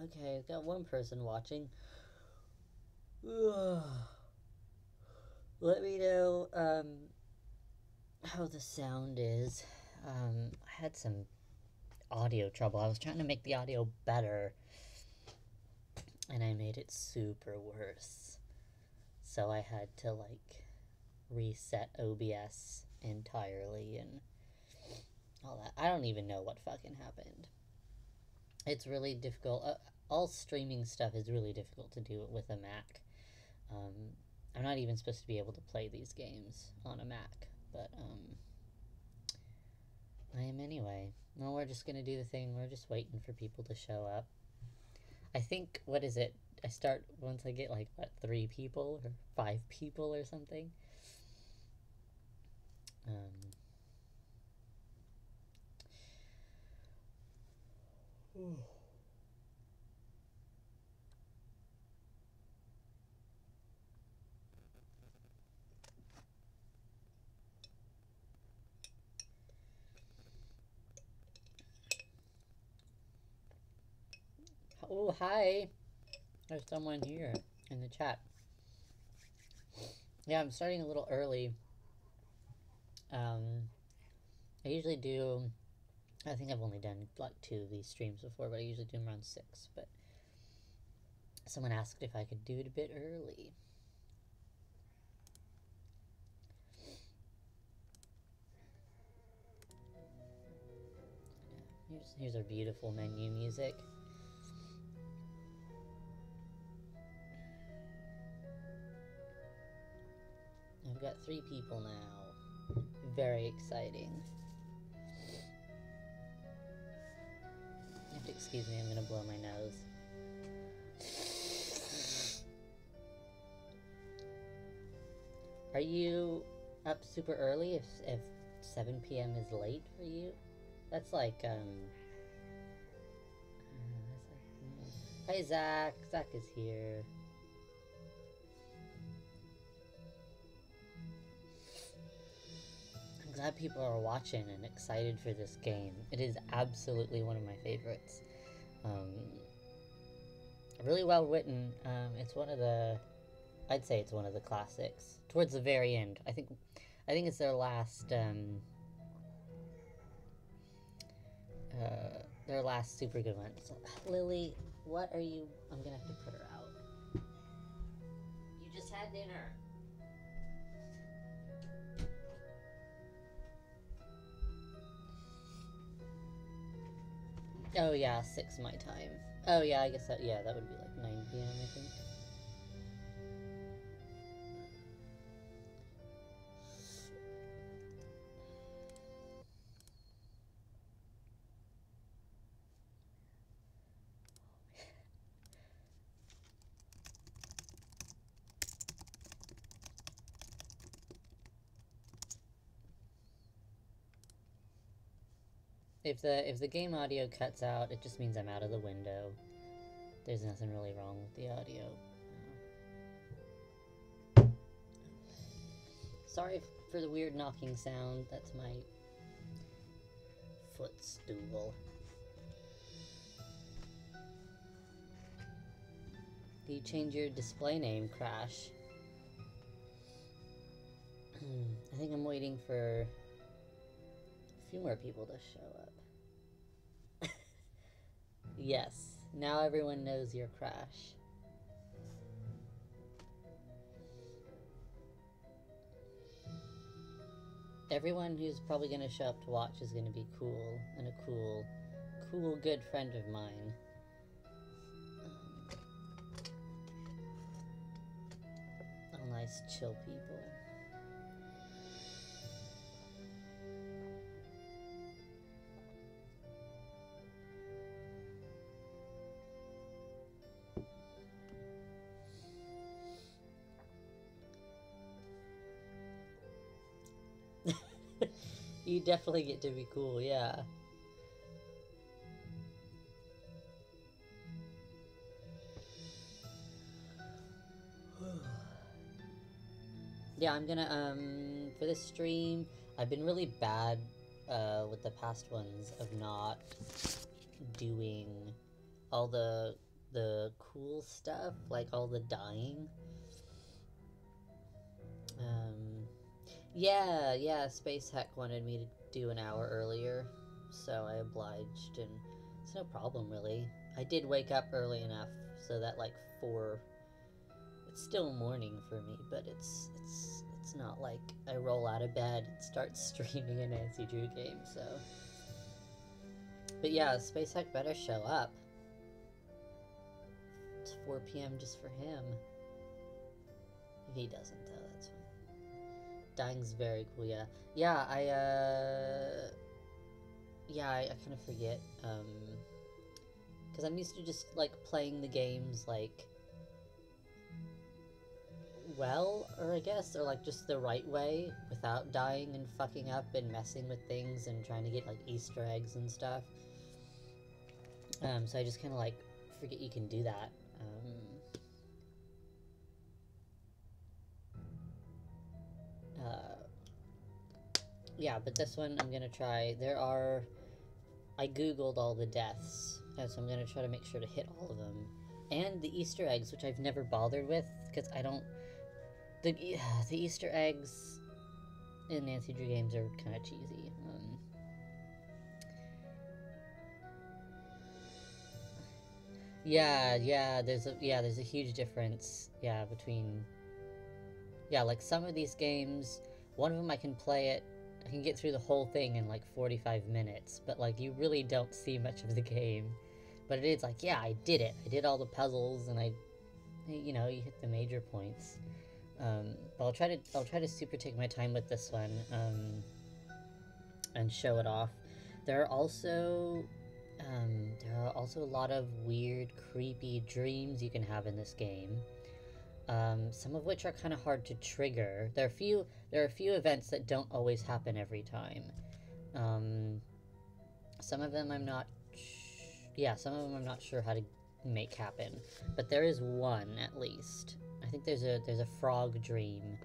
Okay, I've got one person watching. Let me know how the sound is. I had some audio trouble. I was trying to make the audio better, and I made it super worse. So I had to, like, reset OBS entirely and all that. I don't even know what fucking happened. It's really difficult. All streaming stuff is really difficult to do with a Mac. I'm not even supposed to be able to play these games on a Mac, but I am anyway. Well, we're just gonna do the thing. We're just waiting for people to show up. I think, what is it? I start once I get, like, what, 3 people or 5 people or something? Oh, hi! There's someone here in the chat. Yeah, I'm starting a little early. I usually do... I think I've only done, like, 2 of these streams before, but I usually do them around 6, but... Someone asked if I could do it a bit early. Here's our beautiful menu music. I've got 3 people now. Very exciting. You have to excuse me, I'm gonna blow my nose. Are you up super early if 7 p.m. is late for you? That's like, Hi, Zach. Zach is here. I'm glad people are watching and excited for this game. It is absolutely one of my favorites. Really well written. It's one of the... I'd say it's one of the classics. Towards the very end. I think it's their last, their last super good one. So, Lily, what are you... I'm gonna have to put her out. You just had dinner. Oh yeah, 6 my time. Oh yeah, I guess that, yeah, that would be like 9 p.m. I think. If the game audio cuts out, it just means I'm out of the window. There's nothing really wrong with the audio. Sorry for the weird knocking sound. That's my footstool. Do you change your display name, Crash? I think I'm waiting for a few more people to show up. Yes, now everyone knows you're Crash. Everyone who's probably going to show up to watch is going to be cool, and a cool good friend of mine. All nice, chill people. You definitely get to be cool, yeah. Yeah, I'm gonna, for this stream, I've been really bad, with the past ones of not doing all the the cool stuff, like all the dying. Yeah, Space Hack wanted me to do an hour earlier, so I obliged, and it's no problem, really. I did wake up early enough so that, like, 4... It's still morning for me, but it's not like I roll out of bed and start streaming a Nancy Drew game, so... But yeah, Space Hack better show up. It's 4 p.m. just for him. If he doesn't, though, that's fine. Dying's very cool, yeah. Yeah, I kind of forget, because I'm used to just, like, playing the games, like, well, or I guess, or, like, just the right way, without dying and fucking up and messing with things and trying to get, like, Easter eggs and stuff. So I just kind of, like, forget you can do that. Yeah, but this one I'm gonna try. I googled all the deaths, so I'm gonna try to make sure to hit all of them. And the Easter eggs, which I've never bothered with, because I don't... The Easter eggs in Nancy Drew games are kind of cheesy. There's a huge difference, between... Yeah, like, some of these games, one of them I can get through the whole thing in, like, 45 minutes, but, like, you really don't see much of the game. But it is like, yeah, I did it. I did all the puzzles, and you hit the major points. But I'll try to super take my time with this one, and show it off. There are also a lot of weird, creepy dreams you can have in this game. Some of which are kind of hard to trigger. There are a few events that don't always happen every time. Some of them I'm not sure how to make happen, but there is one at least. I think there's a frog dream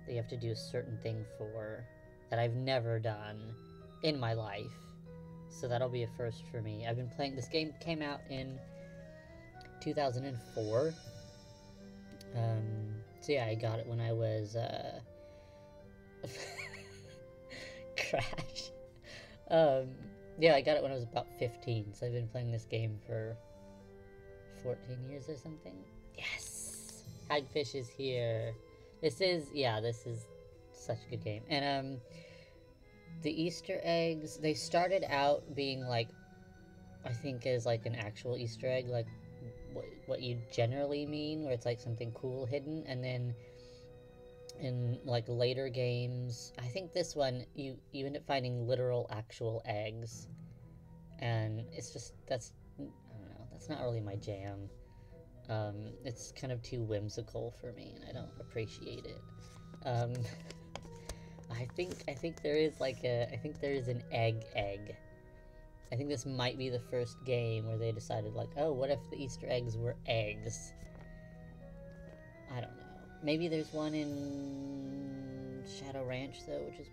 that you have to do a certain thing for that I've never done in my life. So that'll be a first for me. I've been playing this game. Came out in 2004. So yeah, I got it when I was, Crash. Yeah, I got it when I was about 15, so I've been playing this game for 14 years or something. Yes! Hagfish is here. This is such a good game. And, the Easter eggs, they started out being, like, I think as, like, an actual Easter egg, like, what you generally mean, where it's like something cool hidden, and then in like later games, I think this one you end up finding literal actual eggs, and it's just I don't know, that's not really my jam. It's kind of too whimsical for me, and I don't appreciate it. I think there is an egg. I think this might be the first game where they decided, like, oh, what if the Easter eggs were eggs? I don't know. Maybe there's one in Shadow Ranch, though, which is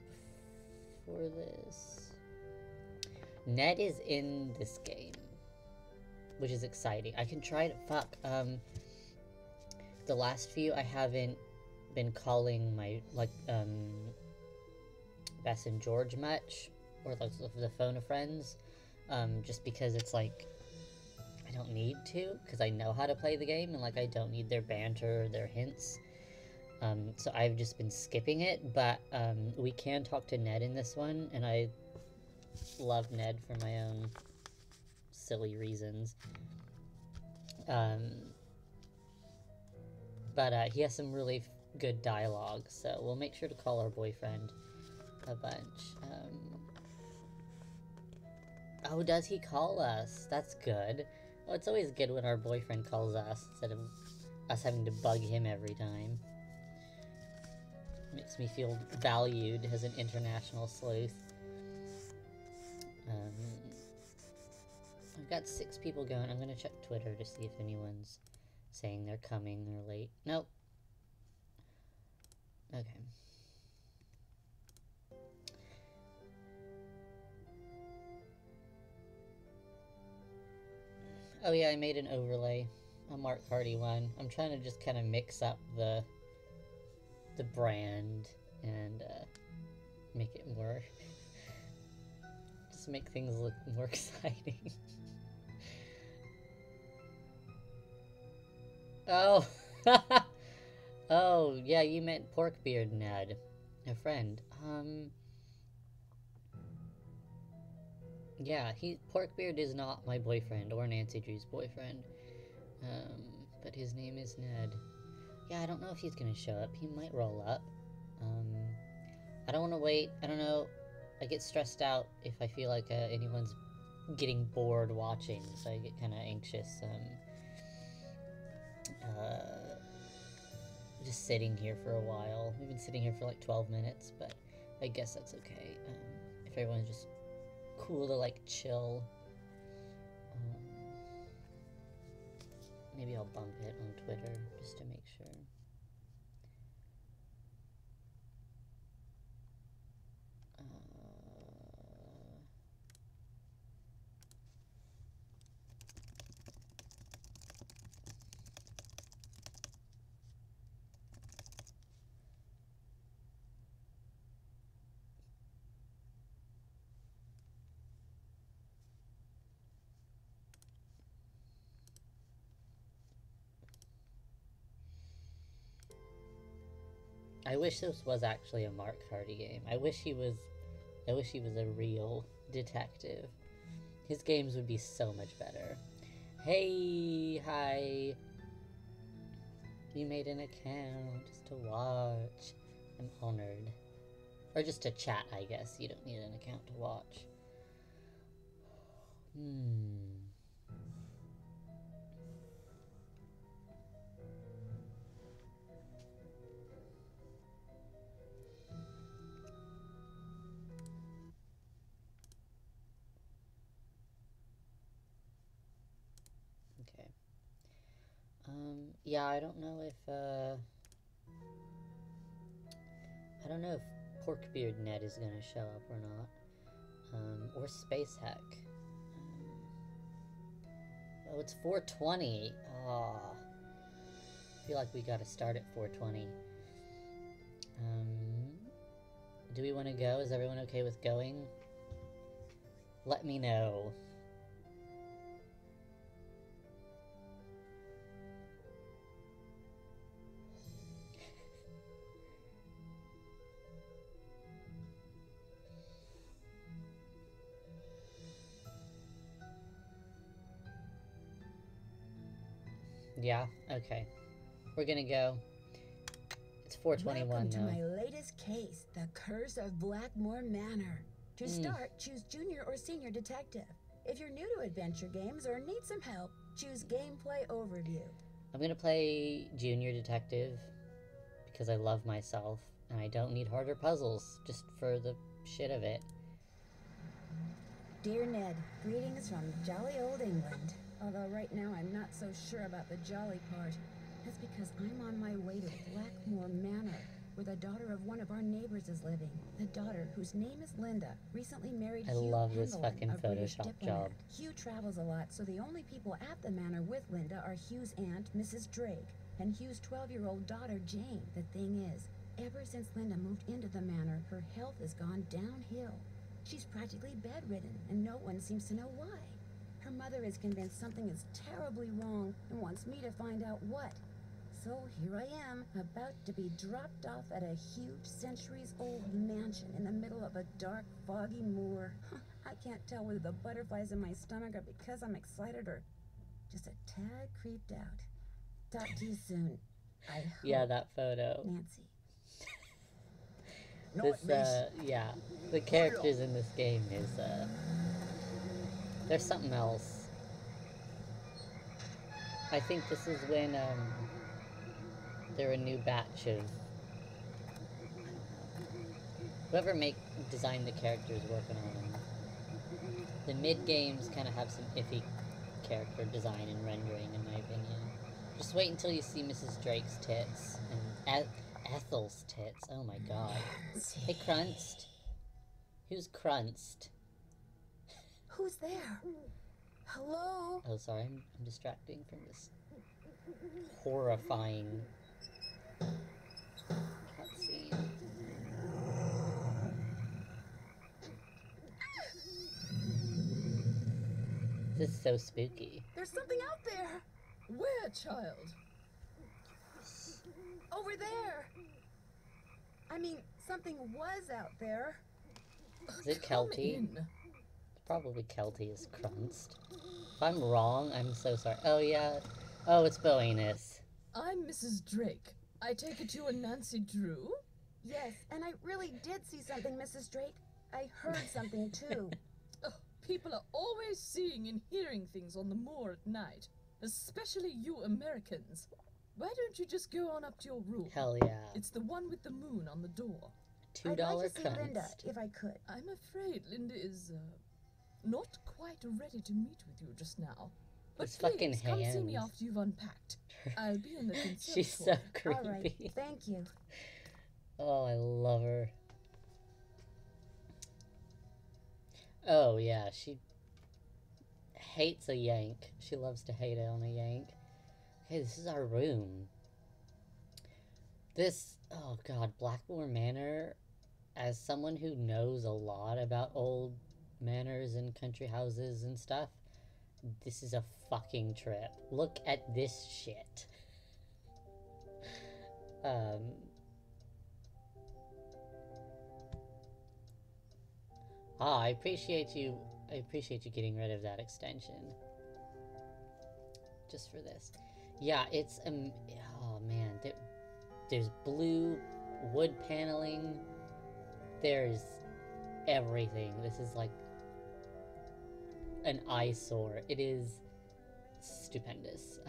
before this. Ned is in this game, which is exciting. I can try to... the last few, I haven't been calling my, like, Bess and George much, or, like, the phone of friends. Just because it's like, I don't need to, because I know how to play the game, and, like, I don't need their banter or their hints. So I've just been skipping it, but, we can talk to Ned in this one, and I love Ned for my own silly reasons. But he has some really good dialogue, so we'll make sure to call our boyfriend a bunch. Oh, does he call us? That's good. Well, it's always good when our boyfriend calls us, instead of us having to bug him every time. Makes me feel valued as an international sleuth. I've got 6 people going. I'm gonna check Twitter to see if anyone's saying they're coming or late. Nope. Okay. Oh yeah, I made an overlay. A Mark Hardy one. I'm trying to just kind of mix up the brand and make it more... just make things look more exciting. Oh! Oh, yeah, you meant Porkbeard Ned. A friend. Yeah, Porkbeard is not my boyfriend or Nancy Drew's boyfriend. But his name is Ned. Yeah, I don't know if he's gonna show up. He might roll up. I don't want to wait. I don't know. I get stressed out if I feel like anyone's getting bored watching, so I get kind of anxious. Just sitting here for a while. We've been sitting here for like 12 minutes, but I guess that's okay. If everyone's just cool to like chill. Maybe I'll bump it on Twitter just to make sure. I wish this was actually a Mark Hardy game. I wish he was a real detective. His games would be so much better. Hey, hi. You made an account just to watch. I'm honored. Or just to chat, I guess. You don't need an account to watch. Okay. Yeah, I don't know if, Porkbeard Ned is gonna show up or not. Or Space Heck. Oh, it's 4:20. Ah. I feel like we gotta start at 4:20. Do we want to go? Is everyone okay with going? Let me know. Yeah, okay. We're gonna go. It's 4:21 Welcome to though. my latest case, The Curse of Blackmoor Manor. To start, choose Junior or Senior Detective. If you're new to adventure games or need some help, choose Gameplay Overview. I'm gonna play Junior Detective because I love myself and I don't need harder puzzles just for the shit of it. Dear Ned, greetings from jolly old England. Although right now I'm not so sure about the jolly part. That's because I'm on my way to Blackmoor Manor, where the daughter of one of our neighbors is living. The daughter, whose name is Linda, recently married I Hugh love this Pendelon, fucking a British Photoshop diplomat. job. Hugh travels a lot, so the only people at the manor with Linda are Hugh's aunt, Mrs. Drake, and Hugh's 12-year-old daughter, Jane. The thing is, ever since Linda moved into the manor, her health has gone downhill. She's practically bedridden, and no one seems to know why. Her mother is convinced something is terribly wrong and wants me to find out what. So here I am, about to be dropped off at a huge centuries-old mansion in the middle of a dark, foggy moor. I can't tell whether the butterflies in my stomach are because I'm excited or just a tad creeped out. Talk to you soon. I hope. Yeah, that photo. Nancy. Yeah, the characters in this game is, there's something else. I think this is when, they're a new batch of... whoever designed the characters working on them. The mid-games kind of have some iffy character design and rendering, in my opinion. Just wait until you see Mrs. Drake's tits, and Ethel's tits, oh my god. Hey, Crunched. Who's Crunched? Who's there? Hello? Oh, sorry, I'm distracting from this horrifying cutscene. This is so spooky. There's something out there. Where, child? Over there. I mean, something was out there. Is it Come Kelty? in. It's probably Kelty is Crunst. If I'm wrong, I'm so sorry. Oh, yeah. Oh, it's Boanus. I'm Mrs. Drake. I take it you are Nancy Drew? Yes, and I really did see something, Mrs. Drake. I heard something, too. Oh, people are always seeing and hearing things on the moor at night. Especially you Americans. Why don't you just go on up to your room? Hell yeah. It's the one with the moon on the door. $2 I'd like to see Linda, Crunst. if I could. I'm afraid Linda is, not quite ready to meet with you just now. But Those fucking please, come see me hands. after you've unpacked. I'll be in the conservatory. She's so creepy. All right, thank you. Oh, I love her. Oh, yeah, she hates a yank. She loves to hate it on a yank. Okay, this is our room. This, oh god, Blackmoor Manor, as someone who knows a lot about old manors and country houses and stuff, this is a fucking trip. Look at this shit. I appreciate you getting rid of that extension. Just for this. Yeah, it's, oh man, there's blue wood paneling. There's everything. This is like an eyesore. It is stupendous.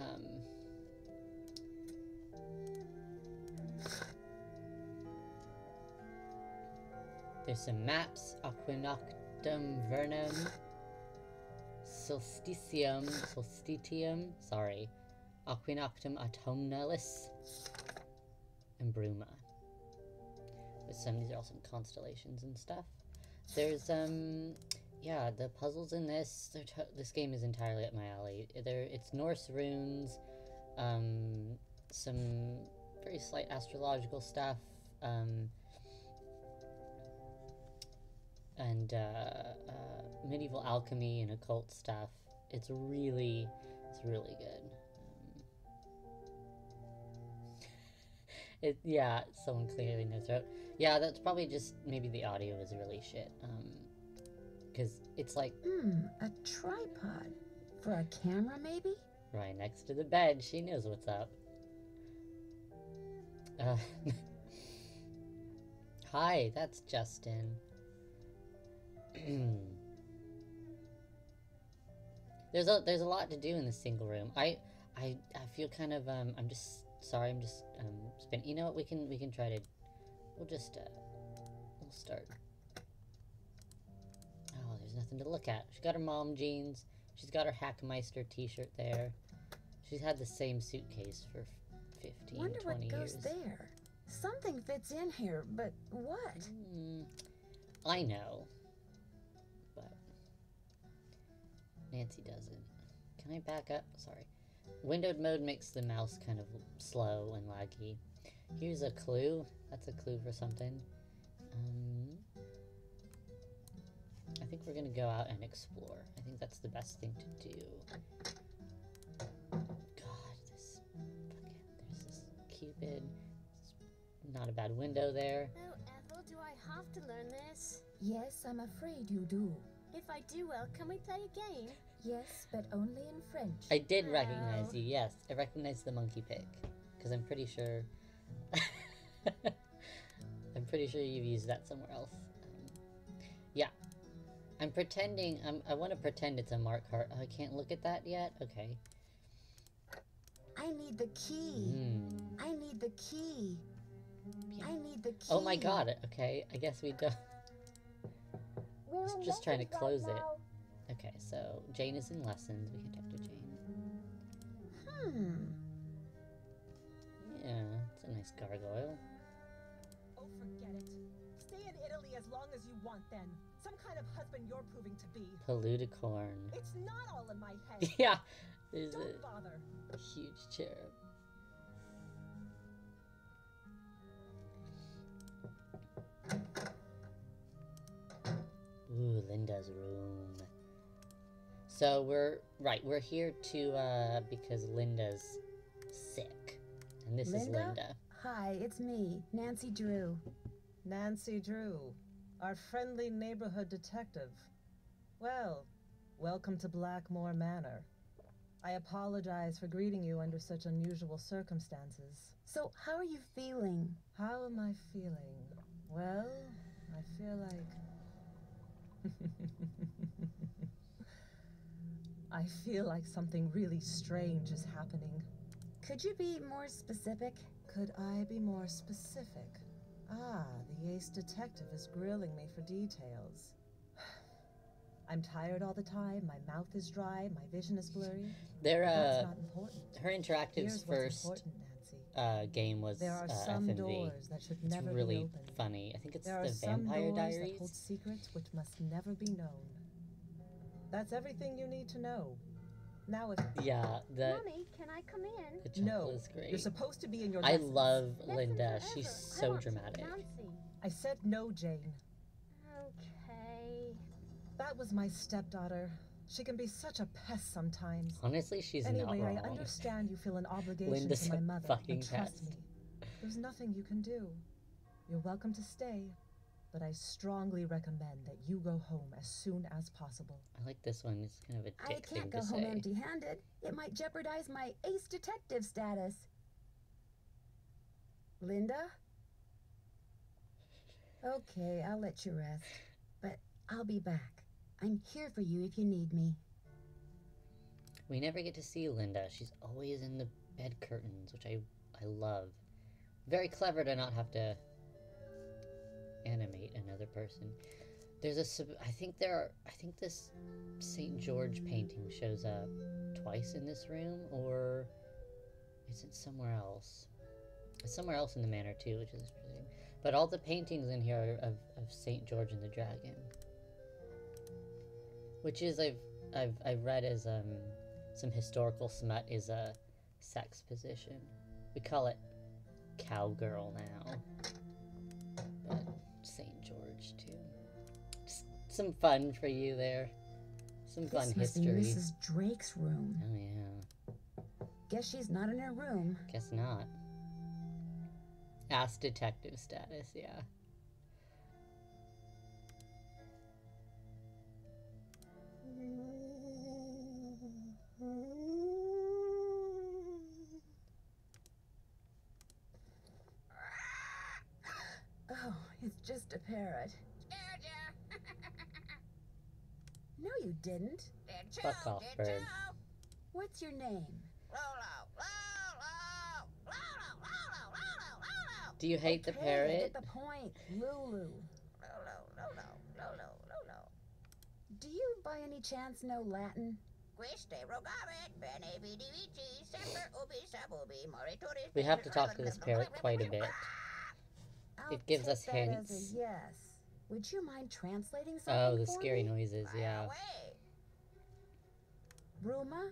There's some maps. Aquinoctum Vernum. Solstitium. Sorry. Aquinoctum Autumnalis. And Bruma. These are all some constellations and stuff. There's, yeah, the puzzles in this, this game is entirely up my alley. It's Norse runes, some very slight astrological stuff, and medieval alchemy and occult stuff. It's really good. Yeah, someone clearly in their throat. Yeah, that's probably just, maybe the audio is really shit. Because it's like... A tripod. For a camera, maybe? right next to the bed. She knows what's up. Hi, that's Justin. There's a lot to do in this single room. I feel kind of I'm just sorry. I'm just you know what, we can try to, we'll just we'll start. Oh, there's nothing to look at. She's got her mom jeans. She's got her Hackmeister t-shirt there. She's had the same suitcase for 15, Wonder 20 what years. goes there. Something fits in here, but what? I know. But Nancy doesn't. Can I back up? Sorry. Windowed mode makes the mouse kind of slow and laggy. Here's a clue. That's a clue for something. I think we're gonna go out and explore. I think that's the best thing to do. God, this fucking... There's this Cupid. Not a bad window there. Oh, Ethel, do I have to learn this? Yes, I'm afraid you do. If I do well, can we play a game? Yes, but only in French. I did recognize you, yes. I recognized the monkey pick. Because I'm pretty sure... I'm pretty sure you've used that somewhere else. Yeah. I'm pretending... I want to pretend it's a mark heart. Oh, I can't look at that yet? Okay. I need the key. I need the key. I need the key. Oh my god, okay. I guess we don't... Just trying to close it. Okay, so Jane is in lessons. We can talk to Jane. Yeah, it's a nice gargoyle. Oh, forget it. Stay in Italy as long as you want, then. Some kind of husband you're proving to be. Paludicorn. It's not all in my head. Yeah, there's Don't bother. a huge cherub. Ooh, Linda's room. So we're here to, because Linda's sick. And this is Linda? Linda. Hi, it's me, Nancy Drew. Nancy Drew, our friendly neighborhood detective. Well, welcome to Blackmoor Manor. I apologize for greeting you under such unusual circumstances. So, how are you feeling? How am I feeling? Well, I feel like... I feel like something really strange is happening. Could you be more specific? Could I be more specific? Ah, the ace detective is grilling me for details. I'm tired all the time, my mouth is dry, my vision is blurry. They're, That's not important. her Interactive's Here's what's first important, Nancy. game was There are some FMV. doors that should It's never really be opened. funny. I think it's There are the some Vampire doors that Diaries. hold secrets which must never be known. That's everything you need to know. Now if Yeah, the Mommy, can I come in? the chuckle no, is great. you're supposed to be in your I lessons. love Lessons Linda. forever. She's I so want to. dramatic. Nancy. I said no, Jane. Okay. That was my stepdaughter. She can be such a pest sometimes. Honestly, she's Anyway, not I wrong. understand you feel an obligation Linda's to my a mother, fucking but trust pest. me, there's nothing you can do. You're welcome to stay, but I strongly recommend that you go home as soon as possible. I like this one. It's kind of a I dick can't thing go to home say. empty-handed. It might jeopardize my ace detective status. Linda? Okay, I'll let you rest. But I'll be back. I'm here for you if you need me. We never get to see Linda. She's always in the bed curtains, which I love. Very clever to not have to animate another person. There's I think this St. George painting shows up twice in this room, or is it somewhere else? It's somewhere else in the manor too, which is interesting. But all the paintings in here are of St. George and the Dragon, which is I've read as some historical smut is a sex position. We call it cowgirl now, but St. George too. Just some fun for you there. Some fun This must be history. Mrs. Drake's room. Oh yeah. Guess she's not in her room. Guess not. Ask detective status, yeah. Oh, it's just a parrot. No, you didn't. Fuck off, bird. What's your name? Do you hate the Okay, I parrot? get the point. Lulu. Do you by any chance know Latin? We have to talk to this parrot quite a bit. I'll It gives take us that as hints. a yes. Would you mind translating something Oh, the for scary me? noises, yeah. Bruma?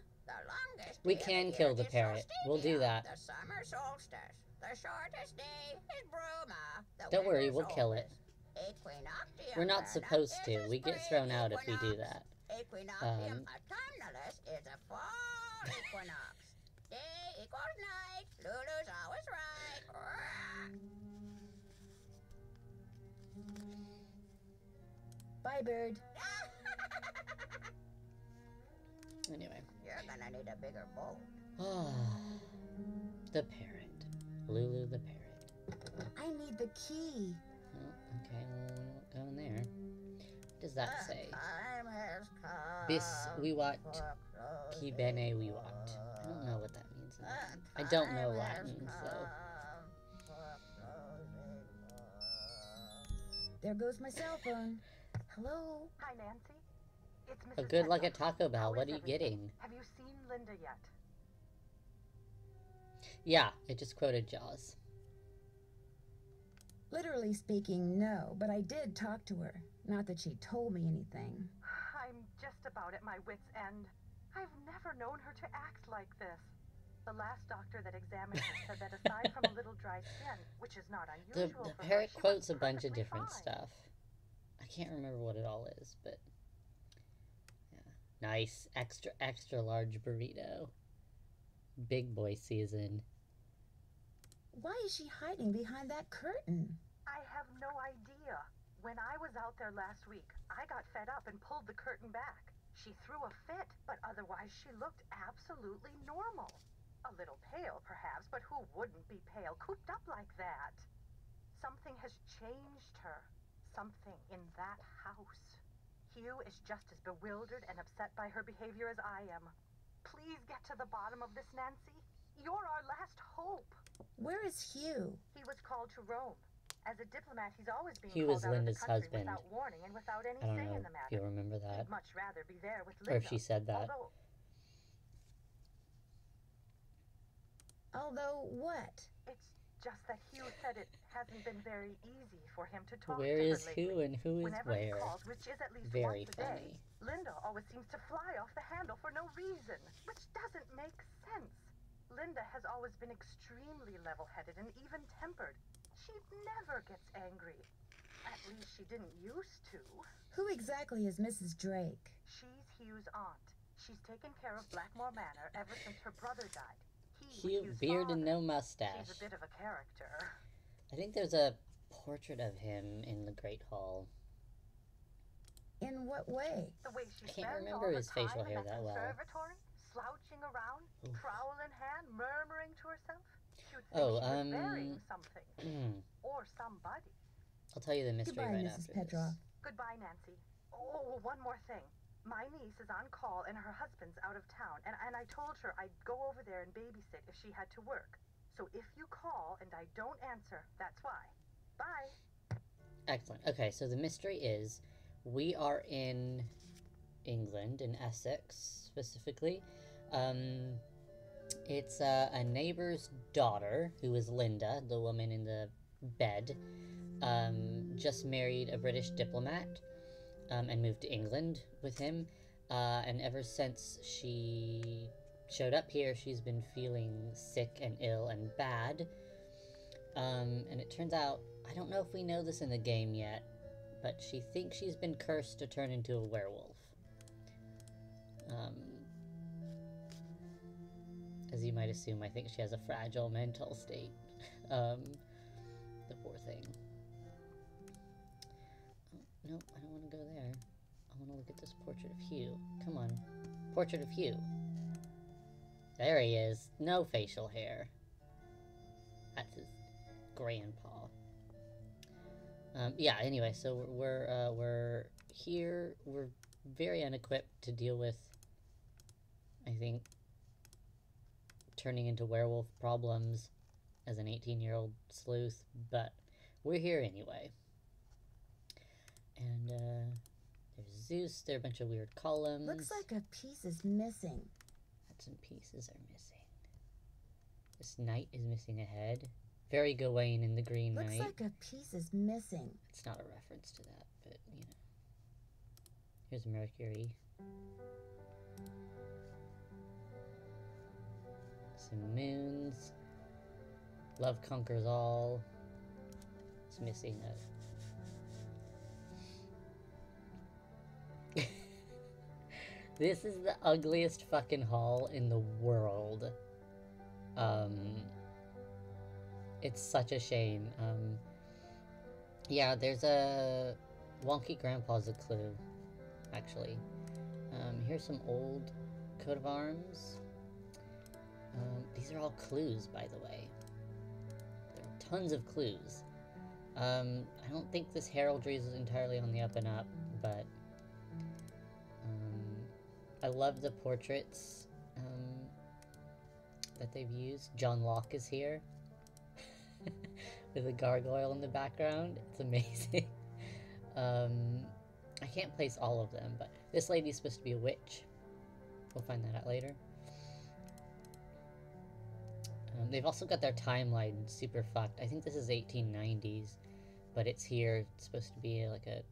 We can kill the parrot. We'll do that. The summer solstice. The shortest day is Bruma. The Don't worry, winter we'll kill it. solstice. Equinoctium We're not supposed to. verdictis We get is thrown out if spring we do equinox. that. Equinoctium autumnalis is a fall equinox. Day equals night. Lulu's always right. Bye, bird. Anyway. You're gonna need a bigger boat. The parrot. Lulu the parrot. I need the key. Oh, okay, well, we're not going there. What does that say? Time has come Bis wiwat for ki closing. bene wiwat. I don't know what that means. I don't know Latin, so... There goes my cell phone. Hello? Hi, Nancy. It's A Mrs. good luck Petzold. at Taco Bell. How What is are you everything? getting? Have you seen Linda yet? Yeah, it just quoted Jaws. Literally speaking, no, but I did talk to her. Not that she told me anything. I'm just about at my wit's end. I've never known her to act like this. The last doctor that examined her said that aside from a little dry skin, which is not The unusual for her, parrot she quotes was a bunch of perfectly different fine. stuff. I can't remember what it all is, but yeah. Nice. Extra, extra large burrito. Big boy season. Why is she hiding behind that curtain? I have no idea. When I was out there last week, I got fed up and pulled the curtain back. She threw a fit, but otherwise she looked absolutely normal. A little pale, perhaps, but who wouldn't be pale, cooped up like that? Something has changed her. Something in that house. Hugh is just as bewildered and upset by her behavior as I am. Please get to the bottom of this, Nancy. You're our last hope. Where is Hugh? He was called to Rome. As a diplomat, he's always being Hugh called is out of the Linda's country husband. without warning and without any I don't say know in the if you'll matter. remember that. He'd much rather be there with Linda. Or if she said that. Although what? It's just that Hugh said it hasn't been very easy for him to talk Where to is her who lately. and who is Whenever he where? calls, which is at least Very once a day, funny. Linda always seems to fly off the handle for no reason, which doesn't make sense. Linda has always been extremely level-headed and even-tempered. She never gets angry. At least she didn't used to. Who exactly is Mrs. Drake? She's Hugh's aunt. She's taken care of Blackmoor Manor ever since her brother died. He was Cute Hugh's beard and father. no mustache. She's a bit of a character. I think there's a portrait of him in the Great Hall. In what way? The way she I can't spends remember all his her facial time hair in that well. conservatory, slouching around, Oof. trowel in hand, murmuring to herself. You'd think Oh, she was burying something. Or somebody. I'll tell you the mystery Goodbye, right Mrs. after Petroff. this. Goodbye, Nancy. Oh, one more thing. My niece is on call and her husband's out of town, and I told her I'd go over there and babysit if she had to work. So if you call and I don't answer, that's why. Bye. Excellent. Okay, so the mystery is we are in England, in Essex specifically. It's a neighbor's daughter, who is Linda, the woman in the bed, just married a British diplomat and moved to England with him. And ever since she showed up here, she's been feeling sick and ill and bad. And it turns out, I don't know if we know this in the game yet, but she thinks she's been cursed to turn into a werewolf. As you might assume, I think she has a fragile mental state. The poor thing. Oh, no, I don't want to go there. I want to look at this portrait of Hugh. Come on. Portrait of Hugh. There he is. No facial hair. That's his grandpa. Yeah, anyway, so we're here. We're very unequipped to deal with, I think, turning into werewolf problems as an 18-year-old sleuth, but we're here anyway. And there's Zeus. There are a bunch of weird columns. Looks like a piece is missing. Bits and pieces are missing. This knight is missing a head. Very Gawain in the Green Looks Knight. like a piece is missing. It's not a reference to that, but, you know. Here's Mercury. Some moons. Love conquers all. It's missing a... This is the ugliest fucking hall in the world. It's such a shame. Yeah, there's a... Wonky Grandpa's a clue, actually. Here's some old coat of arms. These are all clues, by the way. There are tons of clues. I don't think this heraldry is entirely on the up and up, but... I love the portraits that they've used. John Locke is here. With a gargoyle in the background. It's amazing. I can't place all of them, but this lady's supposed to be a witch. We'll find that out later. They've also got their timeline super fucked. I think this is 1890s. but it's here. It's supposed to be like a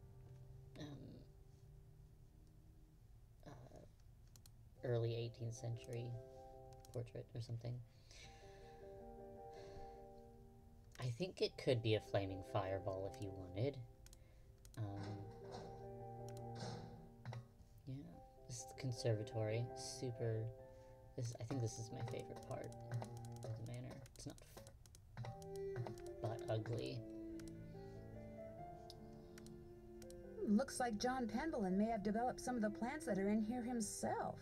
early 18th century portrait or something. I think it could be a flaming fireball if you wanted. Yeah, this is the conservatory. Super. I think this is my favorite part of the manor. It's not but ugly. Looks like John Pendleton may have developed some of the plants that are in here himself.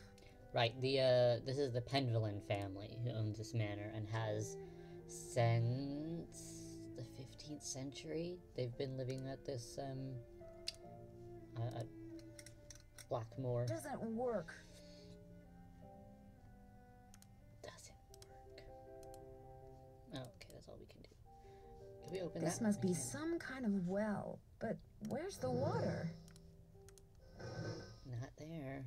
Right, this is the Pendleton family who owns this manor and has since the 15th century. They've been living at this, Blackmoor. Doesn't work. Doesn't work. Oh, okay, that's all we can do. Can we open This that? must We be can. some kind of well, but where's the water? Not there.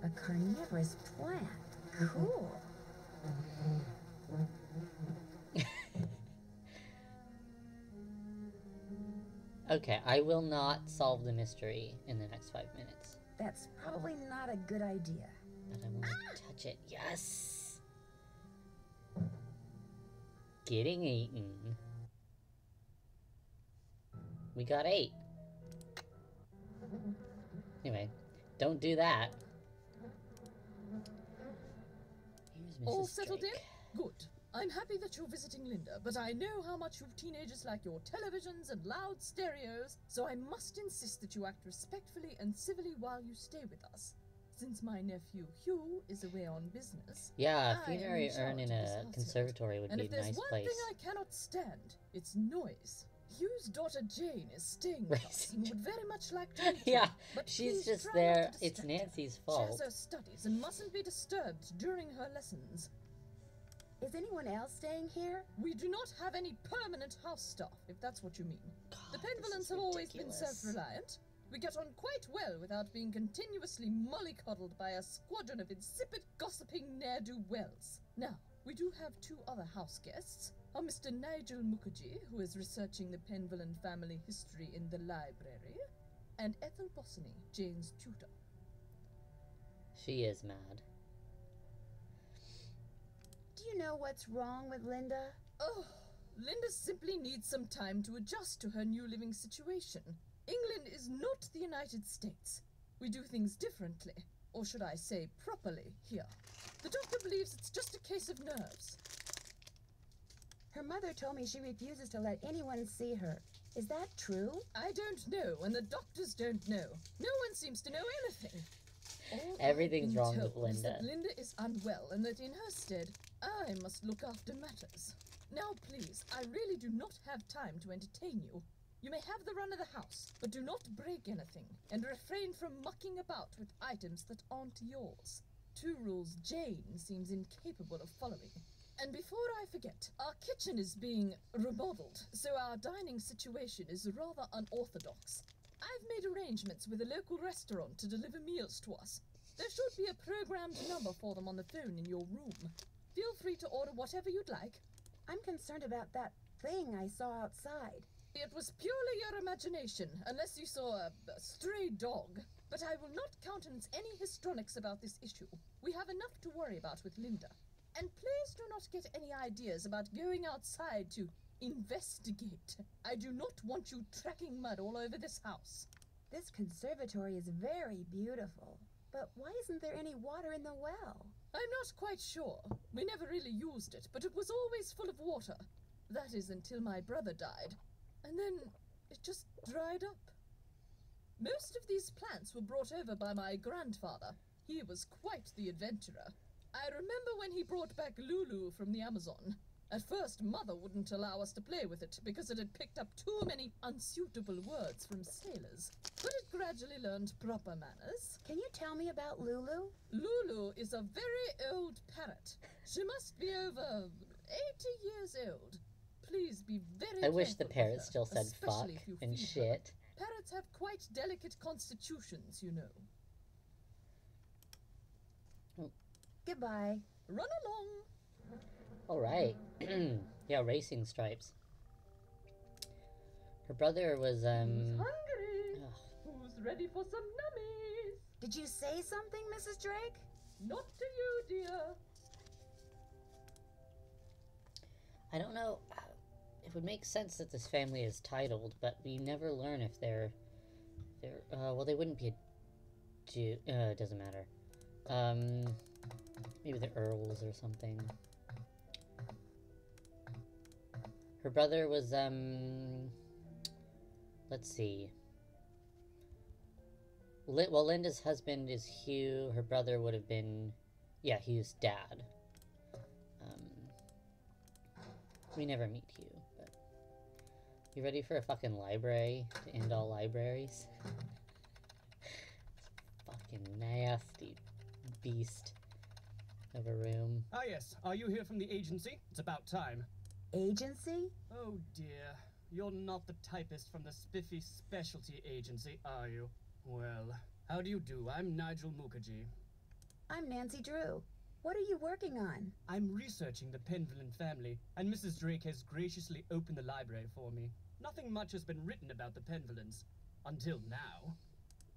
A carnivorous plant. Cool. Okay, I will not solve the mystery in the next 5 minutes. That's probably not a good idea. But I want to touch it. Yes! Getting eaten. We got 8. Anyway, don't do that. Here's Mrs. All settled Drake. in? Good. I'm happy that you're visiting Linda, but I know how much you teenagers like your televisions and loud stereos, so I must insist that you act respectfully and civilly while you stay with us. Since my nephew Hugh is away on business, Yeah, I am funerary in charge urn in of this a household. conservatory would And be if a there's nice one place. thing I cannot stand, it's noise. Hugh's daughter Jane is staying with us and would very much like to meet Yeah, you, but she's please just try there. not to It's distract her. Nancy's She fault. has her studies and mustn't be disturbed during her lessons. Is anyone else staying here? We do not have any permanent house staff, if that's what you mean. God, The this Penvillans is have always been ridiculous. self-reliant. We get on quite well without being continuously mollycoddled by a squadron of insipid, gossiping ne'er-do-wells. Now, we do have 2 other house guests. Are Mr. Nigel Mukherjee, who is researching the Penvillan family history in the library, and Ethel Bossany, Jane's tutor. She is mad. Do you know what's wrong with Linda? Oh, Linda simply needs some time to adjust to her new living situation. England is not the United States. We do things differently, or should I say properly, here. The doctor believes it's just a case of nerves. Her mother told me she refuses to let anyone see her. Is that true? I don't know, and the doctors don't know. No one seems to know anything. All Everything's I've wrong been with told is that Linda. Linda is unwell, and that in her stead, I must look after matters. Now, please, I really do not have time to entertain you. You may have the run of the house, but do not break anything, and refrain from mucking about with items that aren't yours. 2 rules Jane seems incapable of following. And before I forget, our kitchen is being remodeled, so our dining situation is rather unorthodox. I've made arrangements with a local restaurant to deliver meals to us. There should be a programmed number for them on the phone in your room. Feel free to order whatever you'd like. I'm concerned about that thing I saw outside. It was purely your imagination, unless you saw a stray dog. But I will not countenance any histrionics about this issue. We have enough to worry about with Linda. And please do not get any ideas about going outside to investigate. I do not want you tracking mud all over this house. This conservatory is very beautiful. But why isn't there any water in the well? I'm not quite sure. We never really used it, but it was always full of water. That is until my brother died. And then it just dried up. Most of these plants were brought over by my grandfather. He was quite the adventurer. I remember when he brought back Lulu from the Amazon. At first, Mother wouldn't allow us to play with it because it had picked up too many unsuitable words from sailors. But it gradually learned proper manners. Can you tell me about Lulu? Lulu is a very old parrot. She must be over 80 years old. Please be very I wish the careful with parrot her, still said fuck especially if you and feed her. shit. Parrots have quite delicate constitutions, you know. Goodbye. Run along. Alright. Yeah, racing stripes. Her brother was, Hungry? ugh. Who's ready for some nummies? Did you say something, Mrs. Drake? Not to you, dear. I don't know. It would make sense that this family is titled, but we never learn if they're, well, they wouldn't be a Jew. It doesn't matter. Maybe the Earls or something. Her brother was, let's see. Well, Linda's husband is Hugh. Her brother would have been, yeah, Hugh's dad. We never meet Hugh, but... You ready for a fucking library to end all libraries? Fucking nasty beast of a room. Ah, yes. Are you here from the agency? It's about time. Agency? Oh, dear. You're not the typist from the spiffy specialty agency, are you? Well, how do you do? I'm Nigel Mukherjee. I'm Nancy Drew. What are you working on? I'm researching the Penvillen family, and Mrs. Drake has graciously opened the library for me. Nothing much has been written about the Penvillens. Until now.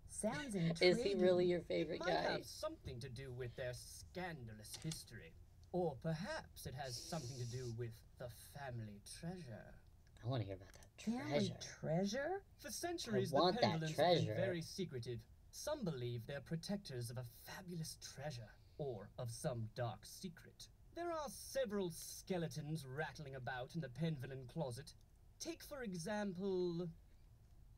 Sounds intriguing. Is he really your favorite It might guy? have something to do with their scandalous history. Or perhaps it has something to do with the family treasure. I want to hear about that Family treasure. treasure? For centuries, the want that Penvillens have treasure. been very secretive. Some believe they're protectors of a fabulous treasure, or of some dark secret. There are several skeletons rattling about in the Penvillen closet. Take, for example,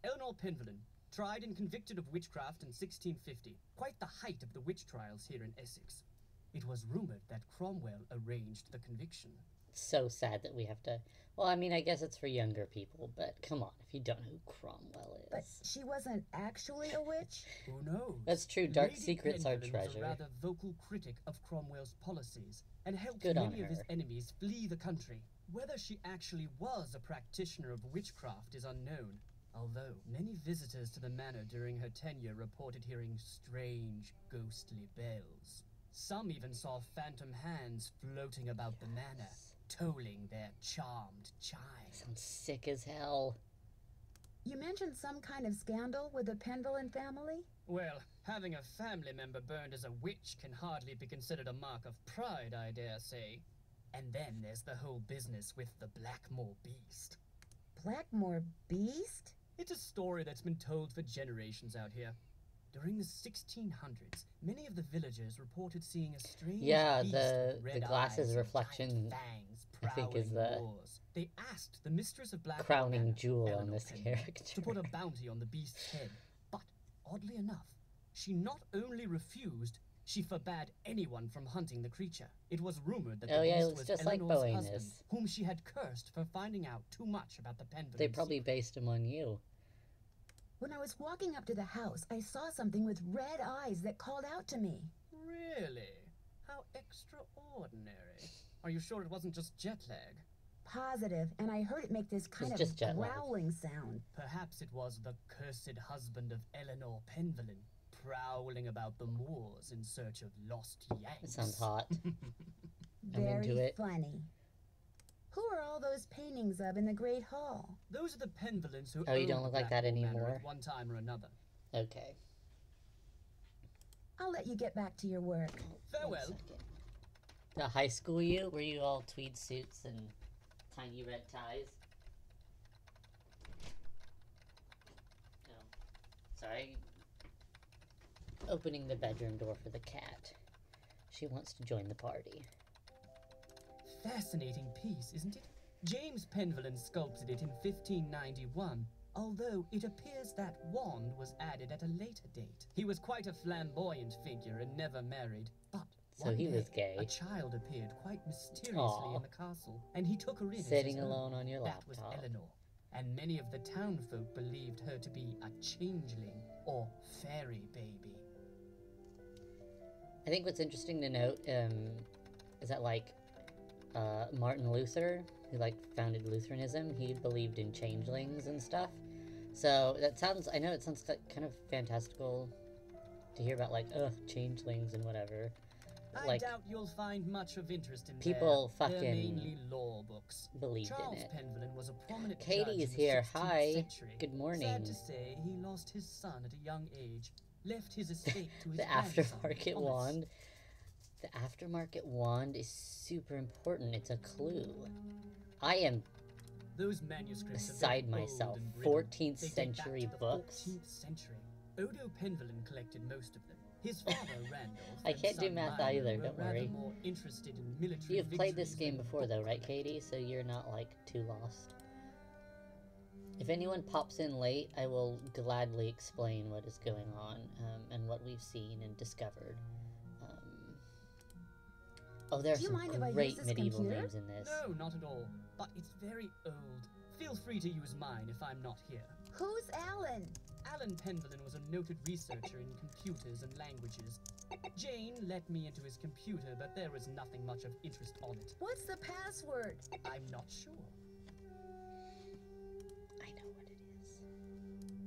Eleanor Penvillen, tried and convicted of witchcraft in 1650, quite the height of the witch trials here in Essex. It was rumored that Cromwell arranged the conviction. It's so sad that we have to... Well, I mean, I guess it's for younger people, but come on, if you don't know who Cromwell is. But she wasn't actually a witch? Who knows? That's true, dark Lady secrets are Penvillen was treasure. a rather vocal critic of Cromwell's policies and helped Good on many of his her. enemies flee the country. Whether she actually was a practitioner of witchcraft is unknown, although many visitors to the manor during her tenure reported hearing strange, ghostly bells. Some even saw phantom hands floating about the manor, tolling their charmed chimes. Sounds sick as hell. You mentioned some kind of scandal with the Penvillen family? Well, having a family member burned as a witch can hardly be considered a mark of pride, I dare say. And then there's the whole business with the Blackmoor beast. Blackmoor beast? It's a story that's been told for generations out here. During the 1600s, many of the villagers reported seeing a strange Yeah, beast the with red glasses eyes and reflection, giant fangs I think, is prowling the moors. They asked the mistress of Blackmoor crowning Manor, jewel on Eleanor this Penvillen, character. to put a bounty on the beast's head. But, oddly enough, she not only refused, she forbade anyone from hunting the creature. It was rumored that Oh, the yeah, it beast looks was just like Eleanor's Boeing husband, is. whom she had cursed for finding out too much about the Penvillens. They probably based him on you. When I was walking up to the house, I saw something with red eyes that called out to me. Really? How extraordinary. Are you sure it wasn't just jet lag? Positive, and I heard it make this kind It's just jet of lag. growling sound. Perhaps it was the cursed husband of Eleanor Penvillen, prowling about the moors in search of lost Yanks. That sounds hot. I'm Very into it. funny. Who are all those paintings of in the Great Hall? Those are the Penvillens who Oh, you owned don't look like that Blackmoor Manor anymore? at one time or another. Okay. I'll let you get back to your work. Farewell. 1 second. The high school you? Were you all tweed suits and tiny red ties? No. Sorry. Opening the bedroom door for the cat. She wants to join the party. Fascinating piece, isn't it? James Penvillen sculpted it in 1591, although it appears that wand was added at a later date. He was quite a flamboyant figure and never married, but So one he was day, gay. a child appeared quite mysteriously Aw. in the castle, and he took her in as Sitting his own. alone on your That was laptop. Eleanor, and many of the townfolk believed her to be a changeling or fairy baby. I think what's interesting to note is that, like, Martin Luther, who, like, founded Lutheranism, he believed in changelings and stuff. So that sounds, I know it sounds kind of fantastical to hear about, like, changelings and whatever. I like, doubt you'll find much of interest in people there. They're fucking mainly law books. believed Charles in it. Penvellin was a prominent Katie judge is in the here. 16th Hi. century. Good morning. Sad to say, he lost his son at a young age, left his estate to his The grandson, aftermarket Thomas. wand. The aftermarket wand is super important. It's a clue. I am Those manuscripts beside are very myself. old and brittle. 14th They date back century to the books. 14th century. Odo Penvellin collected most of them. His father, Randolph, I and can't do son math Minor either, were don't rather worry. more interested in military You've played this victories game than before though, book right, collecting. Katie? So you're not, like, too lost. If anyone pops in late, I will gladly explain what is going on, and what we've seen and discovered. Oh, there are Do you some mind if I use great this medieval computer? names in this. No, not at all. But it's very old. Feel free to use mine if I'm not here. Who's Alan? Alan Penvellin was a noted researcher in computers and languages. Jane let me into his computer, but there was nothing much of interest on it. What's the password? I'm not sure. I know what it is.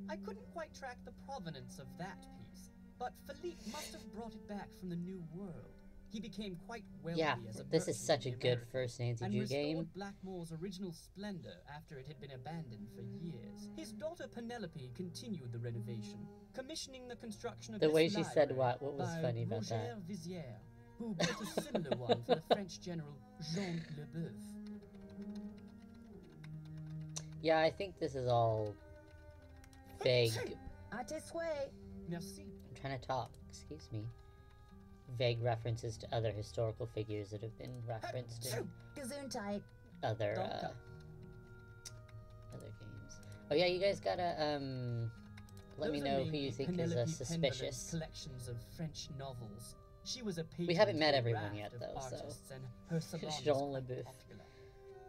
I couldn't quite track the provenance of that piece, but Philippe must have brought it back from the New World. He became quite wealthy Yeah, as a this is merchant such a in the good Americas, first Nancy and Drew restored game. Blackmoor's original splendor after it had been abandoned for years. His daughter Penelope continued the renovation, commissioning the construction of The this way she said library what was by funny about Roger that? Vizier, who built a similar one for the French general Jean Leboeuf. Yeah, I think this is all vague. À tes souhaits. Merci. I'm trying to talk, excuse me. Vague references to other historical figures that have been referenced in Gesundheit. other Danke. other games. Oh yeah, you guys gotta let me Those are know who mainly you think Penelope is suspicious. Penvellin's collections of French novels. She was a patron We haven't met to a everyone raft yet, of though, so- artists, and her salon was Jean quite Leboeuf. popular.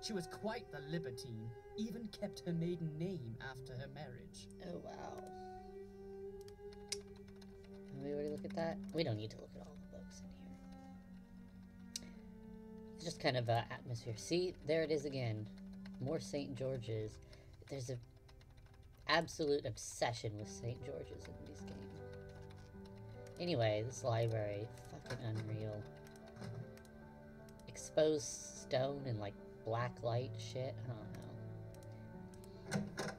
She was quite the libertine, even kept her maiden name after her marriage. Oh wow. Can we already look at that? We don't need to look at all the books in here. It's just kind of atmosphere. See, there it is again. More St. George's. There's a absolute obsession with St. George's in this game. Anyway, this library, fucking unreal. Exposed stone and like black light shit. I don't know.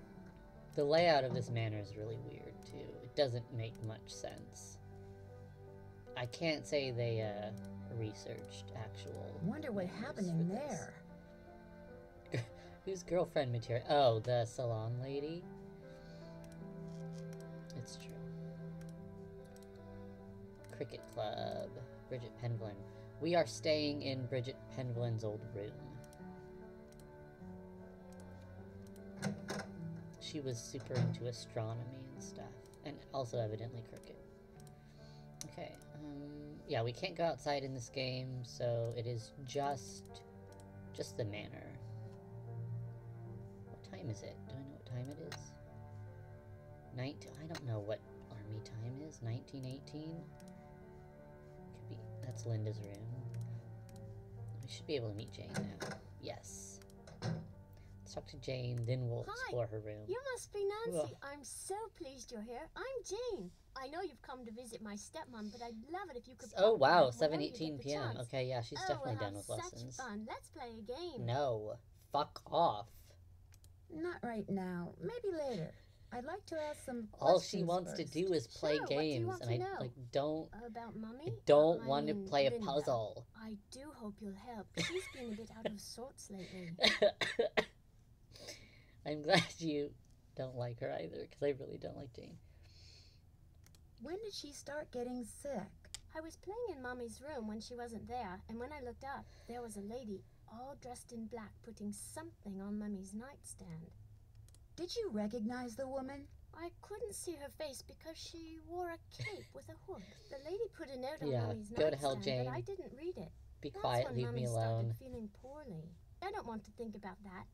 The layout of this manor is really weird too. It doesn't make much sense. I can't say they researched actual. Wonder what manors happened for in this. there. Who's girlfriend material? Oh, the salon lady. It's true. Cricket Club. Bridget Penvellin. We are staying in Bridget Penvellin's old room. She was super into astronomy and stuff. And also evidently cricket. Okay, yeah, we can't go outside in this game, so it is just the manor. What time is it? Do I know what time it is? I don't know what army time is. 1918? Could be. That's Linda's room. We should be able to meet Jane now. Yes. Let's talk to Jane, then we'll Hi. explore her room. You must be Nancy. Ugh. I'm so pleased you're here. I'm Jane. I know you've come to visit my stepmom, but I'd love it if you could. Oh pop by wow, whenever you 7:18 get the p.m. chance. Okay, yeah, she's Oh, definitely we'll done have with such lessons. fun. Let's play a game. No, fuck off. Not right now. Maybe later. I'd like to ask some All she questions wants to first. do is play Sure, what do you games, want and to I know? like don't. About Mummy? I don't I want to mean, play a Linda. puzzle. I do hope you'll help. She's been a bit out of sorts lately. I'm glad you don't like her either, because I really don't like Jane. When did she start getting sick? I was playing in Mummy's room when she wasn't there, and when I looked up, there was a lady all dressed in black putting something on Mummy's nightstand. Did you recognize the woman? I couldn't see her face because she wore a cape with a hood. The lady put a note on Yeah, Mummy's go to hell, nightstand, but I Jane. didn't read it. Be That's quiet, when leave Mummy me alone. started feeling poorly. I don't want to think about that.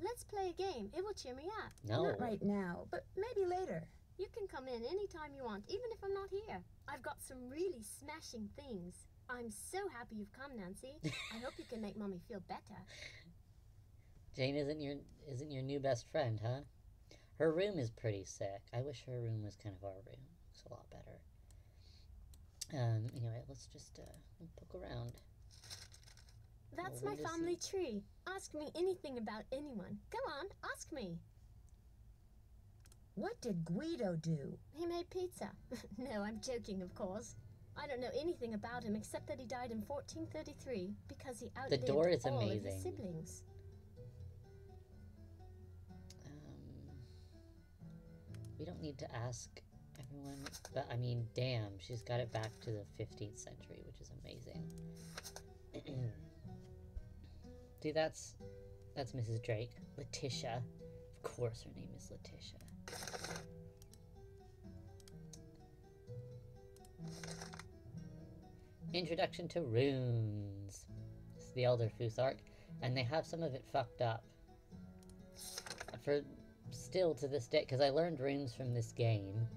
Let's play a game. It will cheer me up. No. Not right now, but maybe later. You can come in anytime you want, even if I'm not here. I've got some really smashing things. I'm so happy you've come, Nancy. I hope you can make Mummy feel better. Jane isn't your new best friend, huh? Her room is pretty sick. I wish her room was kind of our room. It's a lot better. Anyway, let's just poke around. That's Well, my when does family tree. Ask me anything about anyone. Go on, ask me. What did Guido do? He made pizza. No, I'm joking, of course. I don't know anything about him except that he died in 1433 because he outlived door is all of his amazing. siblings. We don't need to ask everyone, but I mean, damn, she's got it back to the 15th century, which is amazing. See, that's Mrs. Drake. Letitia. Of course her name is Letitia. Introduction to runes. It's the Elder Futhark, and they have some of it fucked up. For still to this day, because I learned runes from this game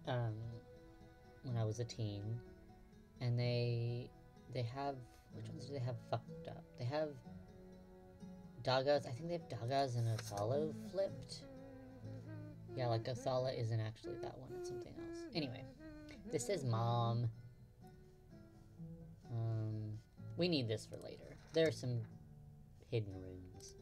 when I was a teen, and they have, which ones do they have fucked up? They have Dagas. I think they have Dagas and Othala flipped. Yeah, like Othala isn't actually that one, it's something else. Anyway, this is Mom. We need this for later. There are some hidden runes.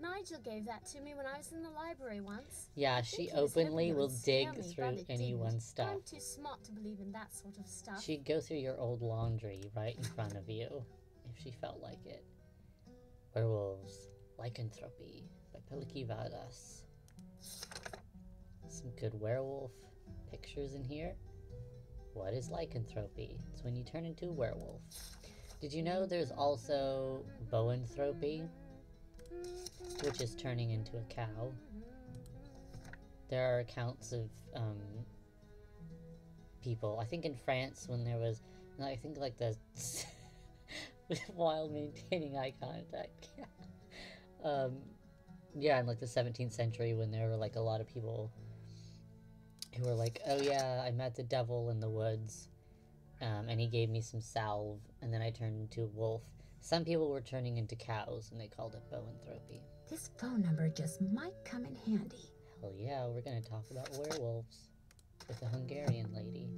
Nigel gave that to me when I was in the library once. Yeah, I she think he was hoping openly it will would scare dig me, through but it anyone's didn't. stuff. I'm too smart to believe in that sort of stuff. She'd go through your old laundry right in front of you, if she felt like it. Werewolves. Lycanthropy by Peliki Vadas. Some good werewolf pictures in here. What is lycanthropy? It's when you turn into a werewolf. Did you know there's also boanthropy, which is turning into a cow? There are accounts of people, I think in France, when there was, I think like the while maintaining eye contact. Yeah, in like the 17th century, when there were like a lot of people who were like, oh yeah, I met the devil in the woods, and he gave me some salve, and then I turned into a wolf. Some people were turning into cows, and they called it boanthropy. This phone number just might come in handy. Hell yeah, we're gonna talk about werewolves with the Hungarian lady.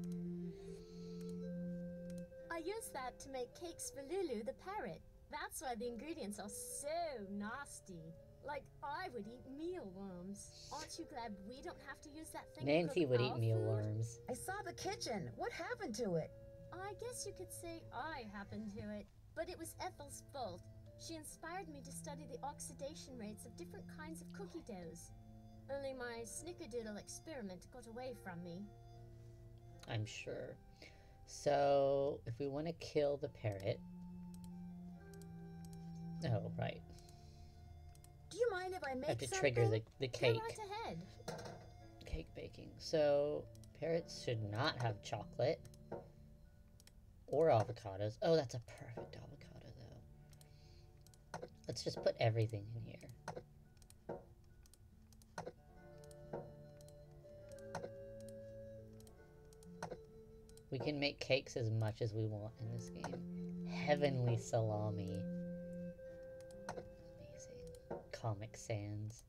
I used that to make cakes for Lulu the parrot. That's why the ingredients are so nasty. Like, I would eat mealworms. Aren't you glad we don't have to use that thing to Nancy cook would our eat food? mealworms. I saw the kitchen. What happened to it? I guess you could say I happened to it, but it was Ethel's fault. She inspired me to study the oxidation rates of different kinds of cookie doughs. Only my snickerdoodle experiment got away from me. I'm sure. So, if we want to kill the parrot... Oh, right. Do you mind if I I make have to something? trigger the cake. Go right ahead. Cake baking. So, parrots should not have chocolate. Or avocados. Oh, that's a perfect avocado, though. Let's just put everything in here. We can make cakes as much as we want in this game. Heavenly salami. Amazing. Comic Sans.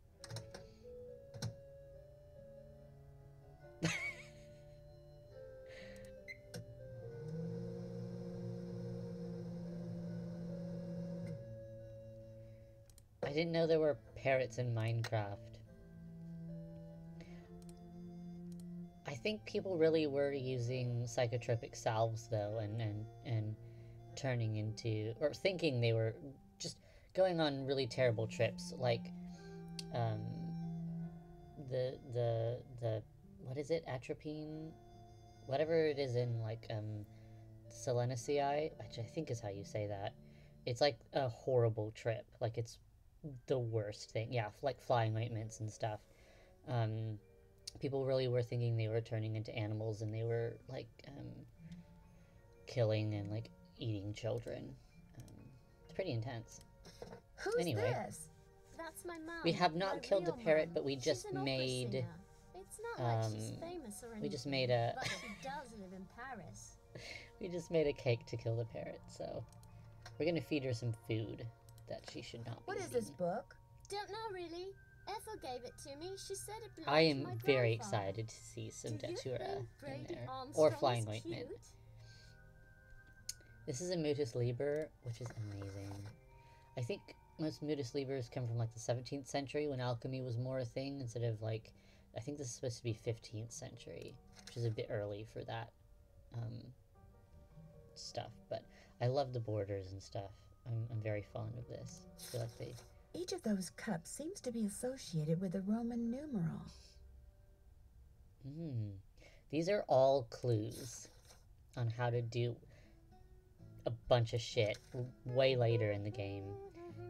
I didn't know there were parrots in Minecraft. I think people really were using psychotropic salves though, and turning into, or thinking they were just going on really terrible trips, like the what is it, atropine, whatever it is in like Selenacii, which I think is how you say that. It's like a horrible trip, like it's the worst thing. Yeah, like flying ointments and stuff. People really were thinking they were turning into animals, and they were like killing and like eating children. It's pretty intense. Who's Anyway. this? That's my mom. We have not my killed the real parrot, mom. but we She's just an opera made, singer. It's not like she's famous or anything. we just made a But she does live in Paris. we just made a cake to kill the parrot. So we're gonna feed her some food that she should not be What is eating. this book? Don't know really. Ethel gave it to me. She said it belonged I to am my very grandfather. excited to see some Do you Datura think in Brady there. Armstrong Or is Flying Ointment. cute? This is a Mutus Liber, which is amazing. I think most Mutus Libers come from like the 17th century when alchemy was more a thing instead of like, I think this is supposed to be 15th century, which is a bit early for that stuff. But I love the borders and stuff. I'm very fond of this. I feel like they... Each of those cups seems to be associated with a Roman numeral. These are all clues on how to do a bunch of shit way later in the game.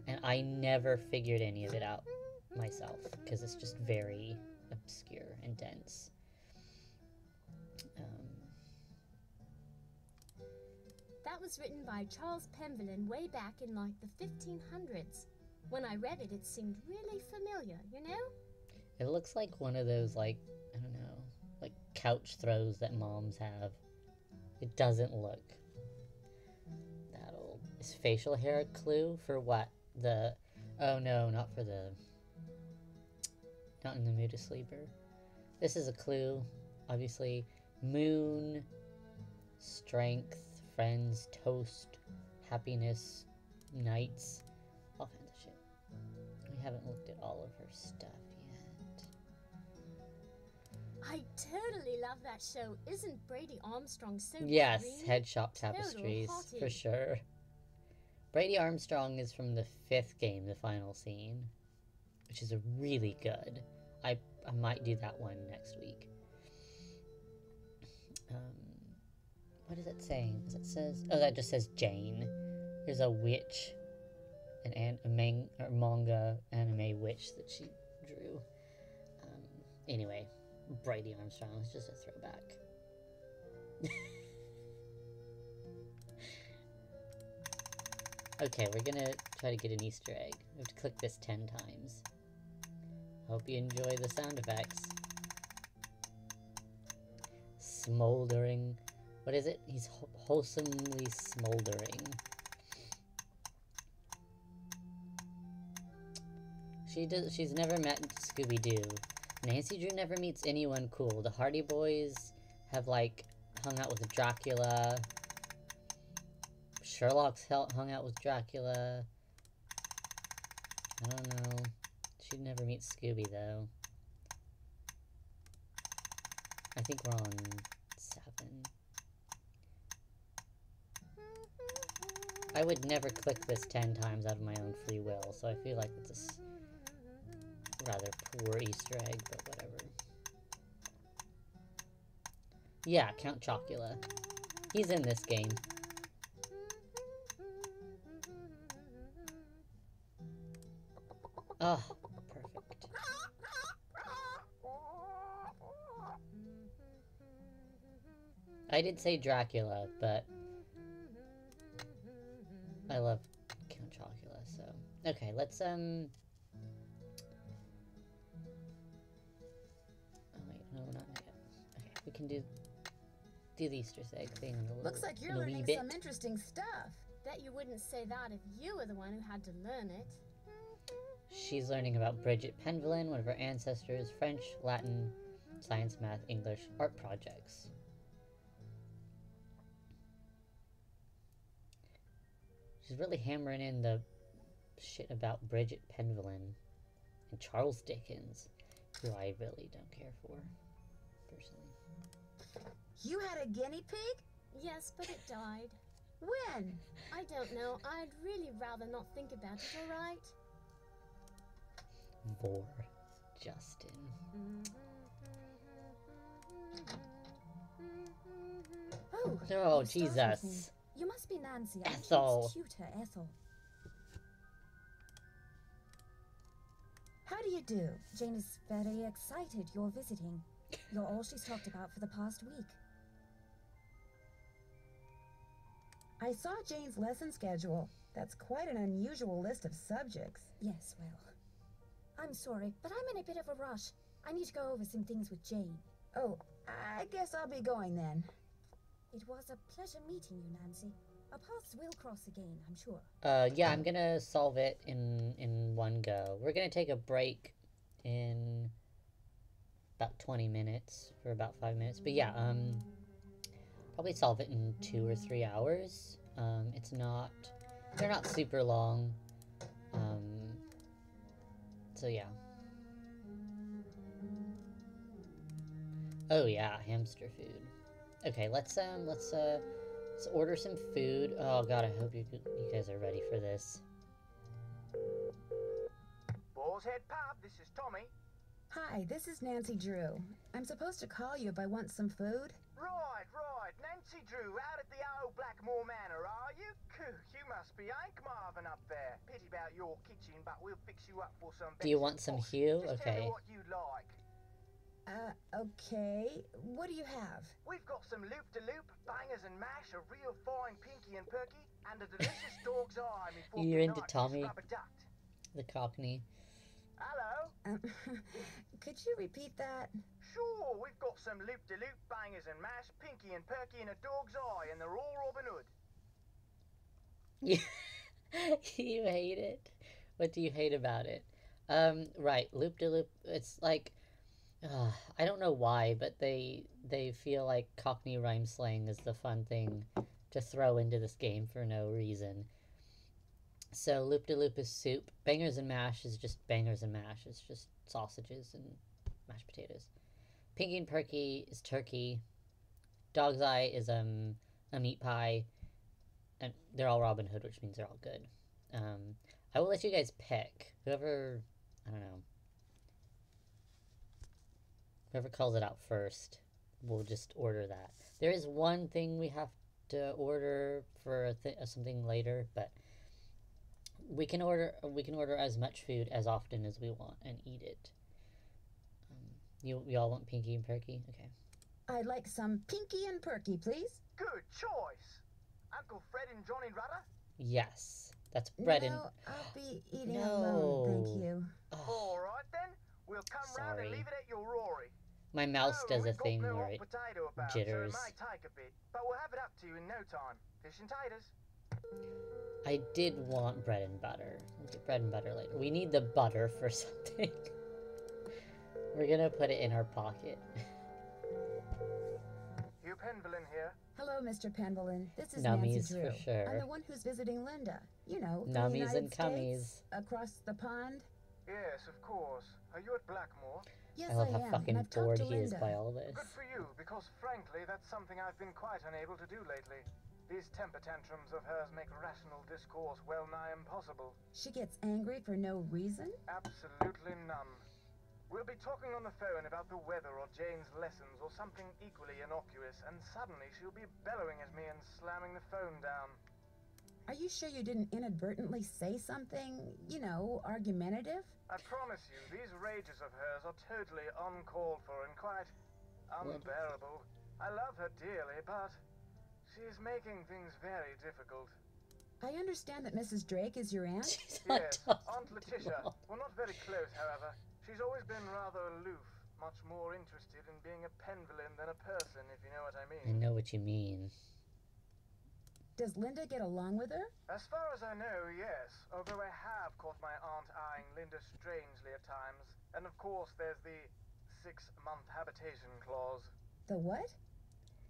And I never figured any of it out myself, because it's just very obscure and dense. That was written by Charles Penvillin way back in like the 1500s. When I read it, it seemed really familiar, you know? It looks like one of those, like, I don't know, like couch throws that moms have. It doesn't look that old. Is facial hair a clue for what? The... Oh no, not for the... Not in the Mutus Liber. This is a clue, obviously. Moon, strength, friends, toast, happiness, knights, all kinds of shit. We haven't looked at all of her stuff yet. I totally love that show. Isn't Brady Armstrong so Yes, green? head shop Total tapestries, hottie. for sure. Brady Armstrong is from the 5th game, the final scene, which is really good. I might do that one next week. What is it saying? Does it says? Oh, that just says Jane. There's a witch, a manga anime witch that she drew. Anyway, Brady Armstrong is just a throwback. Okay, we're gonna try to get an Easter egg. We have to click this 10 times. Hope you enjoy the sound effects. Smoldering. What is it? He's wholesomely smoldering. She's never met Scooby-Doo. Nancy Drew never meets anyone cool. The Hardy Boys have, like, hung out with Dracula. Sherlock's hung out with Dracula. I don't know. She'd never meet Scooby, though. I think we're on 7. I would never click this 10 times out of my own free will, so I feel like it's a rather poor Easter egg, but whatever. Yeah, Count Chocula. He's in this game. Oh, perfect. I did say Dracula, but I love Count Chocula, so... Okay, let's, Oh wait, no, not yet. Okay, we can do the Easter egg thing in a little Looks like you're in a wee learning bit. some interesting stuff. Bet you wouldn't say that if you were the one who had to learn it. She's learning about Bridget Penvillin, one of her ancestors, French, Latin, science, math, English, art projects. She's really hammering in the shit about Bridget Penvillin and Charles Dickens, who I really don't care for, personally. You had a guinea pig? Yes, but it died. When? I don't know. I'd really rather not think about it, alright? Vor Justin. Oh, Oh, you startled me. Jesus. You must be Nancy. I'm Ethel. Jane's tutor, Ethel. How do you do? Jane is very excited you're visiting. You're all she's talked about for the past week. I saw Jane's lesson schedule. That's quite an unusual list of subjects. Yes, well, I'm sorry, but I'm in a bit of a rush. I need to go over some things with Jane. Oh, I guess I'll be going then. It was a pleasure meeting you, Nancy. Our paths will cross again, I'm sure. Yeah, I'm gonna solve it in one go. We're gonna take a break in about 20 minutes for about 5 minutes. But yeah, probably solve it in 2 or 3 hours. It's not, they're not super long. So yeah. Oh yeah, hamster food. Okay, let's order some food. Oh god, I hope you guys are ready for this. Boar's Head Pub, this is Tommy. Hi, this is Nancy Drew. I'm supposed to call you if I want some food. Right. Nancy Drew, out at the old Blackmoor Manor, are you? You must be Hank Marvin up there. Pity about your kitchen, but we'll fix you up for some. Do you want some Hugh? Just tell Okay. me what you like. Okay. What do you have? We've got some loop-de-loop, bangers and mash, a real fine pinky and perky, and a delicious dog's eye. You're into Tommy, the Cockney. Hello? Could you repeat that? Sure, we've got some loop-de-loop, bangers and mash, pinky and perky, and a dog's eye, and they're all Robin Hood. You hate it? What do you hate about it? Right, loop-de-loop, it's like, I don't know why, but they feel like Cockney rhyme slang is the fun thing to throw into this game for no reason. So loop-de-loop is soup. Bangers and mash is just bangers and mash. It's just sausages and mashed potatoes. Pinky and perky is turkey. Dog's eye is a meat pie. And they're all Robin Hood, which means they're all good. I will let you guys pick. Whoever, I don't know. Whoever calls it out first, we'll just order that. There is one thing we have to order for something later, but we can order as much food as often as we want and eat it. You all want pinky and perky? Okay. I'd like some pinky and perky, please. Good choice. Uncle Fred and Johnny Rudder? Yes. That's bread and... No, I'll be eating alone, thank you. Oh, All right then. We'll come round and sorry. leave it at your Rory. my mouse does a we've got thing no where hot it potato about, jitters. So it might take a bit, but we'll have it up to you in no time. Fish and taters. I did want bread and butter. We'll get bread and butter later. We need the butter for something. We're gonna put it in our pocket. Hugh Penvillin here. Hello, Mr. Penvillin. This is Nummies Nancy Drew. for sure. I'm the one who's visiting Linda. You know, the Nummies United and cummies. States, across the pond. Yes, of course. Are you at Blackmoor? Yes, I love how am, fucking and I've talked bored to he is Linda. by all this. Good for you, because frankly, that's something I've been quite unable to do lately. These temper tantrums of hers make rational discourse well nigh impossible. She gets angry for no reason? Absolutely none. We'll be talking on the phone about the weather or Jane's lessons or something equally innocuous, and suddenly she'll be bellowing at me and slamming the phone down. Are you sure you didn't inadvertently say something, you know, argumentative? I promise you, these rages of hers are totally uncalled for and quite unbearable. I love her dearly, but she is making things very difficult. I understand that Mrs. Drake is your aunt. She's not Yes, talking Aunt Letitia. to We're not very close, however. She's always been rather aloof, much more interested in being a Penvillin than a person, if you know what I I mean. know what you mean. Does Linda get along with her? As far as I know, yes, although I have caught my aunt eyeing Linda strangely at times. And of course, there's the 6-month habitation clause. The what?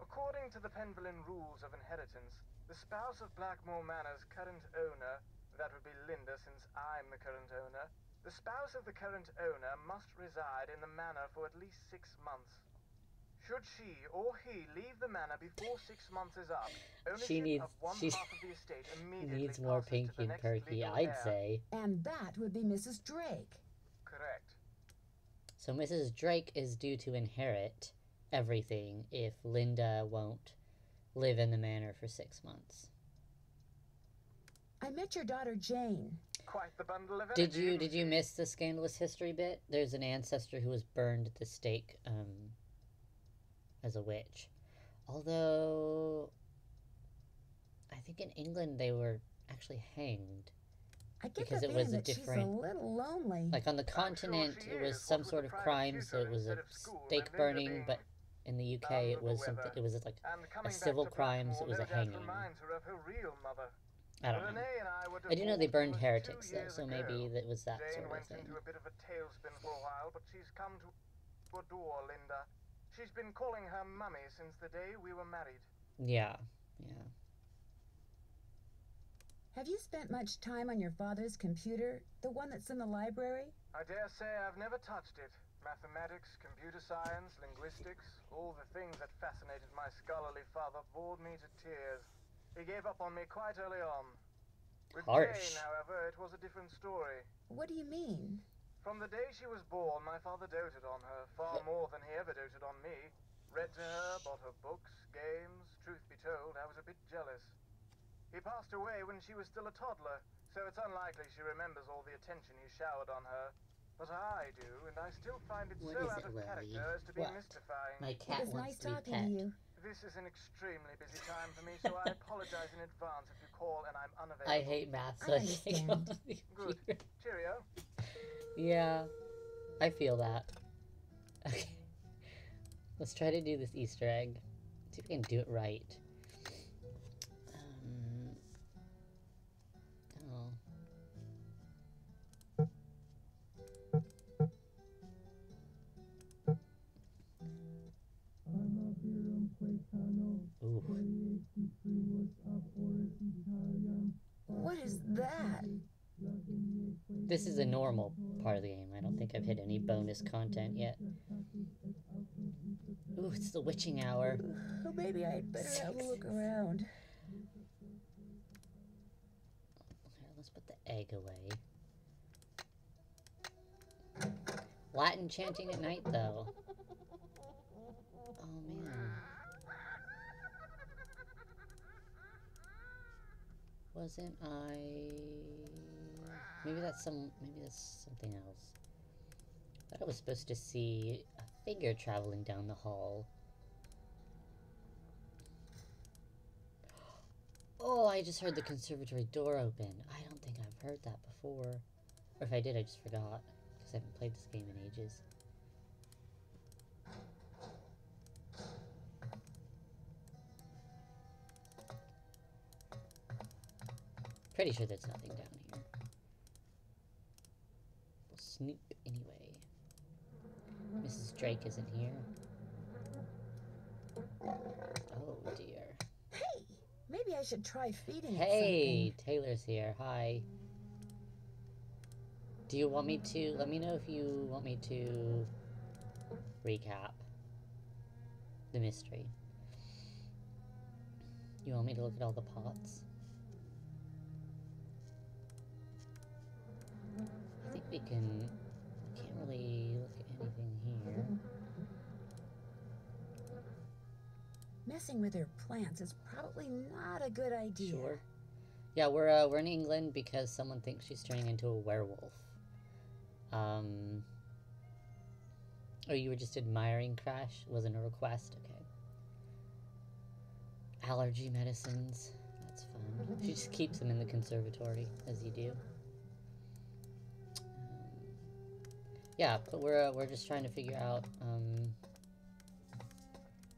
According to the Penvillin rules of inheritance, the spouse of Blackmoor Manor's current owner, that would be Linda since I'm the current owner, the spouse of the current owner must reside in the manor for at least 6 months. Should she or he leave the manor before 6 months is up, ownership of one half of the estate immediately Needs more passes to pinky the and next perky, legal I'd heir. say. And that would be Mrs. Drake. Correct. So Mrs. Drake is due to inherit everything if Linda won't live in the manor for 6 months. I met your daughter Jane. Quite the bundle of Did energy, you isn't she? miss the scandalous history bit? There's an ancestor who was burned at the stake as a witch. Although I think in England they were actually hanged. I get Because the it was feeling a that she's different- a little lonely. Like on the I'm sure continent she it was is, some what sort with of a private crime, so tutor it was a instead of school, stake and Linda burning, being but in the UK it under the was something weather. it was like And coming back civil to crime, so Blackmoor it was a no doubt hanging. reminds her of her real mother. I don't know. Renee and I were I do know they divorced burned almost heretics 2 though, years so ago. maybe that was that Jane sort of went thing. into a bit of a tailspin for a while, but she's come to adore Linda. She's been calling her mummy since the day we were married. Yeah, yeah. Have you spent much time on your father's computer? The one that's in the library? I dare say I've never touched it. Mathematics, computer science, linguistics, all the things that fascinated my scholarly father bored me to tears. He gave up on me quite early on. With Harsh. Jane, however, it was a different story. What do you mean? From the day she was born, my father doted on her, far more than he ever doted on me. Read to her, bought her books, games. Truth be told, I was a bit jealous. He passed away when she was still a toddler, so it's unlikely she remembers all the attention he showered on her. But I do, and I still find it What so is out it, of Lily? character as to be What? mystifying. My It cat was wants nice to be talking pet. to you. This is an extremely busy time for me, so I apologize in advance if you call and I'm unavailable. I hate math, so I I can't go understand. on the Good. computer. Cheerio. Yeah, I feel that. Okay. Let's try to do this Easter egg. See if we can do it right. Oh. Ooh. What is that? This is a normal part of the game. I don't think I've hit any bonus content yet. Ooh, it's the witching hour. Oh, maybe I'd better have a look around. Okay, let's put the egg away. Latin chanting at night, though. Oh, man. Wasn't I... Maybe that's something else. I thought I was supposed to see a figure traveling down the hall. Oh, I just heard the conservatory door open. I don't think I've heard that before. Or if I did, I just forgot. Because I haven't played this game in ages. Pretty sure there's nothing down here. We'll snoop anyway. Mrs. Drake isn't here. Oh dear. Hey, maybe I should try feeding it Hey, something. Taylor's here. Hi. Do you want me to... Let me know if you want me to recap the mystery. You want me to look at all the pots? I think we can... Can't really look at anything here. Messing with her plants is probably not a good idea. Sure. Yeah, we're in England because someone thinks she's turning into a werewolf. Oh, you were just admiring Crash? Wasn't a request? Okay. Allergy medicines. That's fun. She just keeps them in the conservatory, as you do. Yeah, but we're just trying to figure out,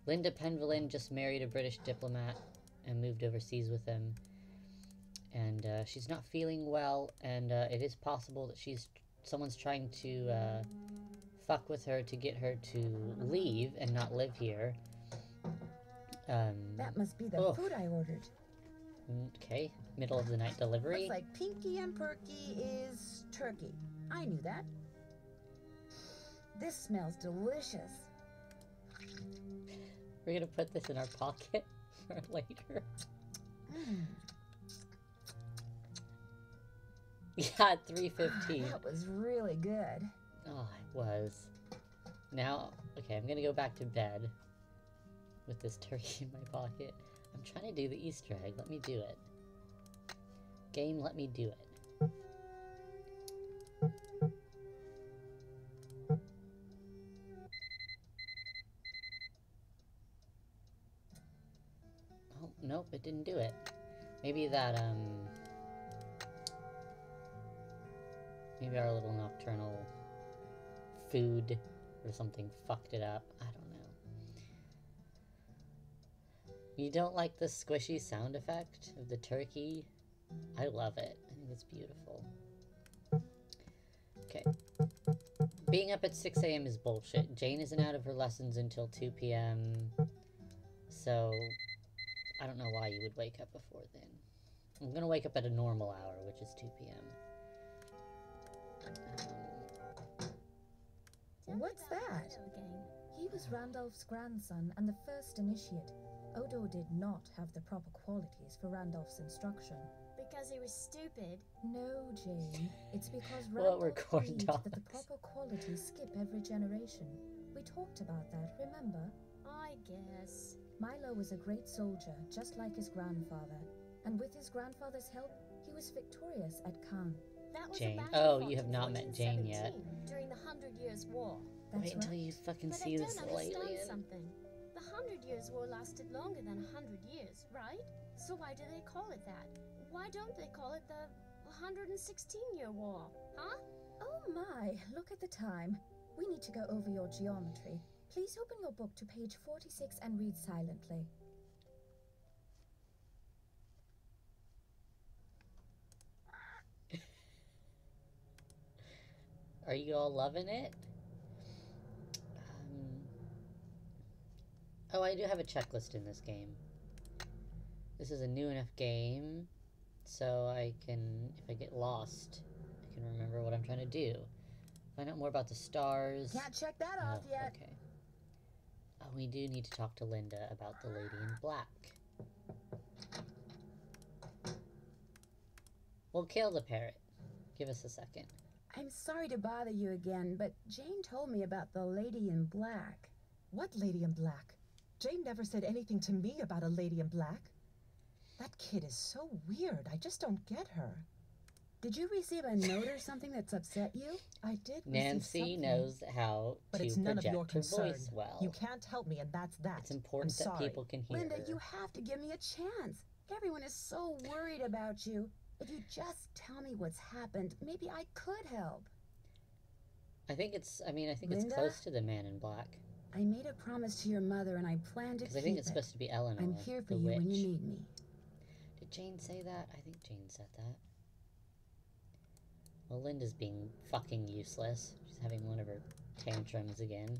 Linda Penvillin just married a British diplomat and moved overseas with him. And, she's not feeling well, and, it is possible that someone's trying to, fuck with her to get her to leave and not live here. That must be the food I ordered. Okay, middle of the night delivery. Looks like Pinky and Perky is turkey. I knew that. This smells delicious. We're gonna put this in our pocket for later. Yeah, 3:15. That was really good. Oh, it was. Now, okay, I'm gonna go back to bed with this turkey in my pocket. I'm trying to do the Easter egg. Let me do it. Game, let me do it. Oh, nope, it didn't do it. Maybe that, maybe our little nocturnal food or something fucked it up. I don't know. You don't like the squishy sound effect of the turkey I love it. I think it's beautiful. Okay. Being up at 6 a.m. is bullshit. Jane isn't out of her lessons until 2 p.m. So, I don't know why you would wake up before then. I'm gonna wake up at a normal hour, which is 2 p.m. What's that? He was Randolph's grandson and the first initiate. Odo did not have the proper qualities for Randolph's instruction. Because he was stupid. No, Jane. It's because Well, we're Randolph corn believed dogs. that the proper qualities skip every generation. We talked about that, remember? I guess. Milo was a great soldier, just like his grandfather. And with his grandfather's help, he was victorious at Caen. That was Jane. a battle Oh, fought you have in not met Jane yet. 1417, during the 100 Years' War. That's Wait until right. you fucking But see I this don't understand alien. something. The 100 Years' War lasted longer than 100 years, right? So why do they call it that? Why don't they call it the 116-year war, huh? Oh my, look at the time. We need to go over your geometry. Please open your book to page 46 and read silently. Are you all loving it? Oh, I do have a checklist in this game. This is a new enough game, so I can, if I get lost, I can remember what I'm trying to do. Find out more about the stars. Can't check that off yet. Okay. Oh, we do need to talk to Linda about the lady in black. We'll kill the parrot. Give us a second. I'm sorry to bother you again, but Jane told me about the lady in black. What lady in black? Jane never said anything to me about a lady in black. That kid is so weird. I just don't get her. Did you receive a note or something that's upset you? I did receive Nancy something, knows how but to it's none of project your her concern. voice well. You can't help me, and that's that. It's important I'm that sorry. people can hear Linda, her. you have to give me a chance. Everyone is so worried about you. If you just tell me what's happened, maybe I could help. I think it's Linda? it's close to the man in black. I made a promise to your mother and I plan to Because keep I think it's it. supposed to be Eleanor, I'm here for the you witch. when you need me. Did Jane say that? I think Jane said that. Well, Linda's being fucking useless. She's having one of her tantrums again.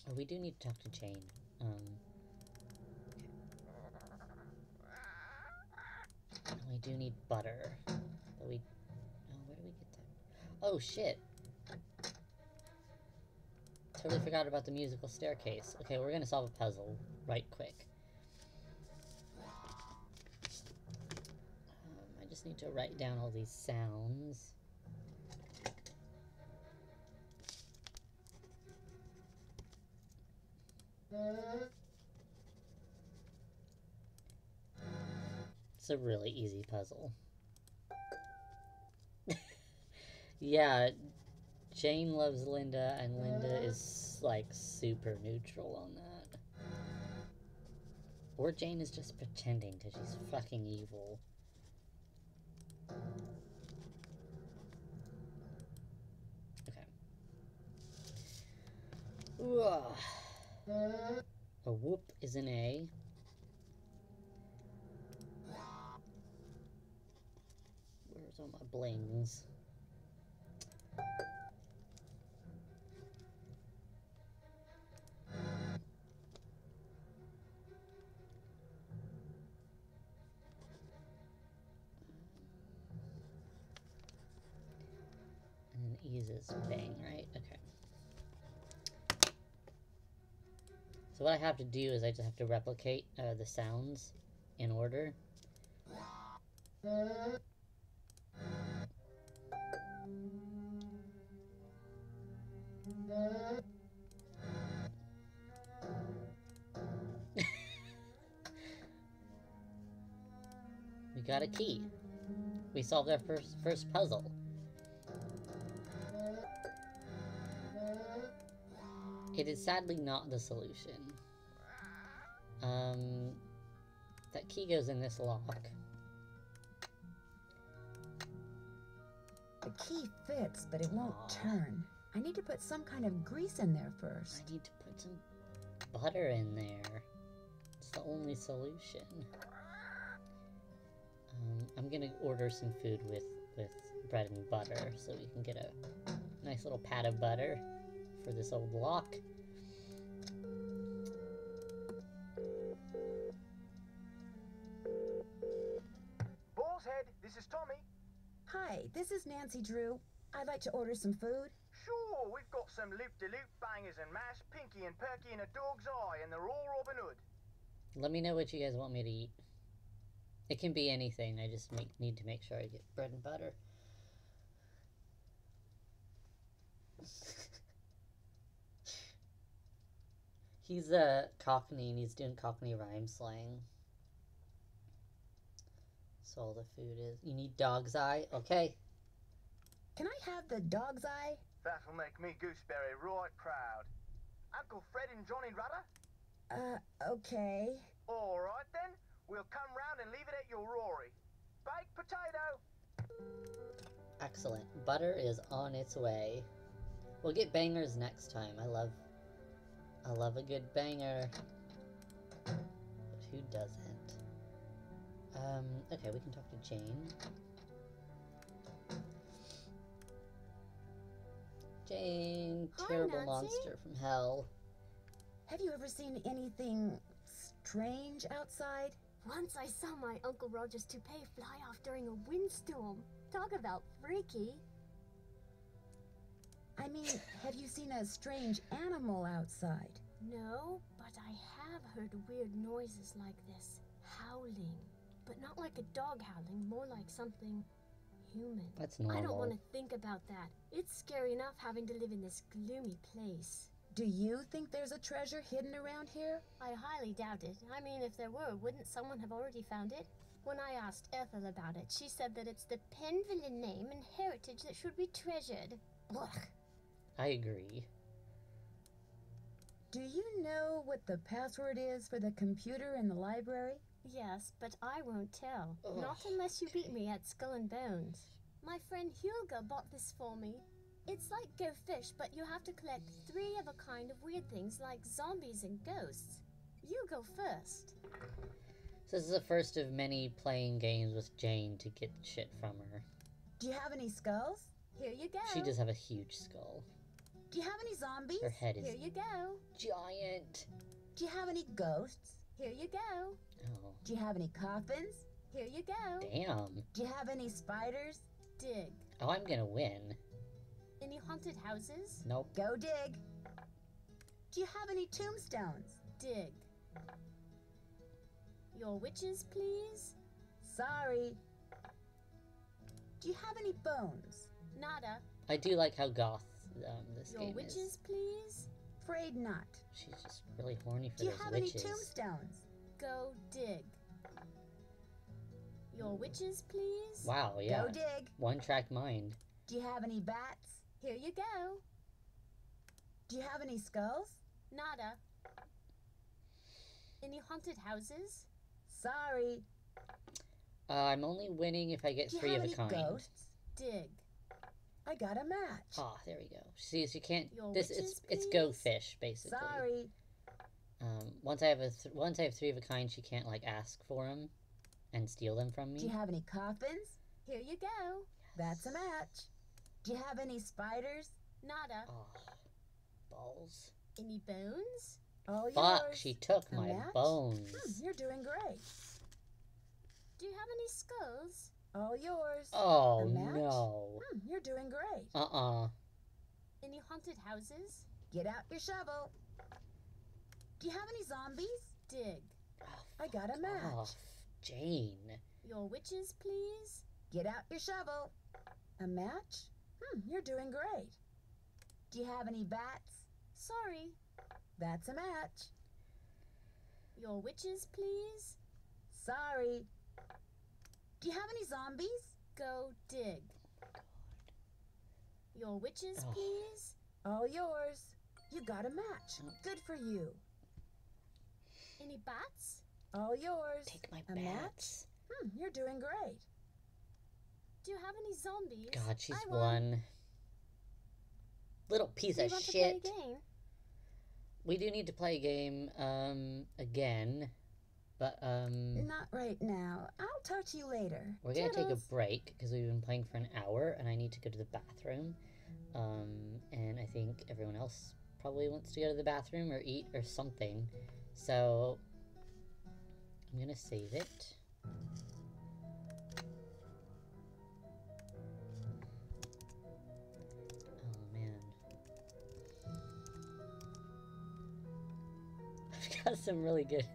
Oh, we do need to talk to Jane. We do need butter. But we... Oh, where do we get that? Oh, shit. Totally forgot about the musical staircase. Okay, we're gonna solve a puzzle right quick. I just need to write down all these sounds. It's a really easy puzzle. Yeah, Jane loves Linda, and Linda is, like, super neutral on that. Or Jane is just pretending because she's fucking evil. Okay. A whoop is an A. Where's all my blings? And then E's is bang, right? Okay. So what I have to do is I just have to replicate the sounds in order. We got a key. We solved our first puzzle. It is sadly not the solution. That key goes in this lock. The key fits, but it won't turn. I need to put some kind of grease in there first. I need to put some butter in there. It's the only solution. I'm gonna order some food with bread and butter so we can get a nice little pat of butter for this old lock. Bull's Head, this is Tommy. Hi, this is Nancy Drew. I'd like to order some food. Sure, we've got some loop-de-loop bangers and mash, Pinky and Perky in a dog's eye, and they're all Robin Hood. Let me know what you guys want me to eat. It can be anything, I just need to make sure I get bread and butter. He's a Cockney and he's doing Cockney rhyme slang. So all the food is... You need dog's eye? Okay. Can I have the dog's eye? That'll make me Gooseberry right proud. Uncle Fred and Johnny Rudder? Okay. All right then, we'll come round and leave it at your Rory. Baked potato! Excellent. Butter is on its way. We'll get bangers next time. I love a good banger. But who doesn't? Okay, we can talk to Jane. Jane, Hi, terrible Nancy. monster from hell. Have you ever seen anything strange outside? Once I saw my Uncle Roger's toupee fly off during a windstorm. Talk about freaky. I mean, have you seen a strange animal outside? No, but I have heard weird noises like this. Howling. But not like a dog howling, more like something human. That's normal. I don't want to think about that. It's scary enough having to live in this gloomy place. Do you think there's a treasure hidden around here? I highly doubt it. I mean, if there were, wouldn't someone have already found it? When I asked Ethel about it, she said that it's the Penvillain name and heritage that should be treasured. Ugh. I agree. Do you know what the password is for the computer in the library? Yes, but I won't tell. Ugh, Not unless you beat okay. me at Skull and Bones. My friend Hugo bought this for me. It's like Go Fish, but you have to collect 3 of a kind of weird things like zombies and ghosts. You go first. So this is the first of many playing games with Jane to get shit from her. Do you have any skulls? Here you go. She does have a huge skull. Do you have any zombies? Her head is Here you go. giant. Do you have any ghosts? Here you go. Oh, Do you have any coffins? Here you go. damn. Do you have any spiders? Dig. Oh, I'm gonna win. Any haunted houses? Nope. Go dig. Do you have any tombstones? Dig. Your witches, please? Sorry. Do you have any bones? Nada. I do like how goth this Your game witches, is. please? Afraid not. She's just really horny for Do you those have witches. any tombstones? Go dig. Your witches, please? Wow, yeah. Go dig. One-track mind. Do you have any bats? Here you go. Do you have any skulls? Nada. Any haunted houses? Sorry. I'm only winning if I get Do you 3 have of a any kind. ghosts? Dig. I got a match. Ah, there we go. See, so you can't. Your This witches, it's go please? fish basically. Sorry. Once I have once I have 3 of a kind, she can't like ask for them and steal them from me. Do you have any coffins? Here you go. That's a match. Do you have any spiders? Nada. Oh, balls. Any bones? All Fuck! yours. She took A my match? bones. You're doing great. Do you have any skulls? All yours. Oh A match? no. You're doing great. Any haunted houses? Get out your shovel. Do you have any zombies? Dig. I got a match. Oh, Jane. Your witches, please? Get out your shovel. A match? You're doing great. Do you have any bats? Sorry. That's a match. Your witches, please? Sorry. Do you have any zombies? Go dig. Your witches, Oh. please? All yours. You got a match. Good for you. Any bats? All yours. Take my A bats. match? You're doing great. Do you have any zombies? God, she's I won. Little piece Do you of want to shit. play a game? We do need to play a game, again. But, Not right now. I'll talk to you later. we're gonna take a Toodles. break, because we've been playing for an hour, and I need to go to the bathroom. And I think everyone else probably wants to go to the bathroom or eat or something. So, I'm gonna save it. Oh, man. I've got some really good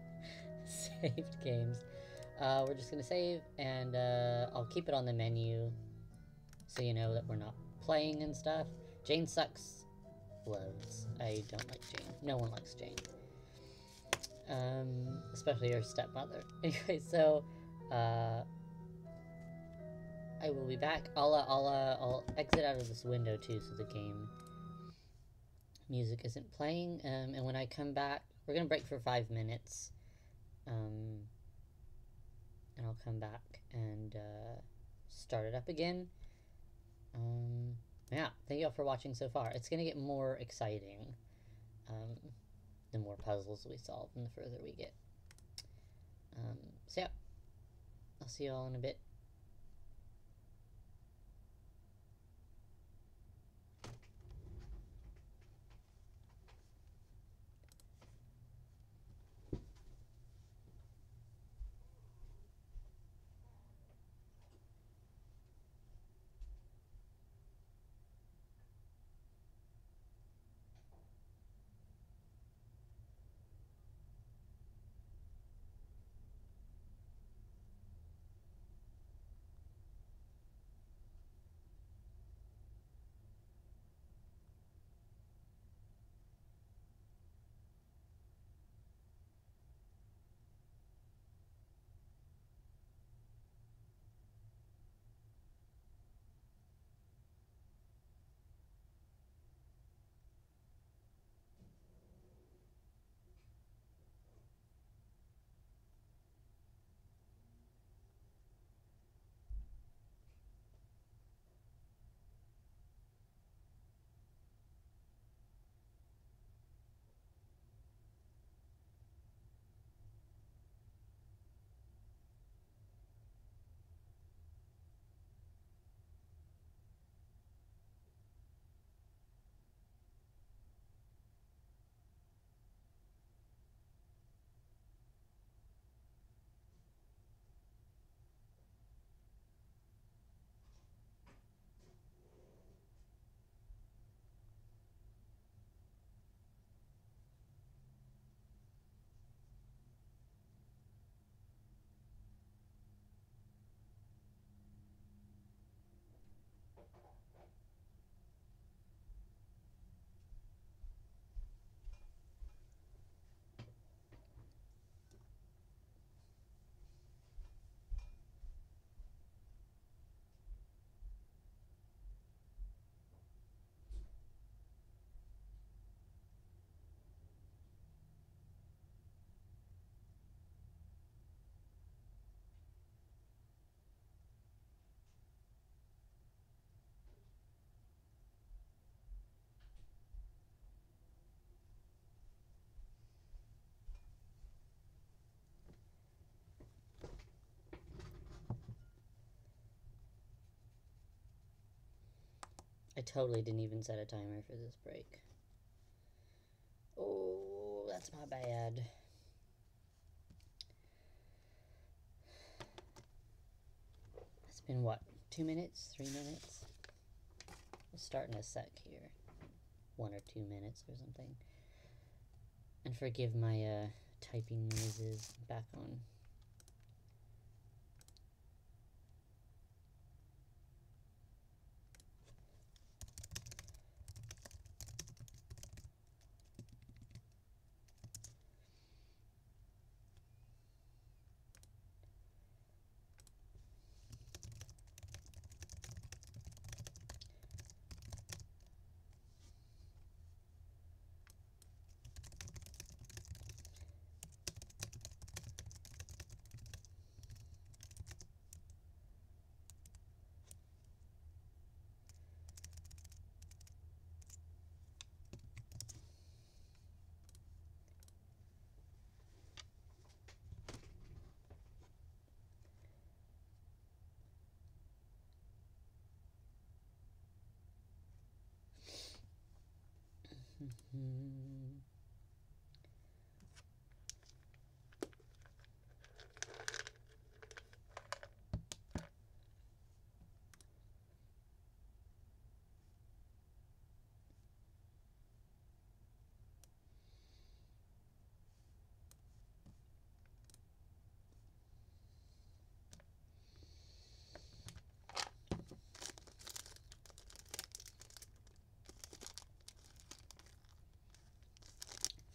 saved games. We're just gonna save, and I'll keep it on the menu so you know that we're not playing and stuff. Jane sucks loads. I don't like Jane. No one likes Jane. Especially her stepmother. Anyway, so I will be back. I'll exit out of this window too, so the game music isn't playing. And when I come back, we're gonna break for 5 minutes. And I'll come back and start it up again. Yeah, thank you all for watching so far. It's gonna get more exciting the more puzzles we solve and the further we get. So yeah, I'll see you all in a bit. I totally didn't even set a timer for this break. Oh, that's my bad. It's been what, 2 minutes, 3 minutes? We'll start in a sec here. 1 or 2 minutes or something. And forgive my typing noises back on.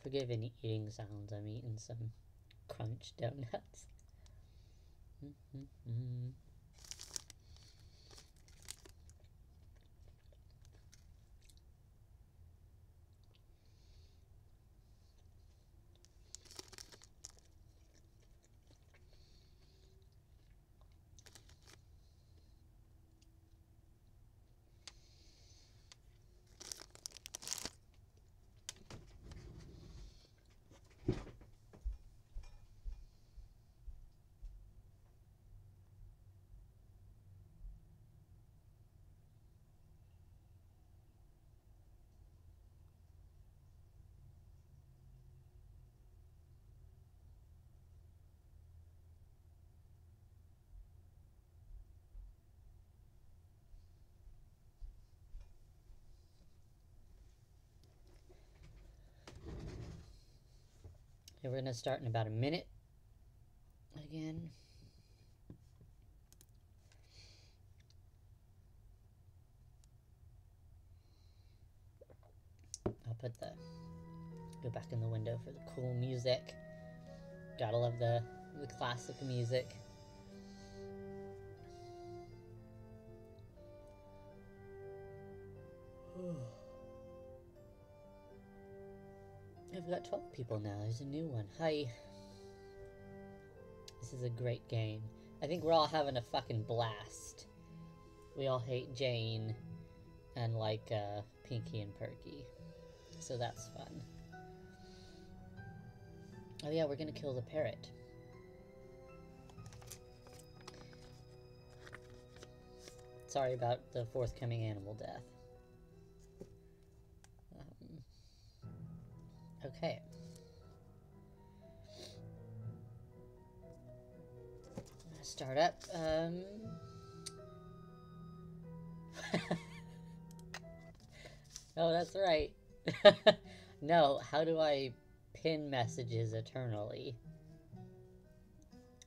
Forgive any eating sounds. I'm eating some crunch donuts. Okay, we're gonna start in about a minute again. I'll put go back in the window for the cool music. Gotta love the classic music. I've got 12 people now. There's a new one. Hi. This is a great game. I think we're all having a fucking blast. We all hate Jane and like Pinky and Perky. So that's fun. Oh yeah, we're gonna kill the parrot. Sorry about the forthcoming animal death. Okay. I'm gonna start up. Oh, that's right. No, how do I pin messages eternally?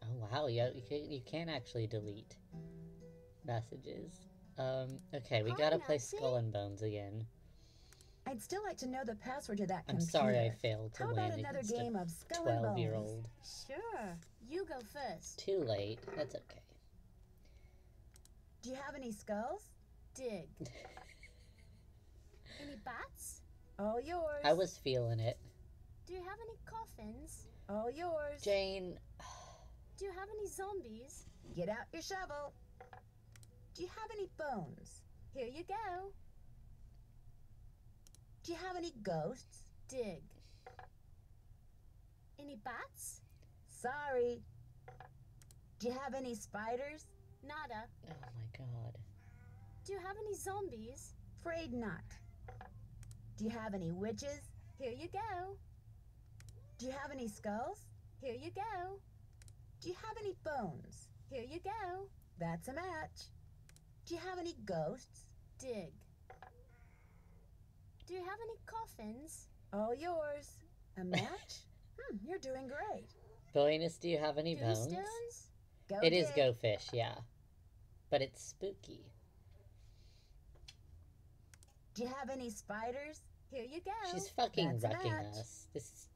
Oh wow, you can actually delete messages. Okay, we gotta play Skull and Bones again. I'd still like to know the password to that computer. I'm sorry I failed to How win about another against game a of Skull and Bones? 12-year-old. Sure. You go first. Too late. That's okay. Do you have any skulls? Dig. Any bats? All yours. I was feeling it. Do you have any coffins? All yours. Jane. Do you have any zombies? Get out your shovel. Do you have any bones? Here you go. Do you have any ghosts? Dig. Any bats? Sorry. Do you have any spiders? Nada. Oh my god. Do you have any zombies? Afraid not. Do you have any witches? Here you go. Do you have any skulls? Here you go. Do you have any bones? Here you go. That's a match. Do you have any ghosts? Dig. Do you have any coffins? All yours. A match? You're doing great. Bonus, do you have any bones? Tombstones? Go It is dig. Go Fish, yeah. But it's spooky. Do you have any spiders? Here you go. She's fucking That's a wrecking match. us. This is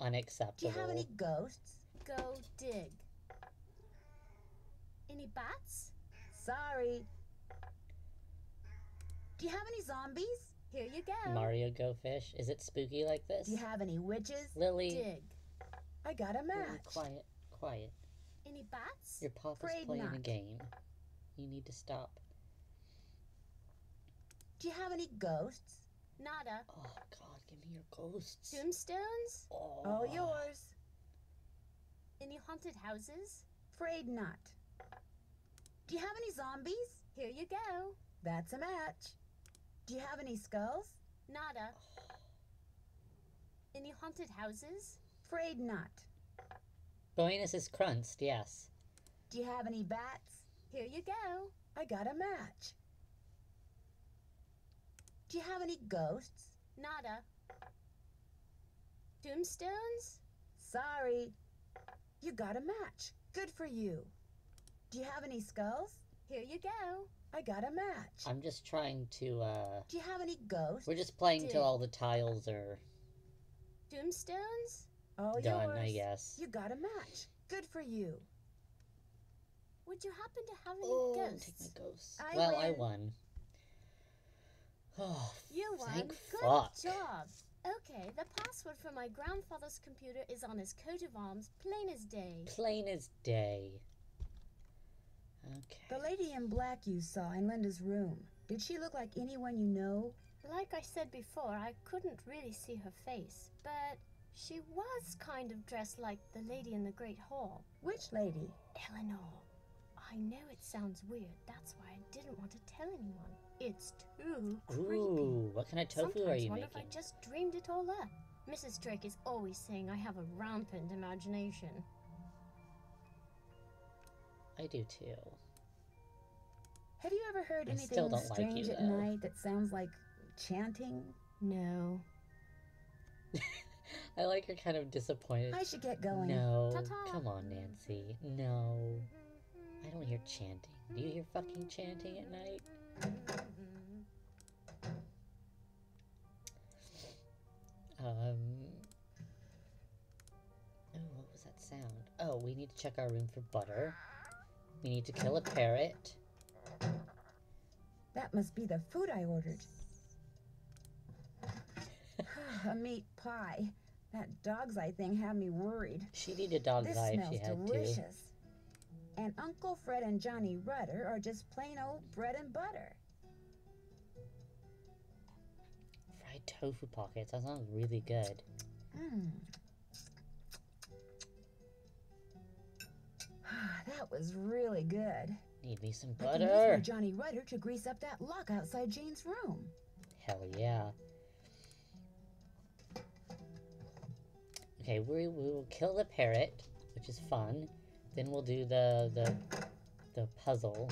Do unacceptable. you have any ghosts? Go dig. Any bats? Sorry. Do you have any zombies? Here you go. Mario Go Fish? Is it spooky like this? Do you have any witches? Lily, Dig. I got a Lily, match. quiet, quiet. Any bats? Your papa's Afraid playing a not. game. You need to stop. Do you have any ghosts? Nada. Oh god, give me your ghosts. Tombstones? Oh. All yours. Any haunted houses? Afraid not. Do you have any zombies? Here you go. That's a match. Do you have any skulls? Nada. Any haunted houses? Afraid not. Bonus is crunched, yes. Do you have any bats? Here you go. I got a match. Do you have any ghosts? Nada. Tombstones? Sorry. You got a match. Good for you. Do you have any skulls? Here you go. I got a match. I'm just trying to, Do you have any ghosts? we're just playing till all the tiles are Tombstones? All done, yours. I guess. You got a match. Good for you. Would you happen to have any Oh, ghosts? take my ghosts. I Well, I win. won. Oh, You won. thank Good fuck. job. Okay, the password for my grandfather's computer is on his coat of arms, plain as day. Plain as day. Okay. The lady in black you saw in Linda's room. Did she look like anyone you know? Like I said before, I couldn't really see her face, but she was kind of dressed like the lady in the Great Hall. Which lady? Eleanor. I know it sounds weird, that's why I didn't want to tell anyone. It's too creepy. Ooh, what kind of tofu Sometimes are you wonder making? if I just dreamed it all up. Mrs. Drake is always saying I have a rampant imagination. I do too. Have you ever heard I still anything don't like strange you, at though. night that sounds like chanting? No. I like you're kind of disappointed. I should get going. No. Ta-ta. Come on, Nancy. No. I don't hear chanting. Do you hear fucking chanting at night? Oh, what was that sound? Oh, we need to check our room for butter. We need to kill a parrot. That must be the food I ordered. A meat pie. That dog's eye thing had me worried. She'd eat a dog's This eye if smells she had delicious. to. And Uncle Fred and Johnny Rudder are just plain old bread and butter. Fried tofu pockets. That sounds really good. Mmm. That was really good. Need me some I can use butter. my Johnny Rudder to grease up that lock outside Jane's room. Hell yeah. Okay, we will kill the parrot, which is fun. Then we'll do the puzzle.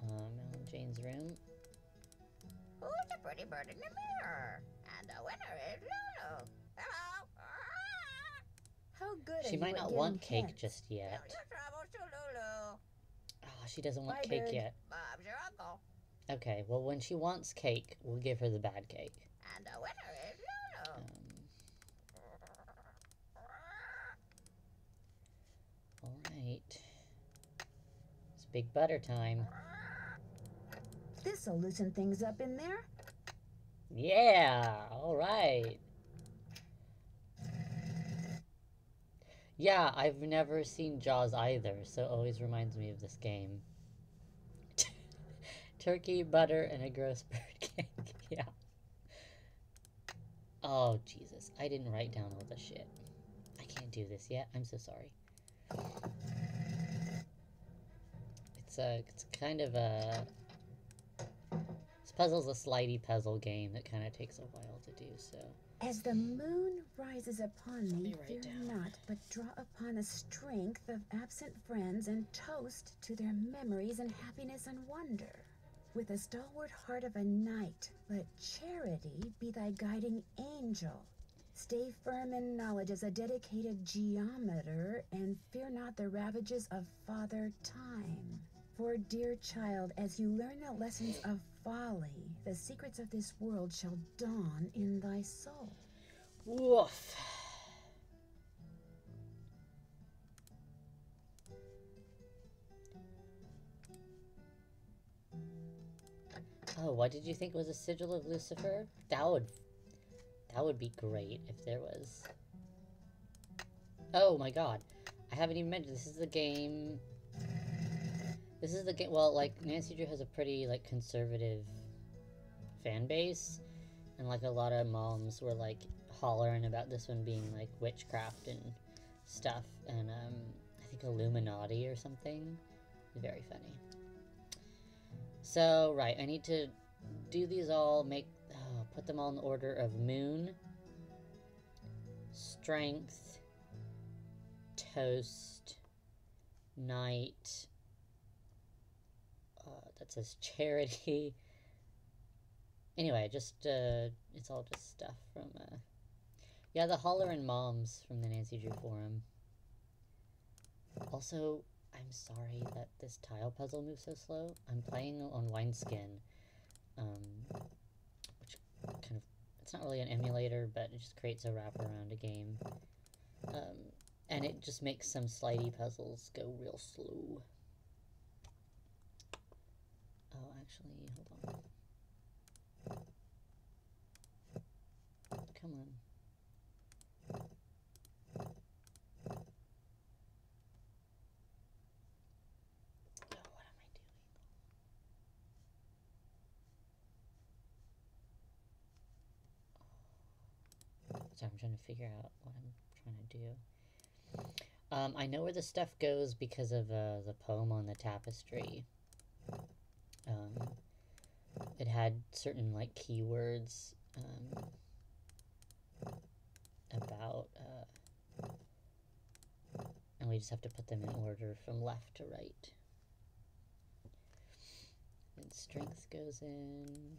In Jane's room. Who's the pretty bird in the mirror? And the winner is Lulu. Hello. How good are She you might at not getting want cake hints? just yet. Tell your troubles to Lulu. Oh, she doesn't want Bye, cake Bird. yet. Bob's your uncle. Okay, well when she wants cake, we'll give her the bad cake. And the winner is Lulu. Alright. It's big butter time. This'll loosen things up in there. Yeah! Alright. Yeah, I've never seen Jaws either, so it always reminds me of this game. Turkey, butter, and a gross bird cake. Yeah. Oh, Jesus. I didn't write down all the shit. I can't do this yet. I'm so sorry. It's kind of a... This puzzle's a slidey puzzle game that kind of takes a while to do, so... As the moon rises upon me, write fear down. not, but draw upon the strength of absent friends and toast to their memories and happiness and wonder. With the stalwart heart of a knight, let charity be thy guiding angel. Stay firm in knowledge as a dedicated geometer, and fear not the ravages of Father Time. For, dear child, as you learn the lessons of folly, the secrets of this world shall dawn in thy soul. Woof. Oh, what did you think was a sigil of Lucifer? That would be great if there was. Oh my god. I haven't even mentioned, this is the game. This is the game, well, like, Nancy Drew has a pretty, like, conservative fan base. And, like, a lot of moms were, like, hollering about this one being, like, witchcraft and stuff. And, I think Illuminati or something. Very funny. So, right, I need to do these all, put them all in order of moon. Strength, toast, night, that says charity. Anyway, just, it's all just stuff from, yeah, the Hollerin' Moms from the Nancy Drew Forum. Also, I'm sorry that this tile puzzle moves so slow. I'm playing on Wineskin, which kind of, it's not really an emulator, but it just creates a wraparound a game. And it just makes some slidey puzzles go real slow. Oh, actually, hold on. Come on. Oh, what am I doing? Sorry, I'm trying to figure out what I'm trying to do. I know where the stuff goes because of the poem on the tapestry. It had certain, like, keywords about, and we just have to put them in order from left to right. And strength goes in.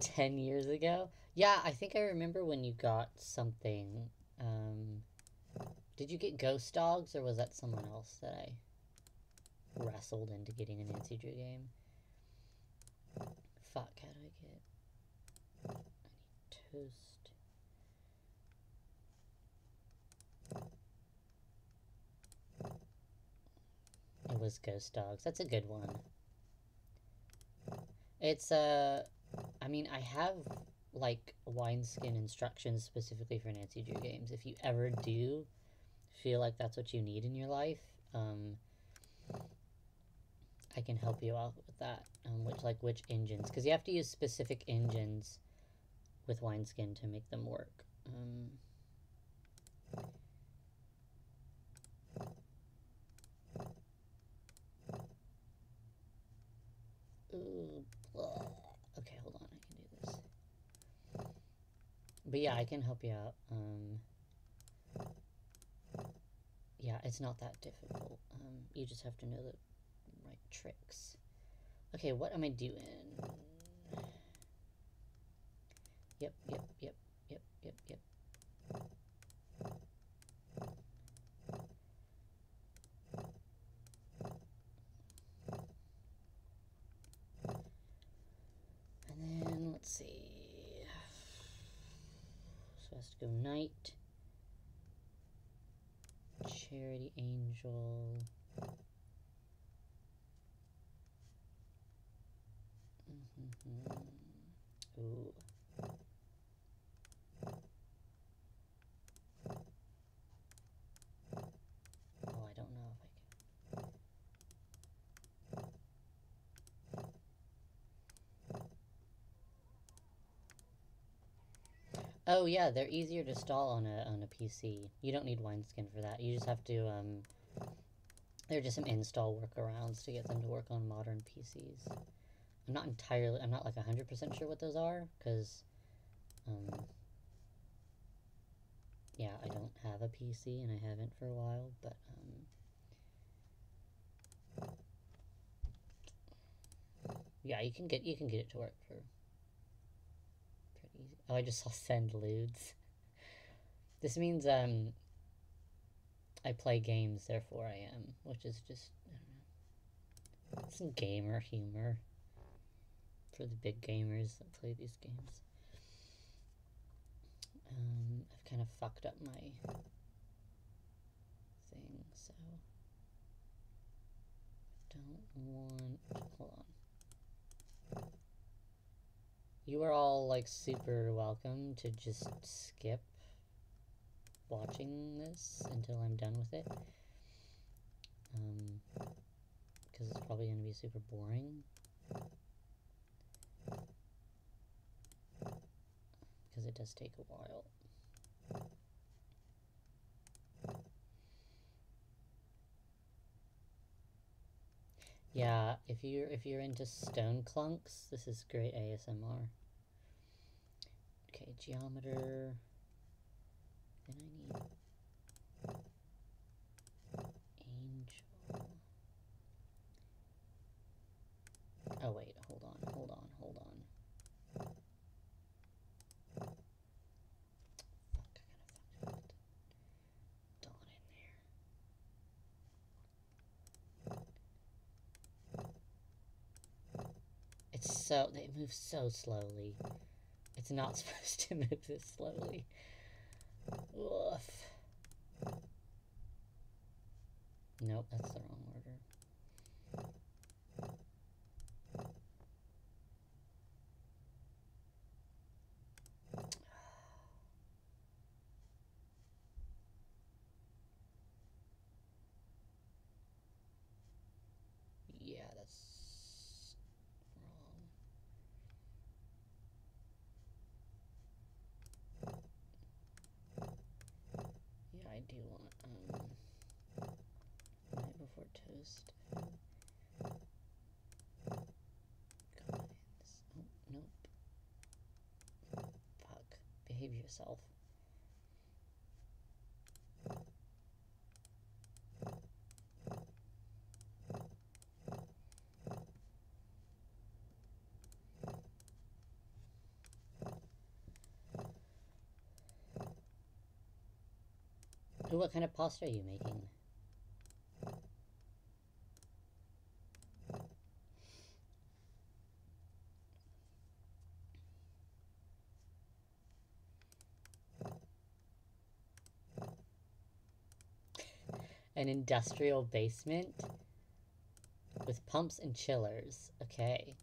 10 years ago? Yeah, I think I remember when you got something. Did you get Ghost Dogs, or was that someone else that I wrestled into getting a Nancy Drew game? Fuck, how do I get... I need toast. It was Ghost Dogs. That's a good one. It's, I mean, I have, like, wineskin instructions specifically for Nancy Drew games. If you ever do feel like that's what you need in your life, I can help you out with that. Which engines, because you have to use specific engines with wineskin to make them work. Ooh, blah. Okay, hold on, I can do this. But yeah, I can help you out. Yeah, it's not that difficult. You just have to know the right tricks. Okay, what am I doing? Yep. And then, let's see. So it has to go knight. Charity angel. Ooh. Oh, I don't know if I can. Oh yeah, they're easier to install on a PC. You don't need wineskin for that. You just have to there are just some install workarounds to get them to work on modern PCs. I'm not like 100% sure what those are, because yeah, I don't have a PC and I haven't for a while, but yeah, you can get it to work for pretty easy. Oh, I just saw send lewds. This means I play games, therefore I am, which is just, I don't know, some gamer humor for the big gamers that play these games. I've kind of fucked up my thing, so don't want, hold on. You are all, like, super welcome to just skip watching this until I'm done with it. Because it's probably going to be super boring. Because it does take a while. Yeah, if you're into stone clunks, this is great ASMR. Okay, geometer. Then I need angel. Oh wait, hold on. Fuck, I gotta dot in there. It's so, they move so slowly. It's not supposed to move this slowly. Woof. Nope, that's the wrong order. Yeah, that's wrong. Yeah, I do want, night before toast. Guys. Oh, nope. Fuck. Behave yourself. Ooh, what kind of pasta are you making? An industrial basement with pumps and chillers. Okay.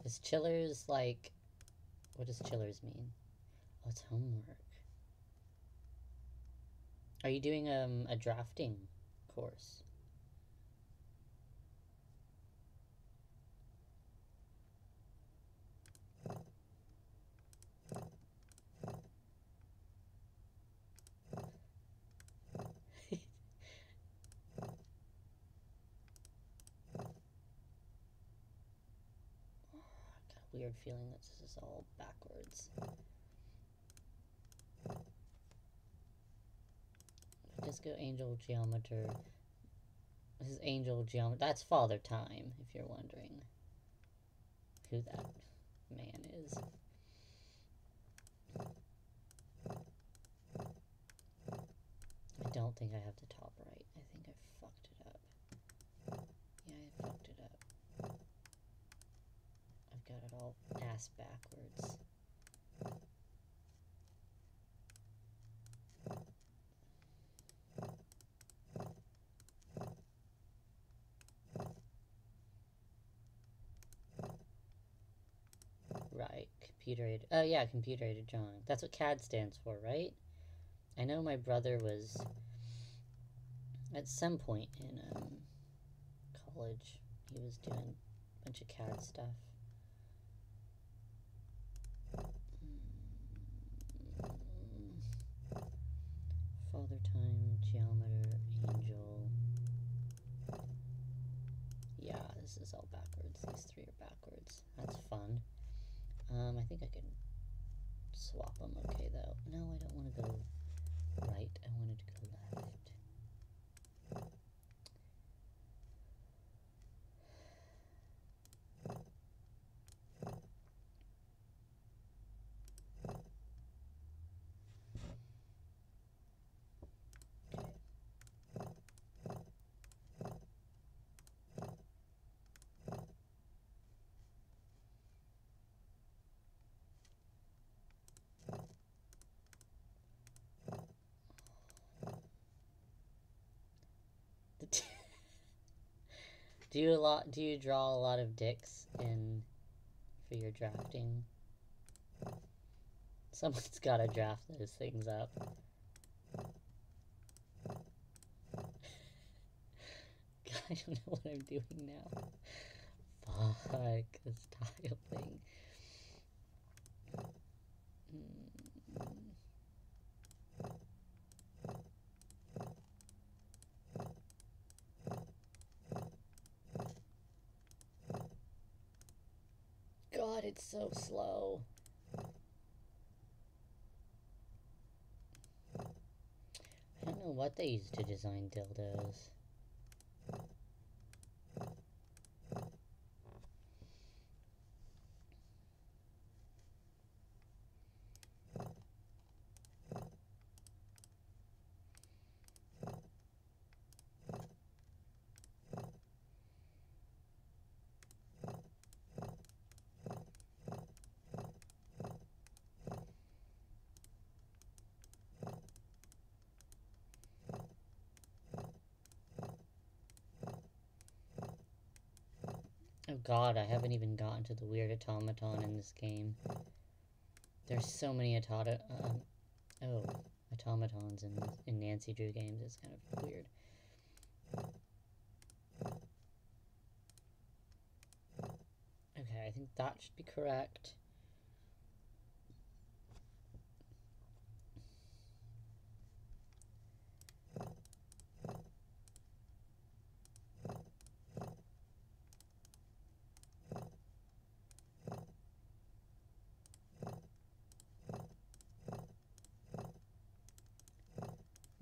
Is chillers like... What does chillers mean? Oh, it's homework. Are you doing a drafting course? I've got a weird feeling that this is all backwards. Disco Angel Geometer. This is Angel Geometer. That's Father Time, if you're wondering who that man is. I don't think I have the top right. I think I fucked it up. Yeah, I fucked it up. I've got it all ass backwards. Right, computer-aided. Oh yeah, computer-aided drawing. That's what CAD stands for, right? I know my brother was at some point in college. He was doing a bunch of CAD stuff. Father Time, Geometer, Angel. Yeah, this is all backwards. These three are backwards. That's fun. I think I can swap them okay, though. No, I don't want to go right. I wanted to go left. Do you draw a lot of dicks in for your drafting? Someone's gotta draft those things up. I don't know what I'm doing now. Fuck, this tile thing. God, it's so slow. I don't know what they used to design dildos. Oh God, I haven't even gotten to the weird automaton in this game. There's so many automatons in Nancy Drew games. It's kind of weird. Okay, I think that should be correct.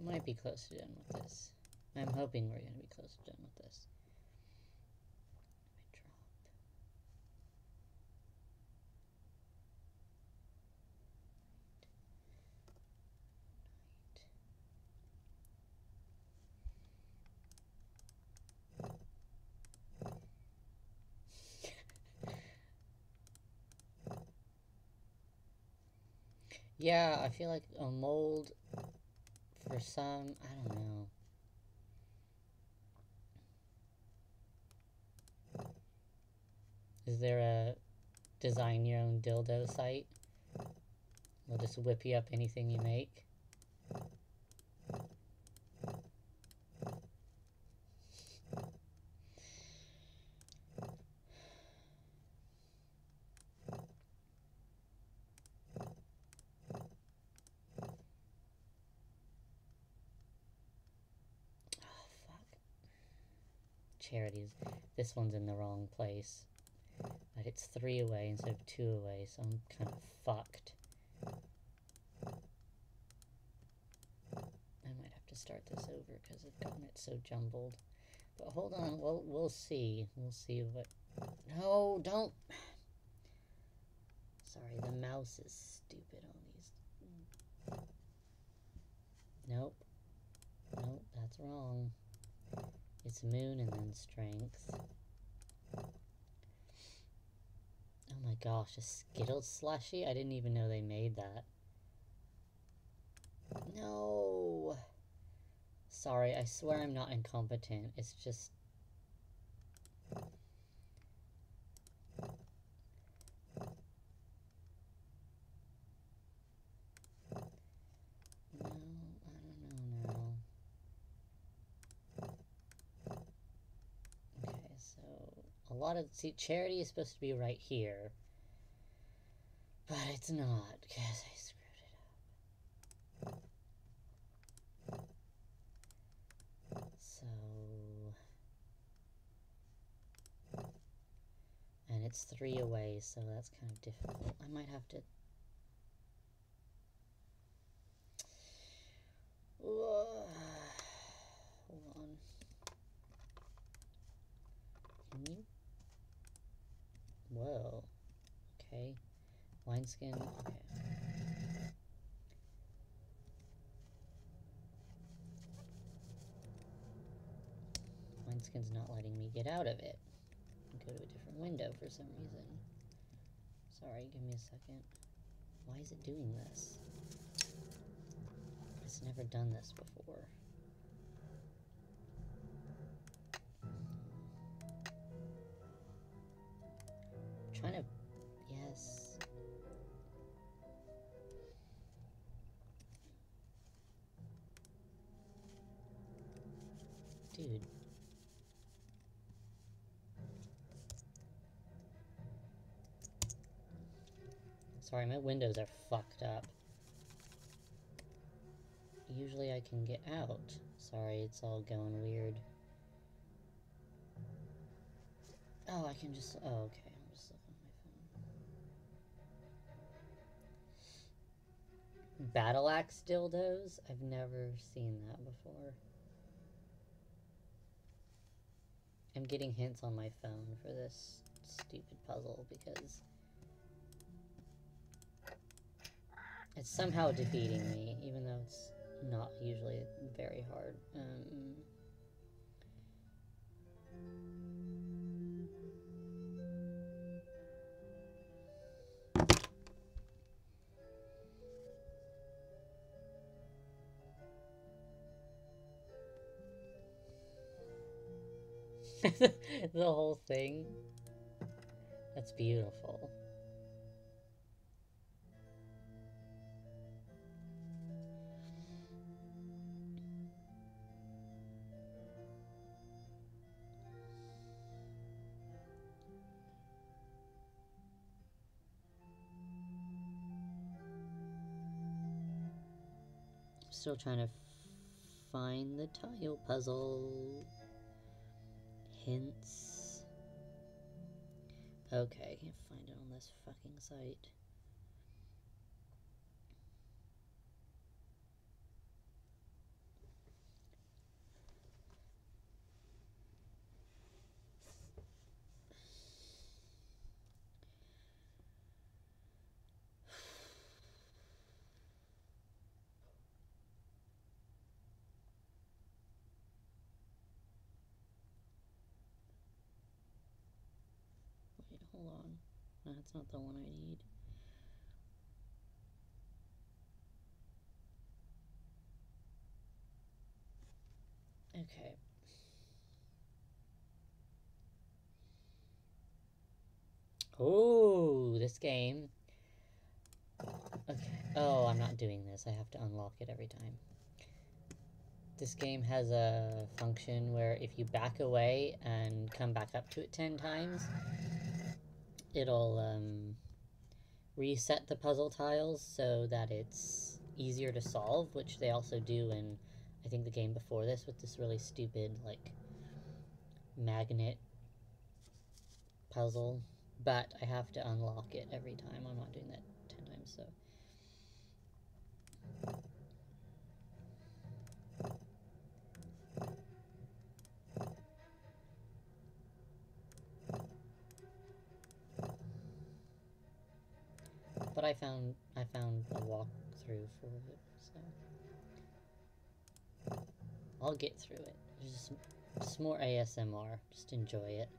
Might be close to done with this. I'm hoping we're going to be close to done with this. Let me drop. Yeah, I feel like a mold for some, I don't know. Is there a design your own dildo site? We'll just whip you up anything you make. Charities. This one's in the wrong place. But it's 3 away instead of 2 away, so I'm kind of fucked. I might have to start this over because I've gotten it so jumbled. But hold on, we'll see. We'll see what... No, don't... Sorry, the mouse is stupid on these. Nope. Nope, that's wrong. It's moon and then strength. Oh my gosh, a Skittles slushie? I didn't even know they made that. No! Sorry, I swear I'm not incompetent. It's just... No, I don't know now. Okay, so... A lot of... See, charity is supposed to be right here. But it's not, because I screwed it up. So... And it's 3 away, so that's kind of difficult. I might have to... Hold on. Can you? Whoa. Okay. Wineskin. Okay. Wineskin's not letting me get out of it. Go to a different window for some reason. Sorry, give me a second. Why is it doing this? It's never done this before. I'm trying to... Yes. Dude. Sorry, my windows are fucked up. Usually I can get out. Sorry, it's all going weird. Oh, I can just... Oh, okay. I'm just looking at my phone. battle axe dildos? I've never seen that before. I'm getting hints on my phone for this stupid puzzle because it's somehow defeating me, even though it's not usually very hard. The whole thing. That's beautiful. Still trying to find the tile puzzle hints. Okay, can't find it on this fucking site. Wait, hold on. That's not the one I need. Okay. Oh, this game. Okay. Oh, I'm not doing this. I have to unlock it every time. This game has a function where if you back away and come back up to it 10 times, it'll reset the puzzle tiles so that it's easier to solve, which they also do in, I think, the game before this with this really stupid, like, magnet puzzle. But I have to unlock it every time. I'm not doing that 10 times, so... But I found a walkthrough for it, so I'll get through it. Just more ASMR. Just enjoy it.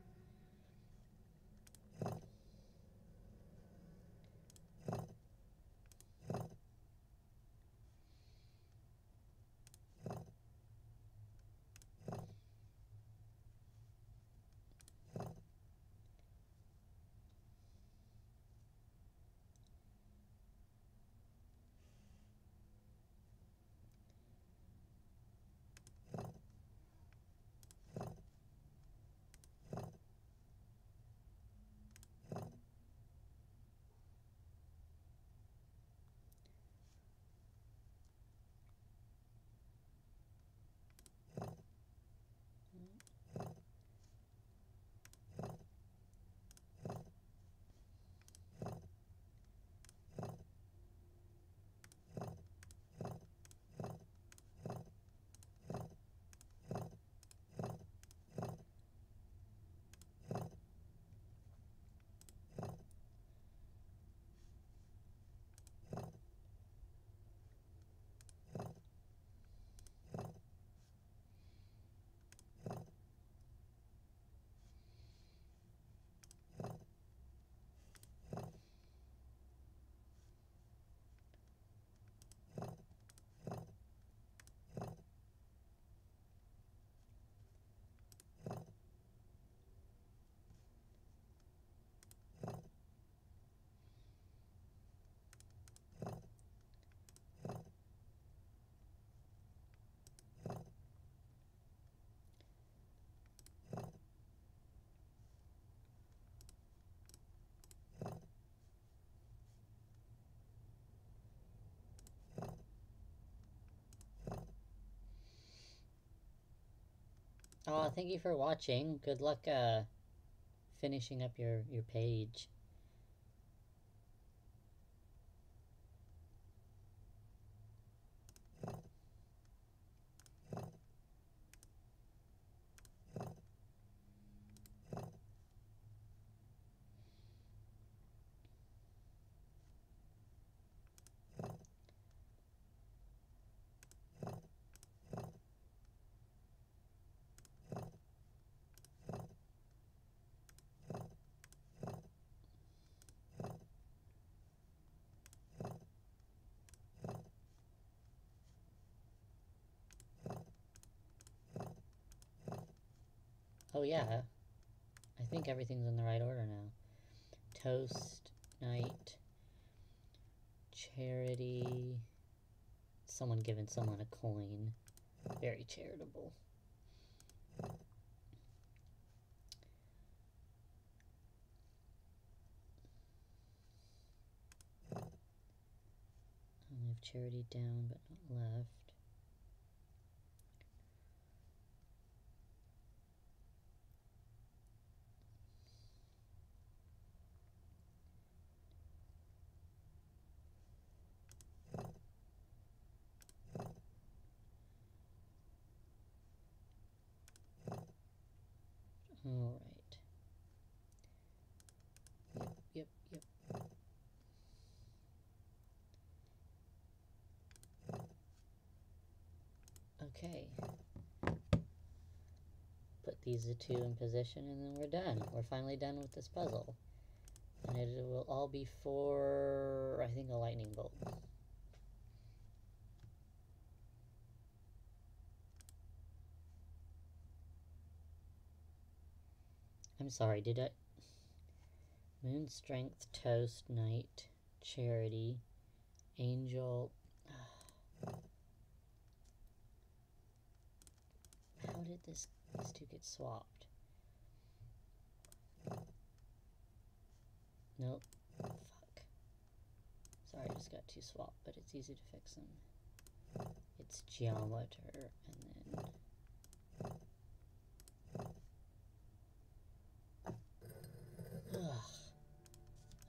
Oh, thank you for watching. Good luck, finishing up your page. Oh yeah, I think everything's in the right order now. Toast, night, charity, someone giving someone a coin. Very charitable. I'll move charity down but not left. Alright. Yep. Okay. Put these two in position and then we're done. We're finally done with this puzzle. And it will all be for, I think, a lightning bolt. I'm sorry, did I? Moon, strength, toast, night, charity, angel. How did these two get swapped? Nope. Fuck. Sorry, I just got two swapped, but it's easy to fix them. It's geometer, and then...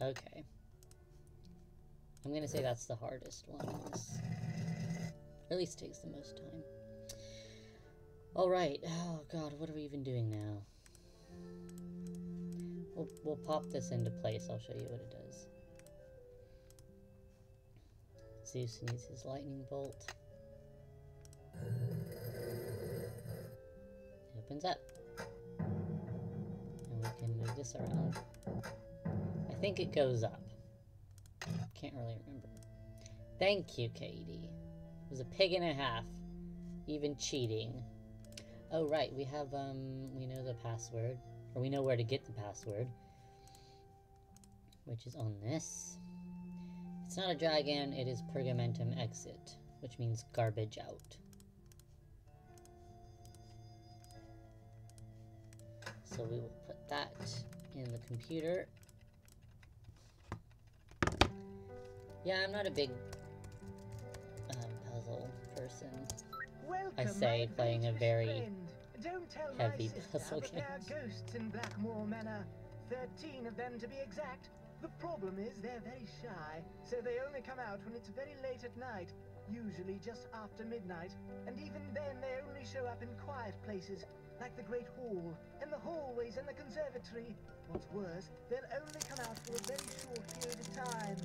Okay. I'm gonna say that's the hardest one in this. Or at least takes the most time. Alright. Oh god, what are we even doing now? We'll pop this into place. I'll show you what it does. Zeus needs his lightning bolt. It opens up. And we can move this around. I think it goes up. Can't really remember. Thank you, Katie. It was a pig and a half. Even cheating. Oh, right. We have, we know the password. Or we know where to get the password. Which is on this. It's not a dragon, it is Pergamentum exit. Which means garbage out. So we will put that in the computer. Yeah, I'm not a big puzzle person. Welcome, I say, my playing a adventurous very friend. Don't tell heavy my sister, puzzle but there are games. ghosts in Blackmoor Manor. 13 of them to be exact. The problem is they're very shy, so they only come out when it's very late at night, usually just after midnight, and even then they only show up in quiet places, like the Great Hall, and the hallways and the conservatory. What's worse, they'll only come out for a very short period of time.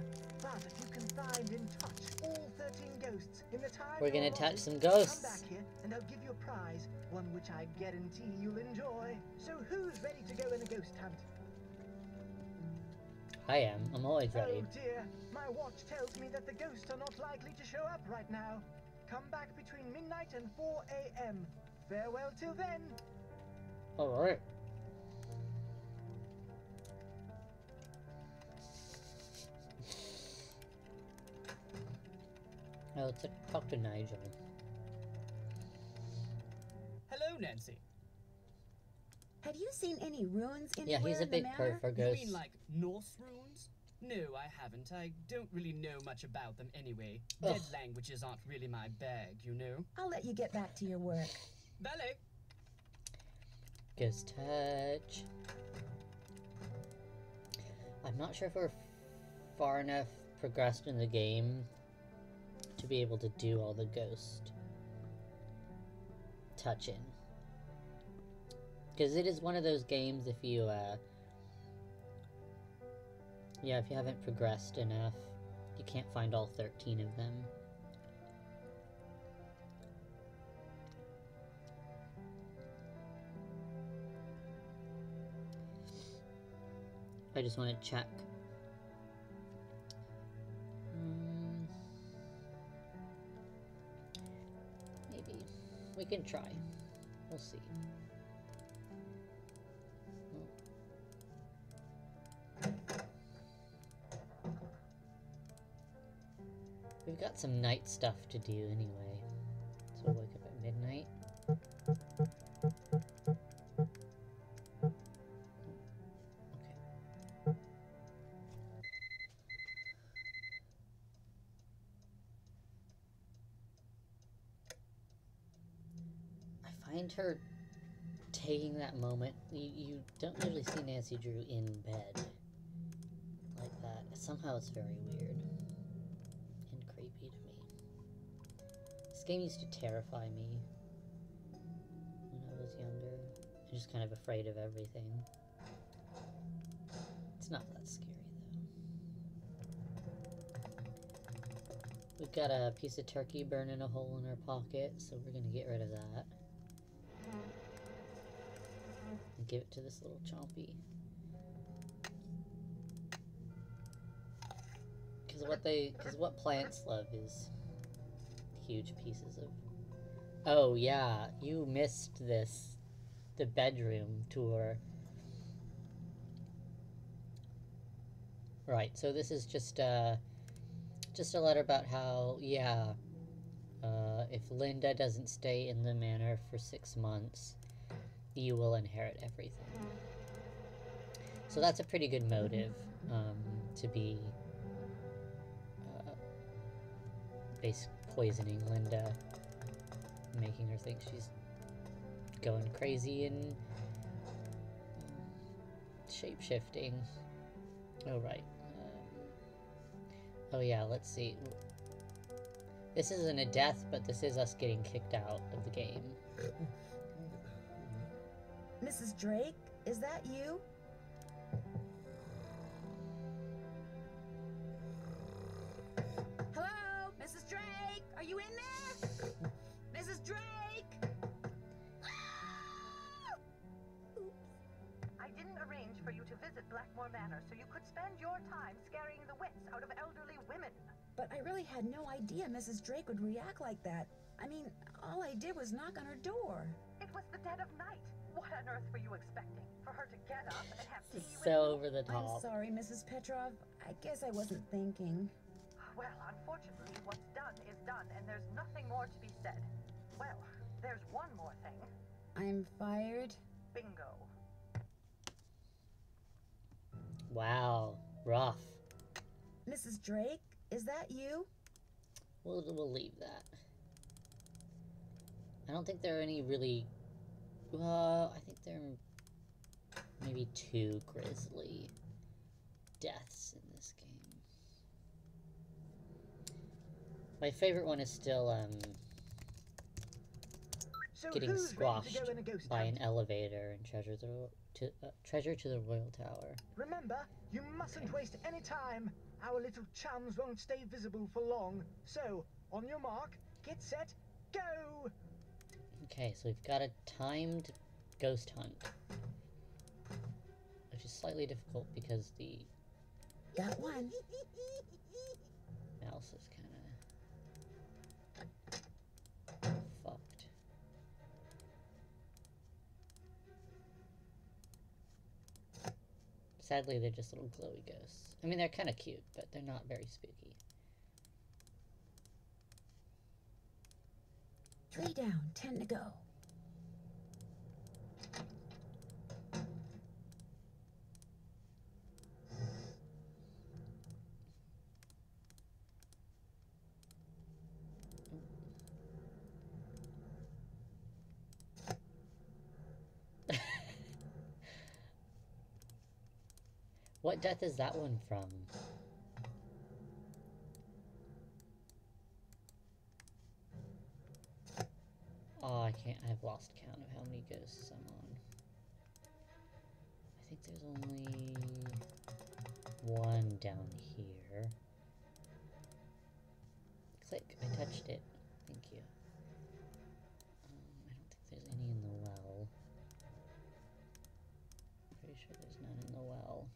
But if you can find and touch all 13 ghosts in the time We're gonna you're touch allotted, some ghosts. come back here and I'll give you a prize, one which I guarantee you'll enjoy. So who's ready to go on a ghost hunt? I am. I'm always ready. Oh dear, my watch tells me that the ghosts are not likely to show up right now. Come back between midnight and 4 a.m. Farewell till then. Alright. Oh, let's talk to Nigel. Hello, Nancy. Have you seen any ruins Yeah, anywhere he's a in the bit manor? for You ghosts. mean like Norse runes? No, I haven't. I don't really know much about them anyway. Ugh. Dead languages aren't really my bag, you know. I'll let you get back to your work. Ballet. Ghost touch. I'm not sure if we're far enough progressed in the game to be able to do all the ghost touching. Because it is one of those games, if you, yeah, if you haven't progressed enough, you can't find all 13 of them. I just want to check. Maybe. We can try. We'll see. We've got some night stuff to do anyway. So we'll wake up at midnight. I find her taking that moment. You don't usually see Nancy Drew in bed like that. Somehow it's very weird and creepy to me. This game used to terrify me when I was younger. I'm just kind of afraid of everything. It's not that scary though. We've got a piece of turkey burning a hole in our pocket, so we're gonna get rid of that. And give it to this little chompy. Because what plants love is huge pieces of... Oh yeah, you missed this. The bedroom tour. Right, so this is just a letter about how, yeah, if Linda doesn't stay in the manor for 6 months, you will inherit everything. So that's a pretty good motive, to be poisoning Linda, making her think she's going crazy and shape-shifting. Oh, right. Oh yeah, let's see. This isn't a death, but this is us getting kicked out of the game. Mrs. Drake, is that you? Hello? Mrs. Drake? Are you in there? Mrs. Drake? I didn't arrange for you to visit Blackmoor Manor so you could spend your time scaring the wits out of elderly women. But I really had no idea Mrs. Drake would react like that. I mean, all I did was knock on her door. It was the dead of night. What on earth were you expecting? For her to get up and have tea with So you? over the top. I'm sorry, Mrs. Petrov. I guess I wasn't thinking. Well, unfortunately, what's done is done, and there's nothing more to be said. Well, there's one more thing. I'm fired. Bingo. Wow, rough. Mrs. Drake, is that you? We'll leave that. I don't think there are any really... I think there are maybe 2 grisly deaths in this game. My favorite one is still, getting squashed by an elevator in Treasure to the Royal Tower. Remember, you mustn't waste any time. Our little chums won't stay visible for long. So, on your mark, get set, go! Okay, so we've got a timed ghost hunt. Which is slightly difficult because the Got one. mouse is kinda fucked. Sadly, they're just little glowy ghosts. I mean, they're kind of cute, but they're not very spooky. 3 down, 10 to go. What death is that one from? Oh, I've lost count of how many ghosts I'm on. I think there's only 1 down here. Click, I touched it. Thank you. I don't think there's any in the well. Pretty sure there's none in the well.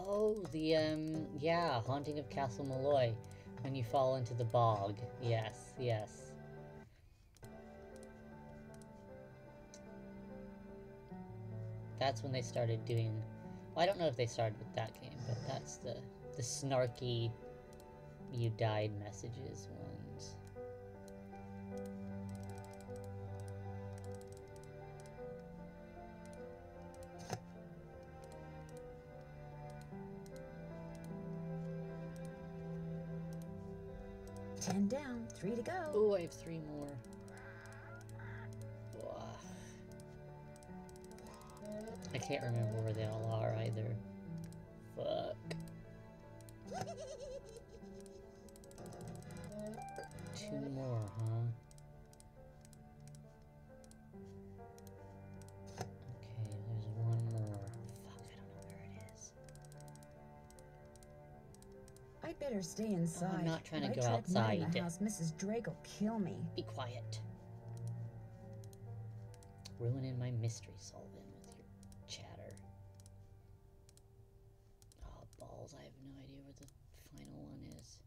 Oh, yeah, Haunting of Castle Malloy. When you fall into the bog. Yes, yes. That's when they started doing Well, I don't know if they started with that game, but that's the snarky "you died" messages ones. Ten down, 3 to go. Oh, I have 3 more. Ugh. I can't remember where they all are either. Fuck. 2 more, huh? Okay, there's 1 more. Fuck, I don't know where it is. I'd better stay inside. Oh, I'm not trying to If go I track Mud in outside. the house, Mrs. Drake will kill me. Be quiet. Ruining my mystery solving with your chatter. Oh, balls. I have no idea where the final one is.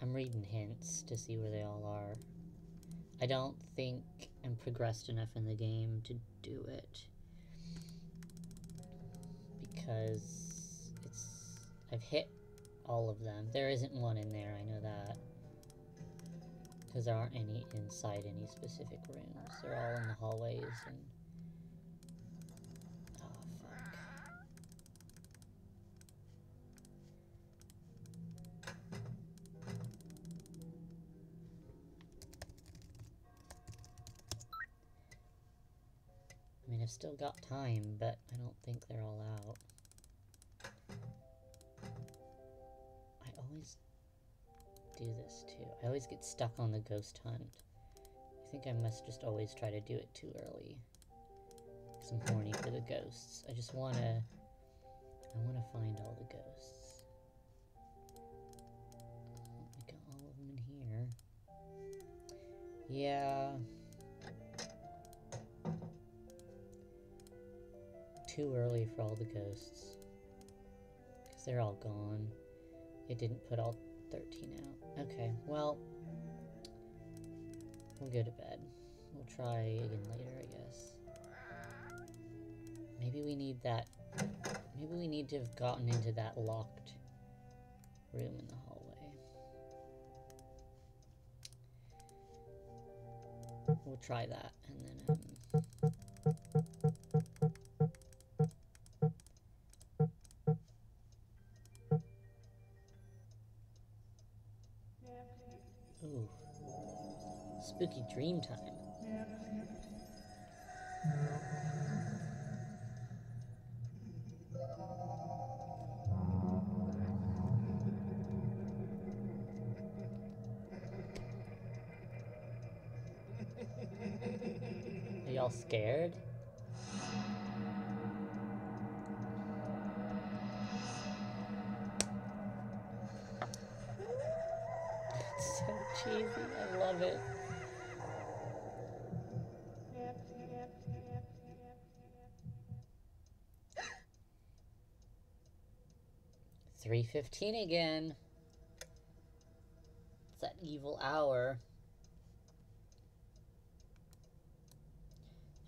I'm reading hints to see where they all are. I don't think I'm progressed enough in the game to do it. Because I've hit all of them. There isn't one in there, I know that. Because there aren't any inside any specific rooms. They're all in the hallways and... Oh, fuck. I mean, I've still got time, but I don't think they're all out. I always do this too. I always get stuck on the ghost hunt. I think I must just always try to do it too early. Because I'm horny for the ghosts. I just wanna... I wanna find all the ghosts. I got all of them in here. Yeah... Too early for all the ghosts. Because they're all gone. It didn't put all 13 out. Okay, well... We'll go to bed. We'll try again later, I guess. Maybe we need that... Maybe we need to have gotten into that locked room in the hallway. We'll try that, and then, Ooh. Spooky dream time. Are y'all scared? It's so cheesy. I love it. $3:15 again. It's that evil hour.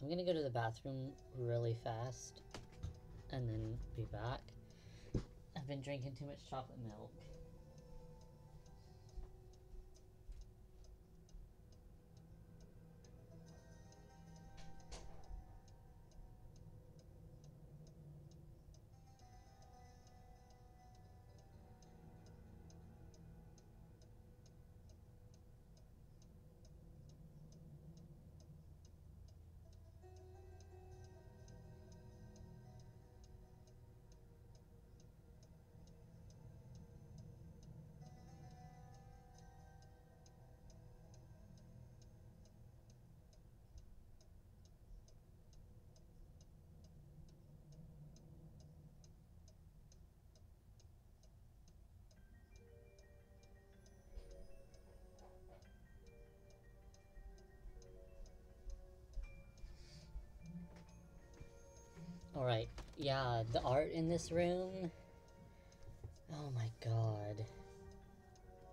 I'm gonna go to the bathroom really fast and then be back. I've been drinking too much chocolate milk. Alright, yeah, the art in this room... Oh my god.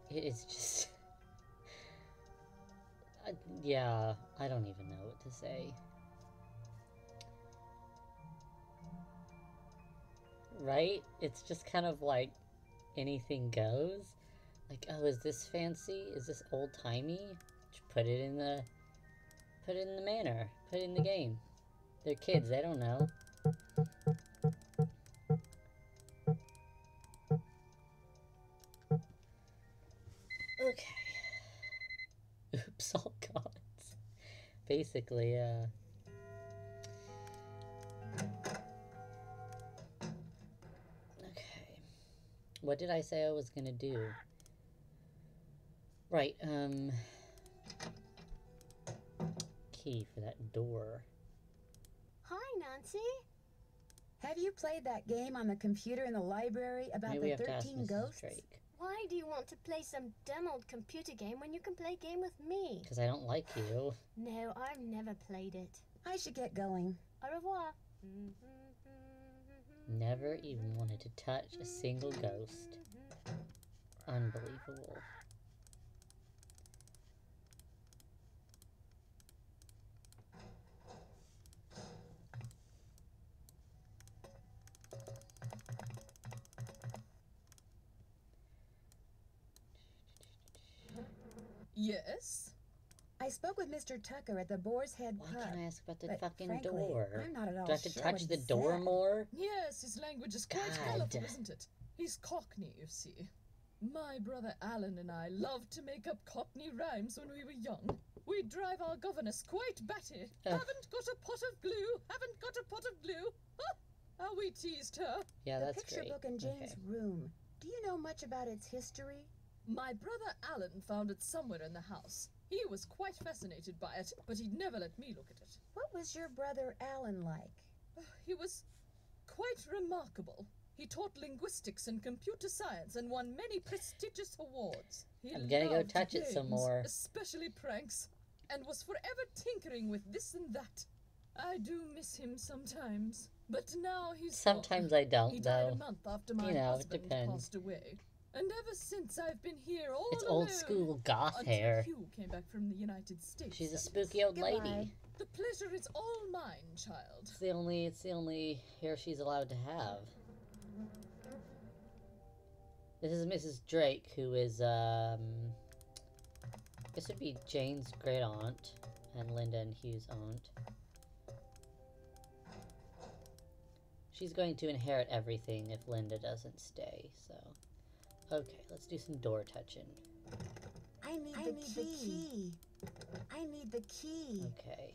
It is just... yeah, I don't even know what to say. Right? It's just kind of like anything goes. Like, oh, is this fancy? Is this old-timey? Just put it in the manor. Put it in the game. They're kids, they don't know. Okay. Oops, all gods. Basically, okay. What did I say I was gonna do? Right, key for that door. Hi, Nancy. Have you played that game on the computer in the library about Maybe we the have to ask 13 Mrs. ghosts? Drake. Why do you want to play some dumb old computer game when you can play a game with me? Because I don't like you. No, I've never played it. I should get going. Au revoir. Never even wanted to touch a single ghost. Unbelievable. Yes? I spoke with Mr. Tucker at the Boar's Head Why Pub. can't I ask about the but fucking frankly, door? I'm not at all Do I have to sure touch what the he door said. more? Yes, his language is quite God. colourful, isn't it? He's Cockney, you see. My brother Alan and I loved to make up Cockney rhymes when we were young. We drive our governess quite batty. Haven't got a pot of glue, haven't got a pot of glue. Ha! How we teased her. Yeah, The that's picture great. book in Jane's Okay. room. Do you know much about its history? My brother Alan found it somewhere in the house. He was quite fascinated by it, but he'd never let me look at it. What was your brother Alan like? He was quite remarkable. He taught linguistics and computer science and won many prestigious awards. He I'm gonna go loved touch it some games, more. especially pranks, and was forever tinkering with this and that. I do miss him sometimes, but now he's Sometimes gone. I don't, He died though. a month after my You know, it husband depends. passed away. And ever since I've been here all It's alone. old school goth until hair. Hugh came back from the United States. She's a that spooky old Goodbye. lady. The pleasure is all mine, child. It's the only hair she's allowed to have. This is Mrs. Drake, who is, this would be Jane's great aunt, and Linda and Hugh's aunt. She's going to inherit everything if Linda doesn't stay, so... Okay, let's do some door touching. I need the key. I need the key. Okay.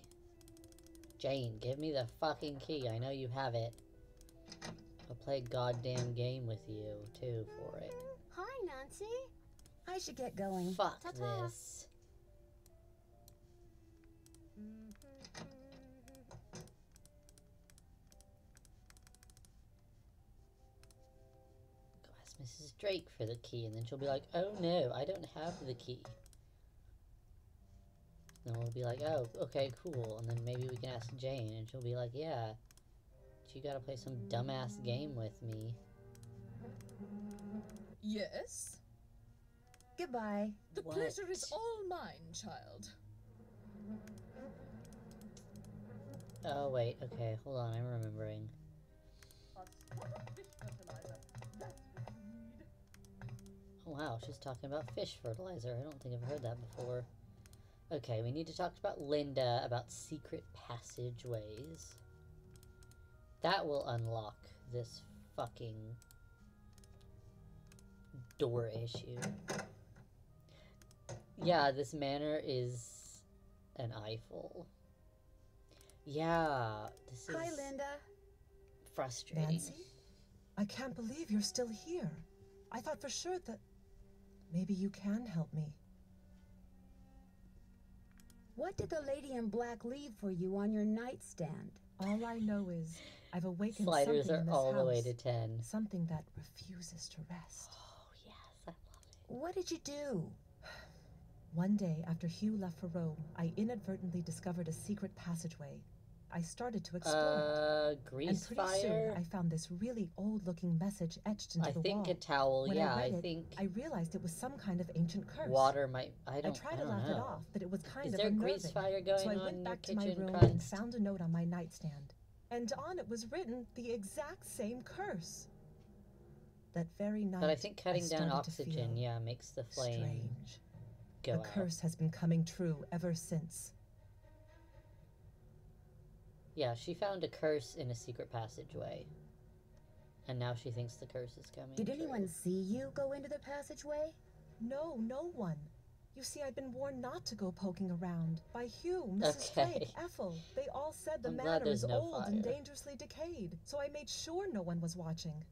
Jane, give me the fucking key. I know you have it. I'll play a goddamn game with you, too, for it. Hi, Nancy. I should get going. Fuck Ta-ta. this. Go ask Mrs. Drake for the key, and then she'll be like, oh no, I don't have the key. And we'll be like, oh, okay, cool. And then maybe we can ask Jane, and she'll be like, yeah, you gotta play some dumbass game with me. Yes? Goodbye. The What? pleasure is all mine, child. Oh, wait, okay, hold on, I'm remembering. Oh wow, she's talking about fish fertilizer. I don't think I've heard that before. Okay, we need to talk about Linda, about secret passageways. That will unlock this fucking door issue. Yeah, this manor is an Eiffel. Yeah, this is Hi, Linda. frustrating. Nancy? I can't believe you're still here. I thought for sure that maybe you can help me. What did the lady in black leave for you on your nightstand? All I know is I've awakened Sliders something are in this all the way house. to 10. Something that refuses to rest. Oh, yes, I love it. What did you do? One day after Hugh left for Rome, I inadvertently discovered a secret passageway. I started to explore it. Grease And pretty soon, fire? I found this really old-looking message etched into the wall. I think a towel, When yeah, I read I it, think I realized it was some kind of ancient curse. water might, I I don't tried to know. laugh it off, but it was kind Is of there unnerving. grease fire going So I on went in back your to my kitchen, room and Christ? found a note on my nightstand. And on it was written the exact same curse. That very night, But I think cutting down started to feel oxygen, yeah, makes the flame strange. go The out. curse has been coming true ever since. Yeah, she found a curse in a secret passageway. And now she thinks the curse is coming Did true. anyone see you go into the passageway? No, no one. You see, I'd been warned not to go poking around. By Hugh, Mrs. Drake, Ethel. They all said the I'm glad manor there's is no old and fire. dangerously decayed, so I made sure no one was watching.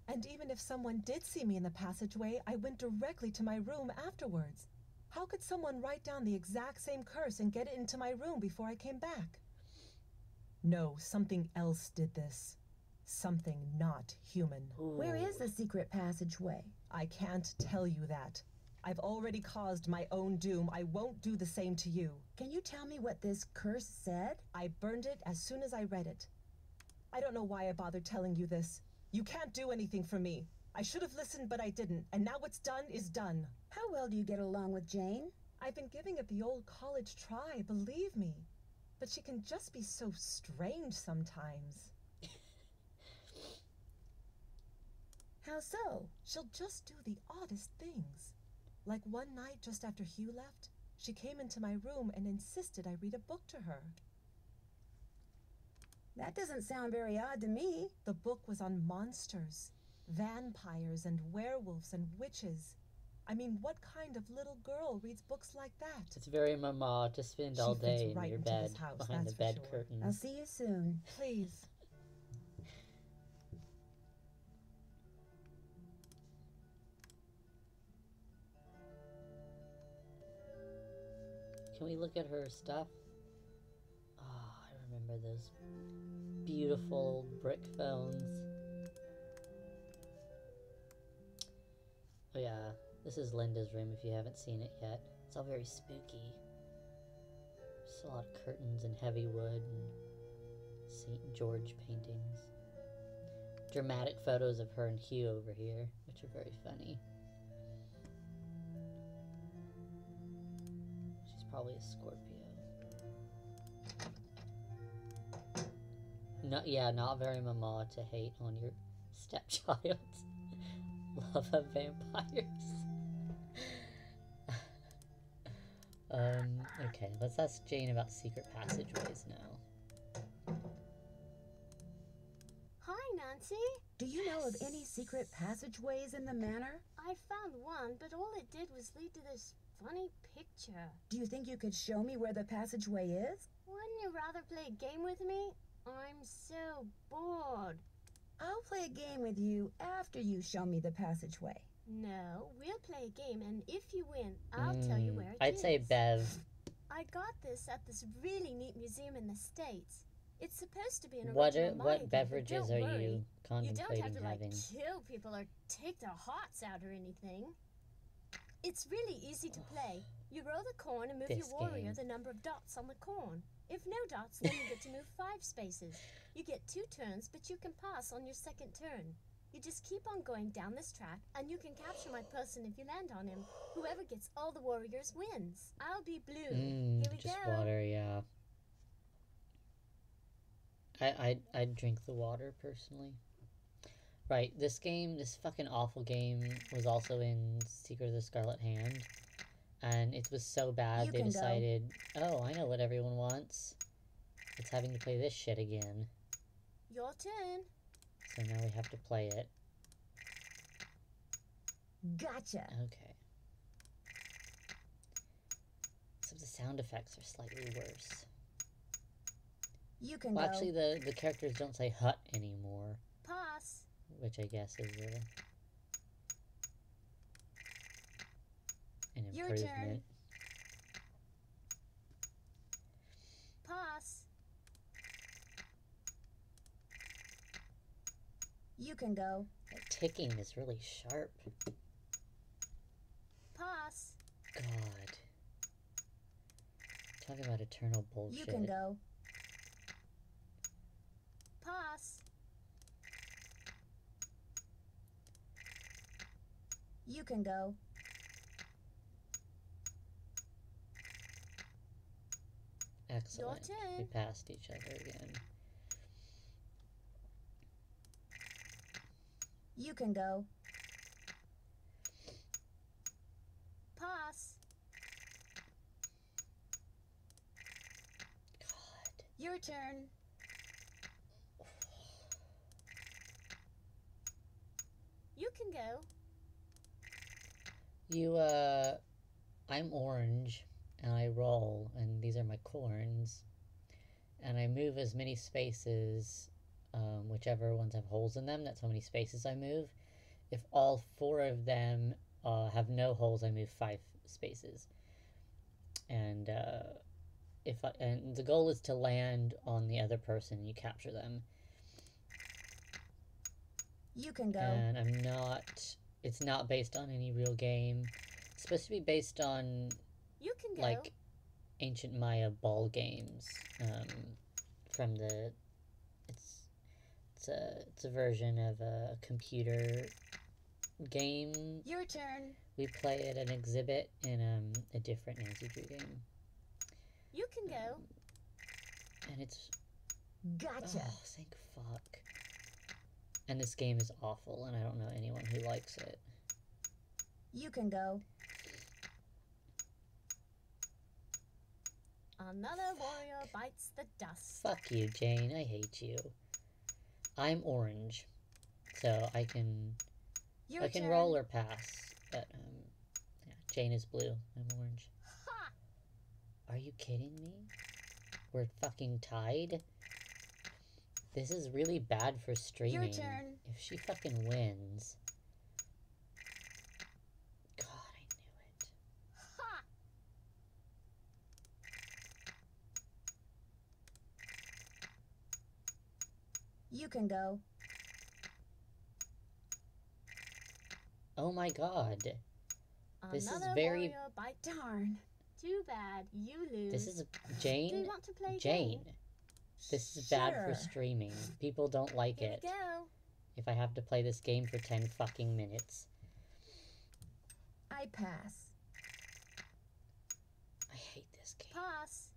And even if someone did see me in the passageway, I went directly to my room afterwards. How could someone write down the exact same curse and get it into my room before I came back? No, something else did this. Something not human. Ooh. Where is the secret passageway? I can't tell you that. I've already caused my own doom. I won't do the same to you. Can you tell me what this curse said? I burned it as soon as I read it. I don't know why I bothered telling you this. You can't do anything for me. I should have listened, but I didn't. And now what's done is done. How well do you get along with Jane? I've been giving it the old college try, believe me. But she can just be so strange sometimes. How so? She'll just do the oddest things. Like one night just after Hugh left, she came into my room and insisted I read a book to her. That doesn't sound very odd to me. The book was on monsters, vampires and werewolves and witches. I mean, what kind of little girl reads books like that? It's very mama to spend all She fits day in right your into bed, this house, behind the that's for bed sure. curtains. I'll see you soon. Please. Can we look at her stuff? Oh, I remember those beautiful brick phones. Oh yeah, this is Linda's room if you haven't seen it yet. It's all very spooky. Just a lot of curtains and heavy wood and St. George paintings. Dramatic photos of her and Hugh over here, which are very funny. She's probably a Scorpio. No, yeah, not very mama to hate on your stepchild's love of vampires. Okay, let's ask Jane about secret passageways now. Hi, Nancy. Do you know of any secret passageways in the manor? I found one, but all it did was lead to this funny picture. Do you think you could show me where the passageway is? Wouldn't you rather play a game with me? I'm so bored. I'll play a game with you after you show me the passageway. No, we'll play a game, and if you win, I'll tell you where it is. I'd say Bev. I got this at this really neat museum in the States. It's supposed to be an original What Mayan, but beverages don't are worry. you You contemplating don't have to having? kill people or take their hearts out or anything. It's really easy to play. You roll the corn and move This your warrior game. the number of dots on the corn. If no dots, then you get to move 5 spaces. You get 2 turns, but you can pass on your second turn. You just keep on going down this track, and you can capture my person if you land on him. Whoever gets all the warriors wins. I'll be blue. Here we Just go. water, yeah. I'd drink the water personally. Right, this game, this fucking awful game, was also in Secret of the Scarlet Hand, and it was so bad You they can go. decided, oh, I know what everyone wants. It's having to play this shit again. Your turn. So now we have to play it. Gotcha. Okay. So the sound effects are slightly worse. You can Well, go. actually, the characters don't say hut anymore, Pass. which I guess is an Your improvement. turn. Pass. You can go. That ticking is really sharp. Pass. God. Talking about eternal bullshit. You can go. Pass. You can go. Excellent. Your turn. We passed each other again. You can go. Pass. God. Your turn. You can go. I'm orange, and I roll, and these are my corns, and I move as many spaces, whichever ones have holes in them, that's how many spaces I move. If all 4 of them have no holes, I move 5 spaces. And and the goal is to land on the other person and you capture them. You can go. And it's not based on any real game. It's supposed to be based on You can go. like ancient Maya ball games from the it's a version of a computer game. Your turn. We play at an exhibit in a different Nancy Drew game. You can go. And it's Gotcha. oh, thank fuck. And this game is awful, and I don't know anyone who likes it. You can go. Another warrior bites the dust. Fuck you, Jane. I hate you. I'm orange, so I can Your I can turn. roll or pass. But yeah, Jane is blue. I'm orange. Ha! Are you kidding me? We're fucking tied? This is really bad for streaming. Your turn. If she fucking wins. God, I knew it. Ha! You can go. Oh my god. This is Another very- warrior bite. Darn. Too bad. You lose. This is Do Jane. you want to play Jane. again? This is bad for Sure. streaming. People don't like Here it. we go. If I have to play this game for 10 fucking minutes. I pass. I hate this game. Pass.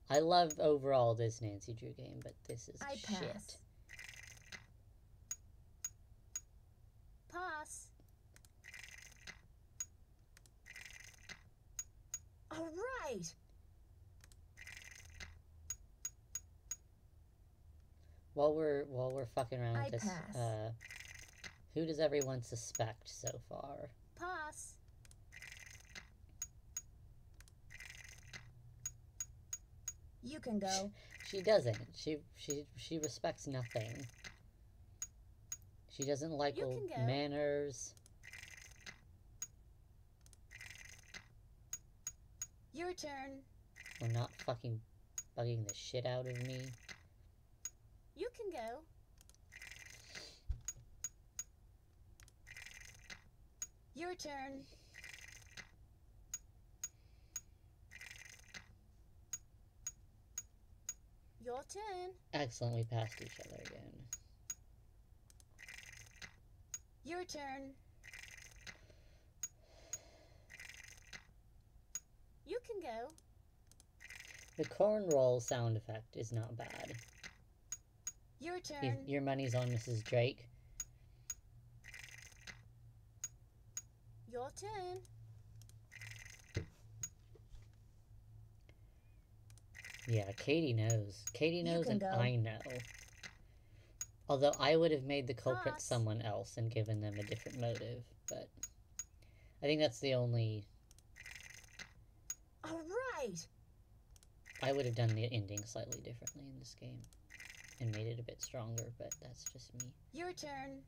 I love overall this Nancy Drew game, but this is I shit. pass. Pass. All right. While we're fucking around I with this, pass. who does everyone suspect so far? Pass. You can go. She doesn't. She respects nothing. She doesn't like You old can go. manners. Your turn. Or not fucking bugging the shit out of me. You can go. Your turn. Your turn. Excellent, we passed each other again. Your turn. You can go. The corn roll sound effect is not bad. Your turn. Your money's on Mrs. Drake. Your turn. Yeah, Katie knows. Katie You knows can and go. I know. Although I would have made the culprit Pass. someone else and given them a different motive, but I think that's the only... All right. I would have done the ending slightly differently in this game and made it a bit stronger, but that's just me. Your turn.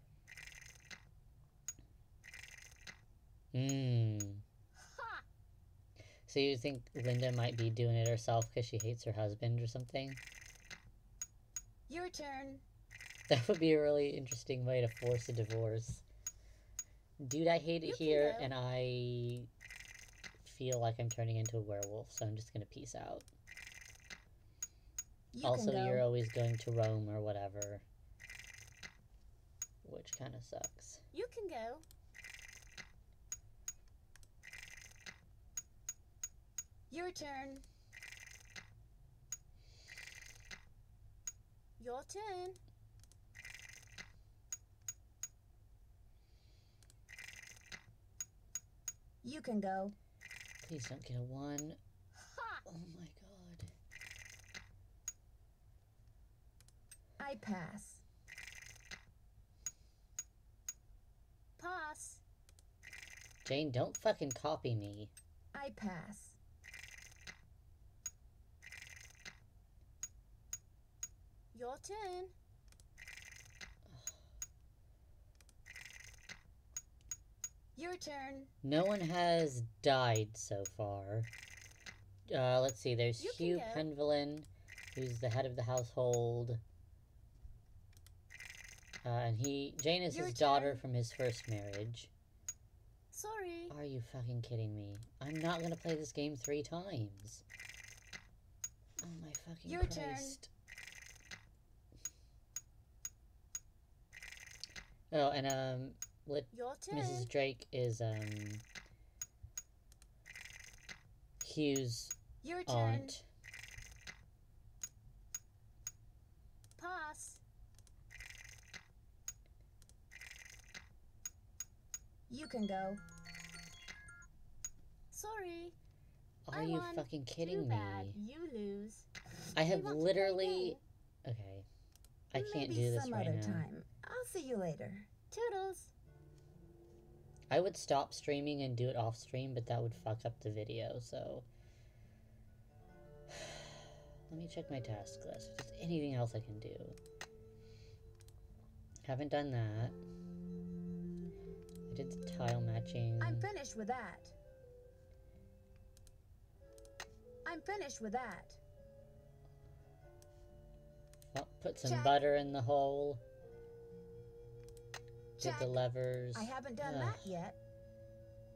Ha! So you think Linda might be doing it herself because she hates her husband or something? Your turn. That would be a really interesting way to force a divorce. Dude, I hate it You can here, go. and I feel like I'm turning into a werewolf, so I'm just gonna peace out. Also, you're always going to Rome or whatever. Which kind of sucks. You can go. Your turn. Your turn. You can go. Please don't get a 1. Oh my god. I pass. Pass. Jane, don't fucking copy me. I pass. Your turn. Your turn. No one has died so far. Let's see, there's You Hugh can Penvillin, who's the head of the household. And Jane is Your his daughter turn. from his first marriage. Sorry. Are you fucking kidding me? I'm not gonna play this game 3 times. Oh my fucking Your turn. Christ. Oh, and Your turn. Mrs. Drake is Hugh's Your turn. aunt. Pass. You can go. Sorry. Are I you won. fucking kidding Too me? bad. You lose. I have want to play literally... again? Okay. I can't Maybe do this some right other now. time. I'll see you later. Toodles. I would stop streaming and do it off stream, but that would fuck up the video, so... Let me check my task list. If there's anything else I can do. Haven't done that. I did the tile matching. I'm finished with that. I'm finished with that. Oh, put some Check. butter in the hole. Check. Did the levers. I haven't done Ugh. that yet.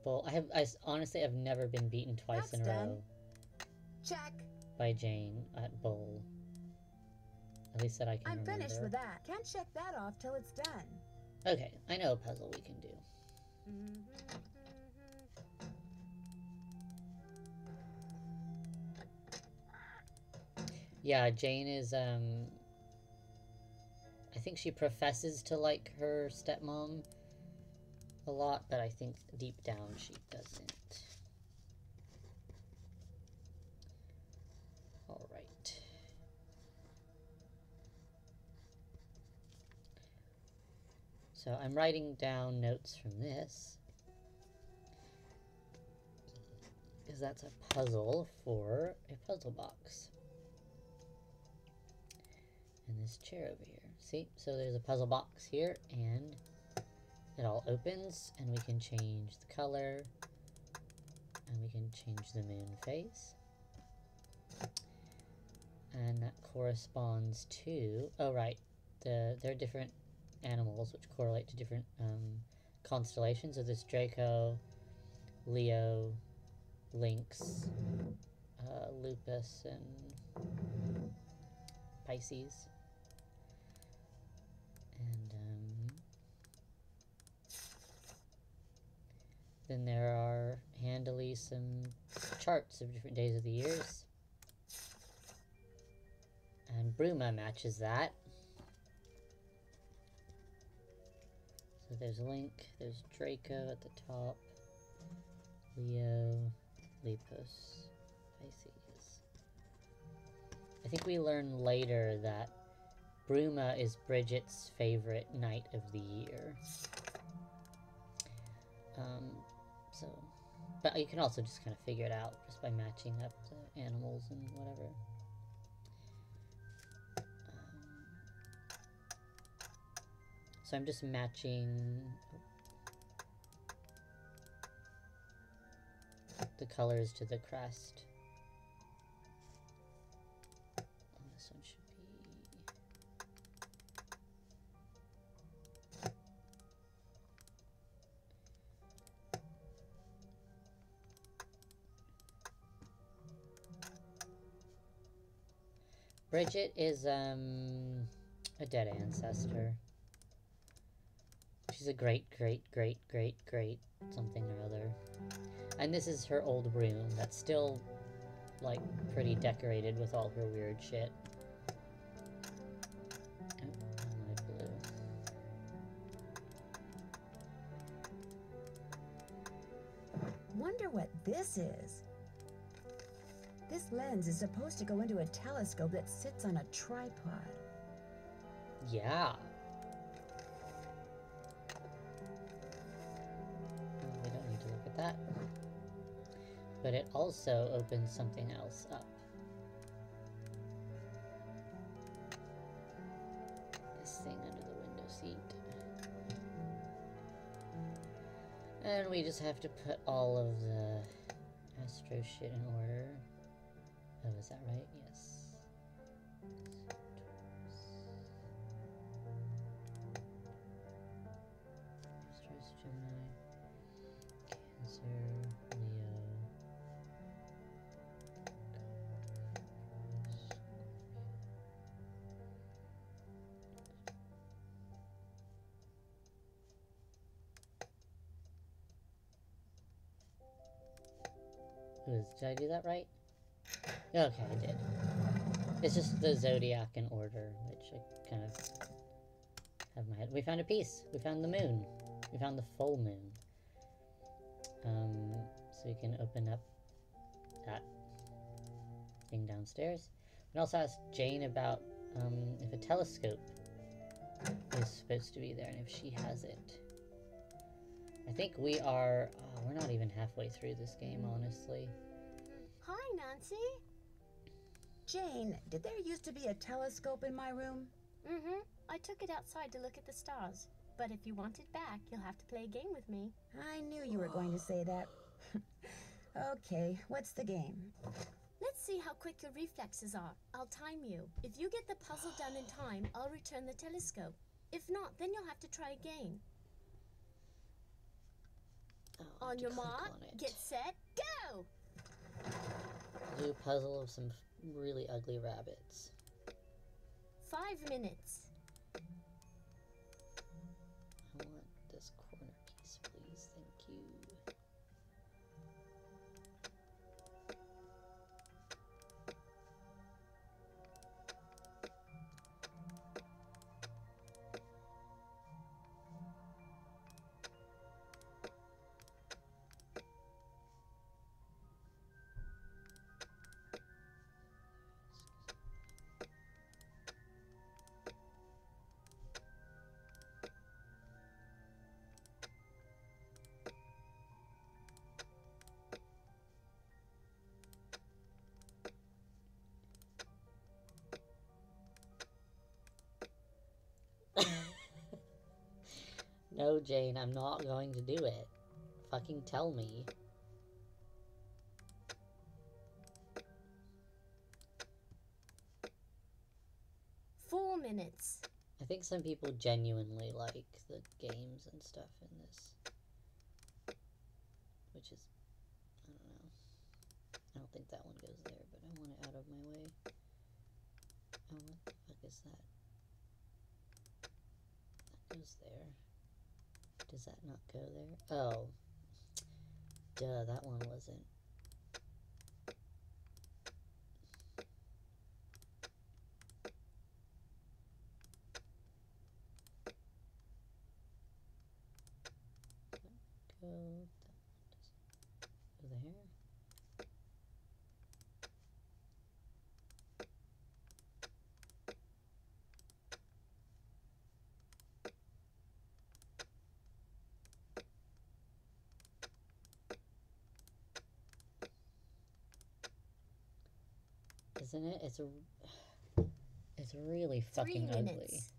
Bull. Honestly, I've never been beaten twice That's in a done. row Check. by Jane at Bull. At least that I can I'm remember. finished with that. Can't check that off till it's done. Okay, I know a puzzle we can do. Yeah, Jane is, I think she professes to like her stepmom a lot, but I think deep down she doesn't. Alright. So I'm writing down notes from this, because that's a puzzle for a puzzle box. And this chair over here. See? So there's a puzzle box here, and it all opens, and we can change the color, and we can change the moon phase. And that corresponds to... Oh, right. There are different animals which correlate to different constellations. So there's Draco, Leo, Lynx, Lupus, and Pisces. And then there are handily some charts of different days of the years. And Bruma matches that. So there's Link, there's Draco at the top, Leo, Lepus, Pisces. I think we learn later that Bruma is Bridget's favorite night of the year. But you can also just kind of figure it out just by matching up the animals and whatever. So I'm just matching the colors to the crest. And this one should be... Bridget is, a dead ancestor. She's a great something or other. And this is her old room that's still, like, pretty decorated with all her weird shit. Oh, my blue. Wonder what this is. This lens is supposed to go into a telescope that sits on a tripod. Yeah. We don't need to look at that. But it also opens something else up. This thing under the window seat. And we just have to put all of the Astro shit in order. Oh, is that right? Yes. Astros, Gemini, Cancer, Leo. Did I do that right? Okay, I did. It's just the zodiac in order, which I kind of have in my head. We found a piece. We found the moon. We found the full moon. So we can open up that thing downstairs. We also asked Jane about if a telescope is supposed to be there and if she has it. I think we are... we're not even halfway through this game, honestly. Hi, Nancy. Jane, did there used to be a telescope in my room? Mm-hmm. I took it outside to look at the stars. But if you want it back, you'll have to play a game with me. I knew you were going to say that. Okay, what's the game? Let's see how quick your reflexes are. I'll time you. If you get the puzzle done in time, I'll return the telescope. If not, then you'll have to try again. Oh, On your mark, get set, go! Do a puzzle of some really ugly rabbits. 5 minutes. I want this corner piece, please. Thank you. No, Jane, I'm not going to do it. Fucking tell me. Four minutes. I think some people genuinely like the games and stuff in this. Which is... I don't know. I don't think that one goes there, but I want it out of my way. Oh, what the fuck is that? That goes there. Does that not go there? Oh. Duh, that one wasn't. Go there. Isn't it? It's really fucking 3 ugly. minutes.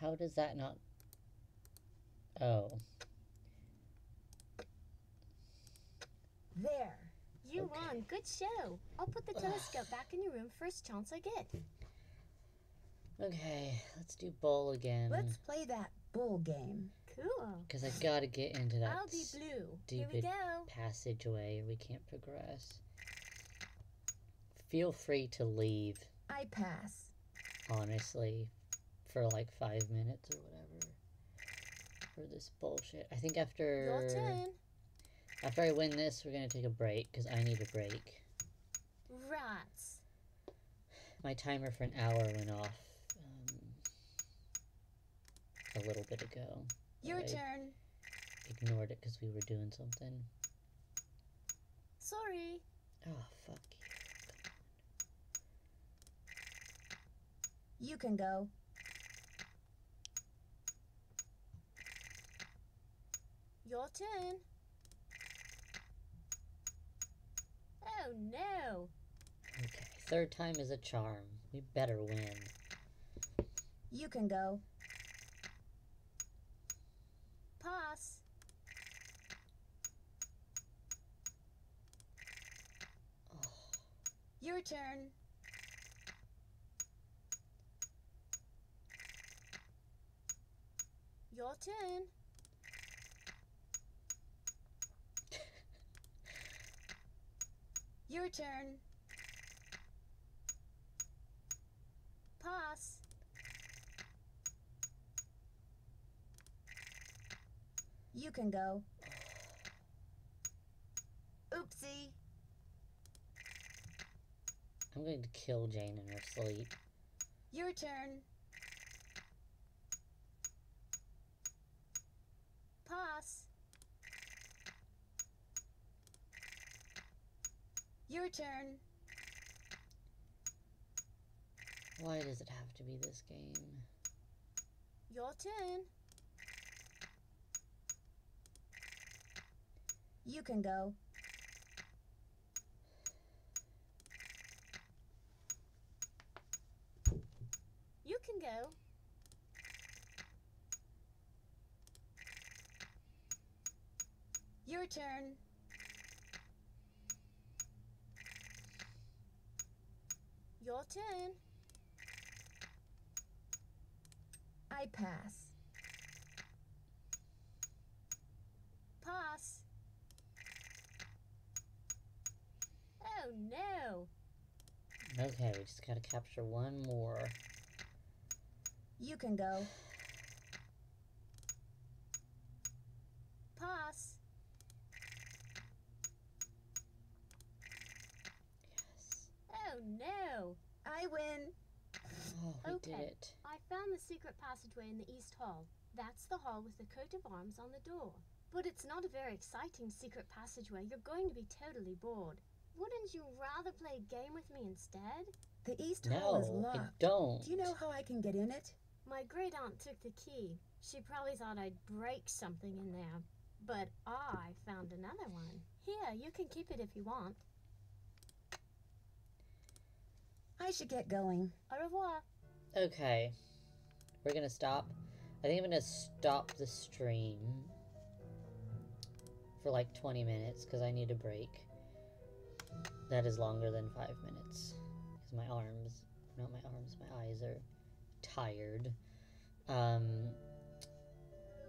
How does that not... Oh. There. You won. Good show. I'll put the telescope back in your room first chance I get. Okay, let's do bull again. Let's play that bull game. Cool. Because I gotta get into that I'll be blue. Here we stupid go. passageway or we can't progress. Feel free to leave, I pass. honestly, for like 5 minutes or whatever. For this bullshit. I think Your after I win this, we're gonna take a break, because I need a break. Rats. My timer for an hour went off a little bit ago. Your I turn. ignored it because we were doing something. Sorry. Oh, fuck you. You can go. Your turn. Oh no. Okay, third time is a charm. We better win. You can go. Pass. Oh, Your turn. Your turn. Your turn. Pass. You can go. Oopsie. I'm going to kill Jane in her sleep. Your turn. Pass. Your turn. Why does it have to be this game? Your turn. You can go. You can go. Your turn. Your turn. I pass. Pass. Oh no. Okay, we just gotta capture one more. You can go. Pass. Yes. Oh no. I win. Oh, we did Okay. it. I found the secret passageway in the East Hall. That's the hall with the coat of arms on the door. But it's not a very exciting secret passageway. You're going to be totally bored. Wouldn't you rather play a game with me instead? The East Hall is No, I locked. don't. Do you know how I can get in it? My great aunt took the key. She probably thought I'd break something in there. But I found another one. Here, you can keep it if you want. I should get going. Au revoir. Okay. We're gonna stop. I think I'm gonna stop the stream for like 20 minutes because I need a break. That is longer than 5 minutes. Because my arms, not my arms, my eyes are tired.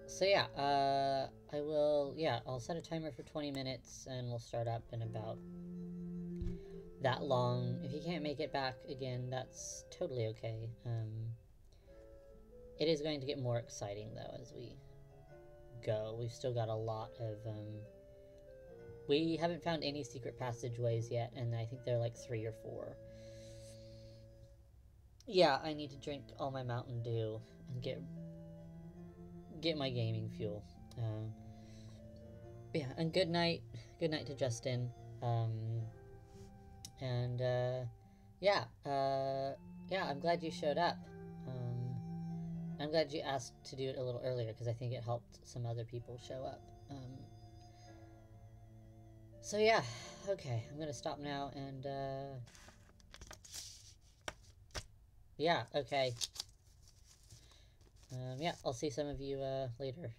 So yeah, I'll set a timer for 20 minutes and we'll start up in about that long. If you can't make it back again, that's totally okay. It is going to get more exciting though as we go. We've still got a lot of, we haven't found any secret passageways yet, and I think there are like 3 or 4. Yeah, I need to drink all my Mountain Dew and get my gaming fuel. Yeah, and good night to Justin. I'm glad you showed up. I'm glad you asked to do it a little earlier because I think it helped some other people show up. So yeah, okay, I'm gonna stop now and yeah, okay. I'll see some of you later.